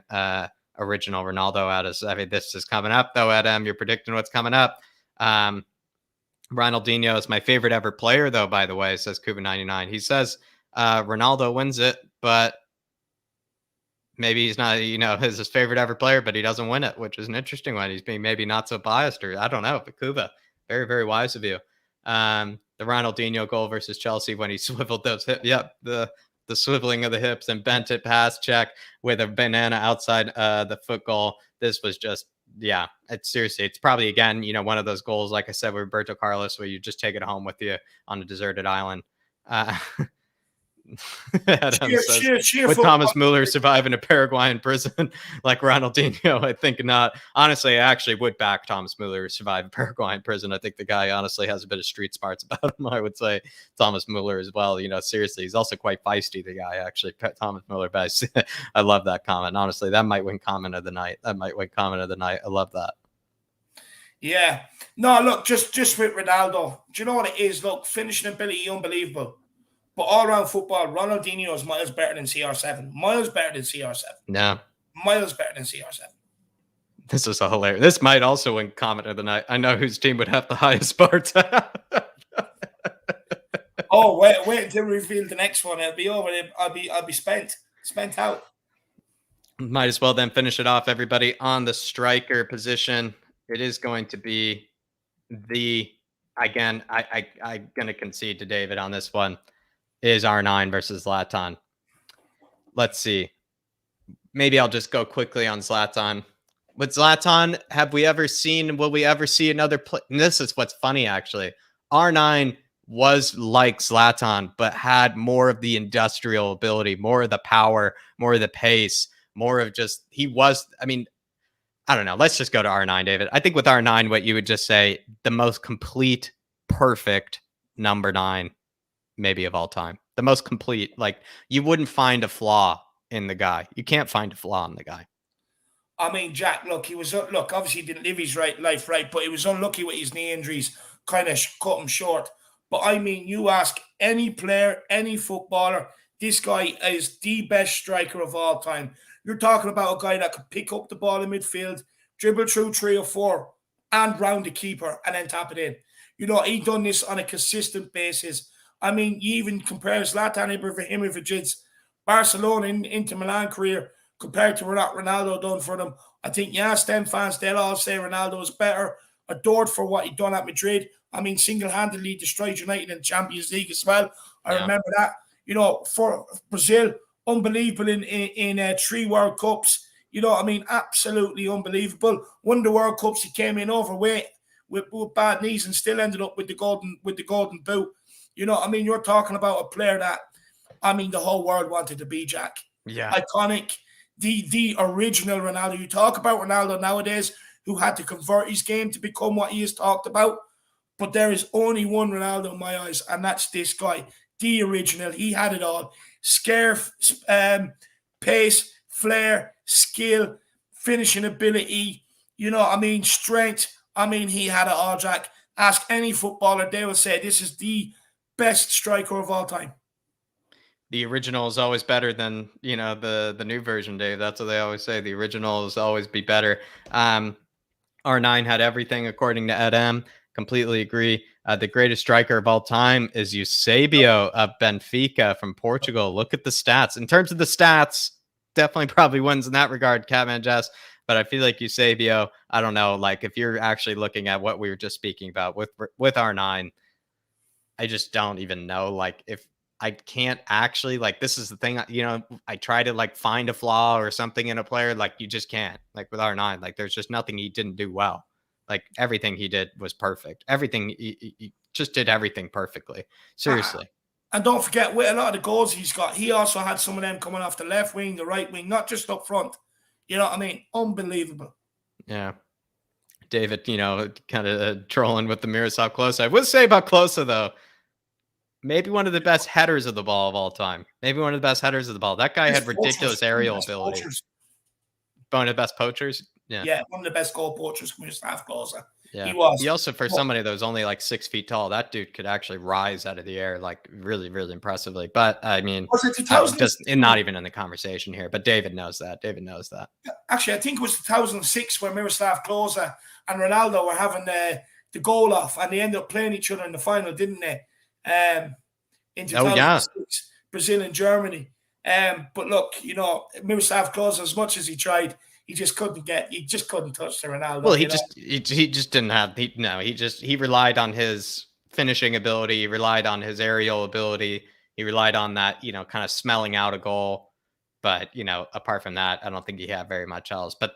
original Ronaldo out. I mean, this is coming up, though, Ed M. You're predicting what's coming up. Ronaldinho is my favorite ever player, though, by the way, says Cuba 99. He says Ronaldo wins it, but maybe he's not, you know, his favorite ever player, but he doesn't win it, which is an interesting one. He's being maybe not so biased, or I don't know. But Cuba, very, very wise of you. The Ronaldinho goal versus Chelsea when he swiveled those hips. Yep, the swiveling of the hips and bent it past check with a banana outside the foot goal. This was just, yeah, it's probably, again, you know, one of those goals, like I said, with Roberto Carlos, where you just take it home with you on a deserted island. With Thomas Muller surviving a Paraguayan prison like Ronaldinho, I think not. Honestly, I actually would back Thomas Muller to survive a Paraguayan prison. I think the guy honestly has a bit of street smarts about him. I would say Thomas Muller as well. You know, seriously, he's also quite feisty, the guy, actually, Thomas Muller. But I love that comment. Honestly, that might win comment of the night. I love that. Yeah. No, look, just with Ronaldo, do you know what it is? Look, finishing ability, unbelievable. But all around football, Ronaldinho is miles better than CR7. Miles better than CR7. No. Miles better than CR7. This is a hilarious. This might also win comment of the night. I know whose team would have the highest bar tab. Oh, wait until we reveal the next one. It'll be over. I'll be spent out. Might as well then finish it off, everybody, on the striker position. It is going to be I'm going to concede to David on this one. Is R9 versus Zlatan. Let's see. Maybe I'll just go quickly on Zlatan. With Zlatan, will we ever see another play? And this is what's funny, actually. R9 was like Zlatan, but had more of the industrial ability, more of the power, more of the pace, more of just, I don't know. Let's just go to R9, David. I think with R9, what you would just say, the most complete, perfect number 9, maybe of all time. The most complete. Like, you wouldn't find a flaw in the guy. You can't find a flaw in the guy. I mean, Jack, look, he was look. Obviously, he didn't live his life right, but he was unlucky with his knee injuries, kind of cut him short. But I mean, you ask any player, any footballer, this guy is the best striker of all time. You're talking about a guy that could pick up the ball in midfield, dribble through 3 or 4, and round the keeper, and then tap it in. You know, he done this on a consistent basis. I mean, you even compare Zlatan Ibrahimovic's Barcelona Inter Milan career compared to what Ronaldo done for them. I think, yeah, STEM fans, they'll all say Ronaldo is better, adored for what he done at Madrid. I mean, single-handedly destroyed United in the Champions League as well. I remember that. You know, for Brazil, unbelievable in 3 World Cups. You know, I mean, absolutely unbelievable. One of the World Cups, he came in overweight with bad knees and still ended up with the golden boot. You know, I mean, you're talking about a player that, I mean, the whole world wanted to be, Jack. Yeah. Iconic. The original Ronaldo. You talk about Ronaldo nowadays, who had to convert his game to become what he is talked about. But there is only one Ronaldo in my eyes, and that's this guy, the original. He had it all. Scare, pace, flair, skill, finishing ability, you know, I mean, strength. I mean, he had it all, Jack. Ask any footballer, they will say this is the best striker of all time. The original is always better than, you know, the new version, Dave. That's what they always say. The original is always be better. R9 had everything according to Ed M. Completely agree. The greatest striker of all time is Eusebio of Benfica from Portugal. Look at the stats. In terms of the stats, definitely probably wins in that regard, Catman Jess. But I feel like Eusebio, I don't know, like if you're actually looking at what we were just speaking about with R9, I just don't even know. Like if I can't actually, like, this is the thing, you know, I try to like find a flaw or something in a player, like you just can't. Like with R9, like there's just nothing he didn't do well. Like everything he did was perfect. Everything he just did everything perfectly. Seriously. And don't forget, with a lot of the goals he's got, he also had some of them coming off the left wing, the right wing, not just up front. You know what I mean? Unbelievable. Yeah. David, you know, kind of trolling with the Miroslav Klose. I would say about Klose, though, maybe one of the best headers of the ball of all time. Maybe one of the best headers of the ball. That guy had ridiculous aerial ability. One of the best poachers. Yeah, one of the best goal poachers, Miroslav Klose. Yeah. He was. He also, for somebody that was only like 6 feet tall, that dude could actually rise out of the air like really, really impressively. But I mean, was it 2000? Just not even in the conversation here. But David knows that. David knows that. Actually, I think it was 2006 when Miroslav Klose and Ronaldo were having the goal off, and they ended up playing each other in the final, didn't they? In 2006, Brazil and Germany. But look, you know, Miroslav Klose, as much as he tried, he just couldn't touch the Ronaldo. Well, he just didn't have. He relied on his finishing ability. He relied on his aerial ability. He relied on that, you know, kind of smelling out a goal. But, you know, apart from that, I don't think he had very much else. But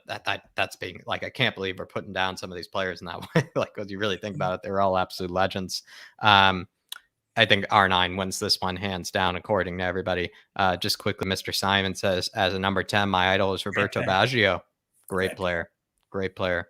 that's being like, I can't believe we're putting down some of these players in that way. Like, when you really think about it, they're all absolute legends. I think R9 wins this one hands down, according to everybody. Just quickly, Mr. Simon says, as a number 10, my idol is Roberto Baggio. Great player. Great player.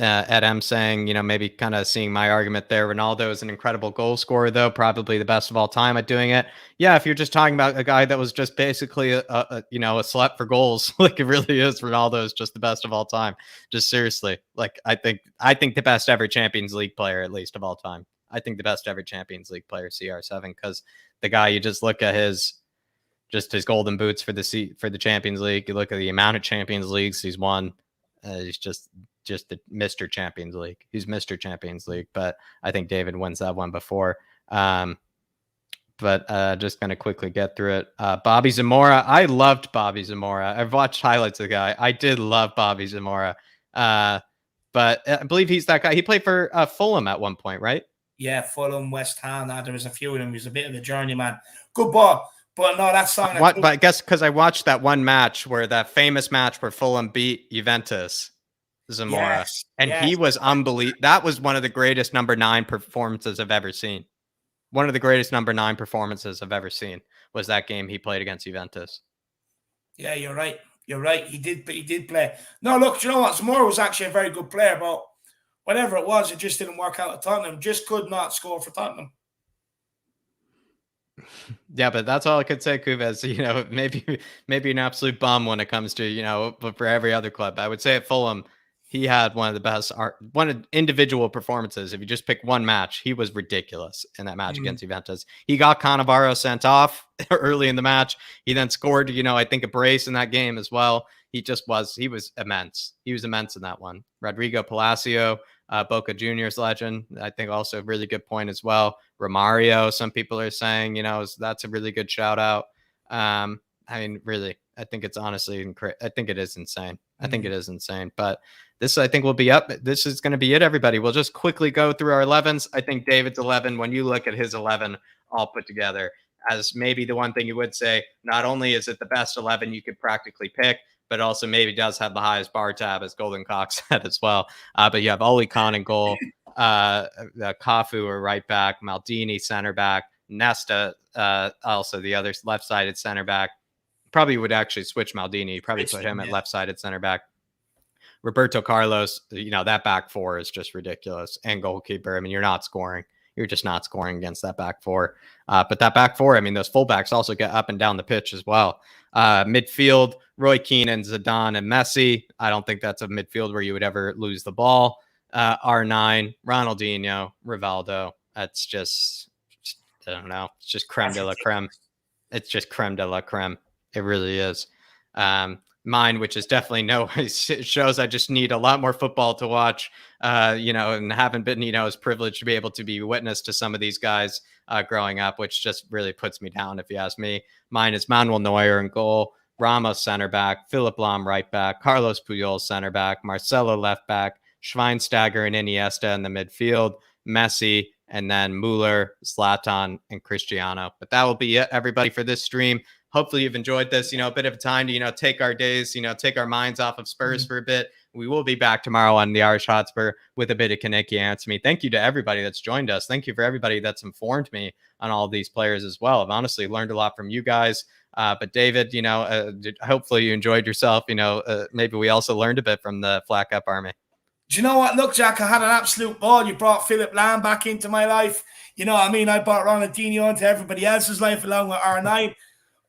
Ed M saying, you know, maybe kind of seeing my argument there. Ronaldo is an incredible goal scorer, though, probably the best of all time at doing it. Yeah, if you're just talking about a guy that was just basically a slut for goals, like it really is. Ronaldo is just the best of all time. Just seriously, like I think the best ever Champions League player, at least of all time. I think the best ever Champions League player, CR7, because the guy, you just look at his golden boots for the Champions League. You look at the amount of Champions Leagues he's won. He's just the Mr. Champions League. He's Mr. Champions League, but I think David wins that one before. But just going to quickly get through it. Bobby Zamora. I loved Bobby Zamora. I've watched highlights of the guy. I did love Bobby Zamora. But I believe he's that guy. He played for Fulham at one point, right? Yeah, Fulham, West Ham. There was a few of them. He was a bit of a journeyman. Good ball. But no, that song. But I guess because I watched that one match that famous match where Fulham beat Juventus, Zamora, he was unbelievable. That was one of the greatest number 9 performances I've ever seen. One of the greatest number 9 performances I've ever seen was that game he played against Juventus. Yeah, you're right. You're right. He did play. No, look, you know what? Zamora was actually a very good player, but whatever it was, it just didn't work out at Tottenham. Just could not score for Tottenham. Yeah, but that's all I could say, Kuvez. Maybe an absolute bum when it comes to, but for every other club. I would say at Fulham, he had one of the best individual performances. If you just pick one match, he was ridiculous in that match against Juventus. He got Cannavaro sent off early in the match. He then scored, I think a brace in that game as well. He was immense. He was immense in that one. Rodrigo Palacio, Boca Juniors legend, I think also a really good point as well. Romario, some people are saying, that's a really good shout out. Really, I think it's honestly, I think it is insane. I think it is insane. But this, I think, will be up. This is going to be it, everybody. We'll just quickly go through our 11s. I think David's 11, when you look at his 11 all put together, as maybe the one thing you would say, not only is it the best 11 you could practically pick, but also maybe does have the highest bar tab, as Golden Cock said as well. But you have Oli Khan in goal, Cafu or right back, Maldini center back, Nesta also the other left-sided center back. Probably would actually switch Maldini. Probably put him at left-sided center back. Roberto Carlos, that back four is just ridiculous. And goalkeeper, you're not scoring. You're just not scoring against that back four. But that back four, those fullbacks also get up and down the pitch as well. Midfield, Roy Keane and Zidane and Messi. I don't think that's a midfield where you would ever lose the ball. R9, Ronaldinho, Rivaldo. That's just, I don't know. It's just creme de la creme. It's just creme de la creme. It really is. Mine, which is definitely shows I just need a lot more football to watch, and haven't been, as privileged to be able to be witness to some of these guys growing up, which just really puts me down, if you ask me. Mine is Manuel Neuer in goal, Ramos center back, Philip Lahm right back, Carlos Puyol center back, Marcelo left back, Schweinsteiger and Iniesta in the midfield, Messi, and then Müller, Zlatan, and Cristiano. But that will be it, everybody, for this stream. Hopefully you've enjoyed this, a bit of time to, take our days, take our minds off of Spurs for a bit. We will be back tomorrow on the Irish Hotspur with a bit of Kaneki Answer Me. Thank you to everybody that's joined us. Thank you for everybody that's informed me on all these players as well. I've honestly learned a lot from you guys. But David, hopefully you enjoyed yourself. Maybe we also learned a bit from the Flat Cap Army. Do you know what? Look, Jack, I had an absolute ball. You brought Philip Lahm back into my life. You know what I mean? I brought Ronaldinho into everybody else's life along with R9.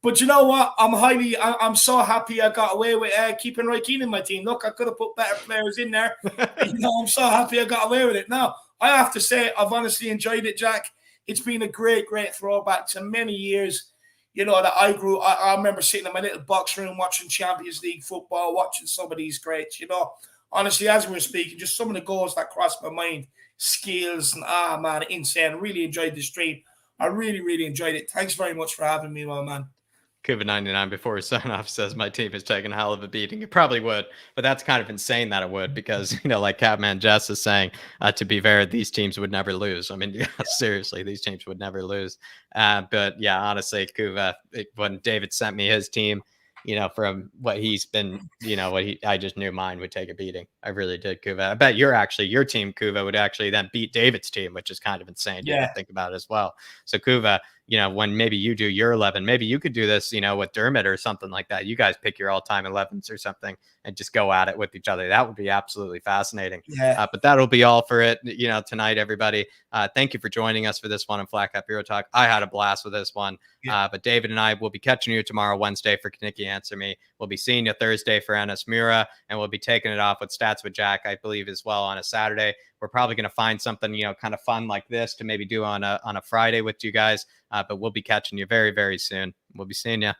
But you know what? I'm so happy I got away with keeping Roy Keane in my team. Look, I could have put better players in there. I'm so happy I got away with it. Now, I have to say, I've honestly enjoyed it, Jack. It's been a great, great throwback to many years, that I grew. I remember sitting in my little box room watching Champions League football, watching some of these greats, Honestly, as we were speaking, just some of the goals that crossed my mind, skills, and man, insane. Really enjoyed the stream. I really, really enjoyed it. Thanks very much for having me, my man. Cuba99 before we sign off says my team is taking a hell of a beating. It probably would, but that's kind of insane that it would, because like Catman Jess is saying, to be fair, these teams would never lose. Seriously, these teams would never lose. But yeah, honestly, Cuba, when David sent me his team, from what he's been, I just knew mine would take a beating. I really did, Kuva. I bet your team, Kuva, would actually then beat David's team, which is kind of insane to think about as well. So Kuva, when maybe you do your 11, maybe you could do this, with Dermot or something like that. You guys pick your all-time 11s or something and just go at it with each other. That would be absolutely fascinating. Yeah. But that'll be all for it, tonight, everybody. Thank you for joining us for this one on Flat Cap Hero Talk. I had a blast with this one. But David and I will be catching you tomorrow, Wednesday, for Kaneki Answer Me. We'll be seeing you Thursday for Ennis Mura, and we'll be taking it off with Stats with Jack, I believe, as well on a Saturday. We're probably going to find something, kind of fun like this to maybe do on a Friday with you guys. But we'll be catching you very, very soon. We'll be seeing you.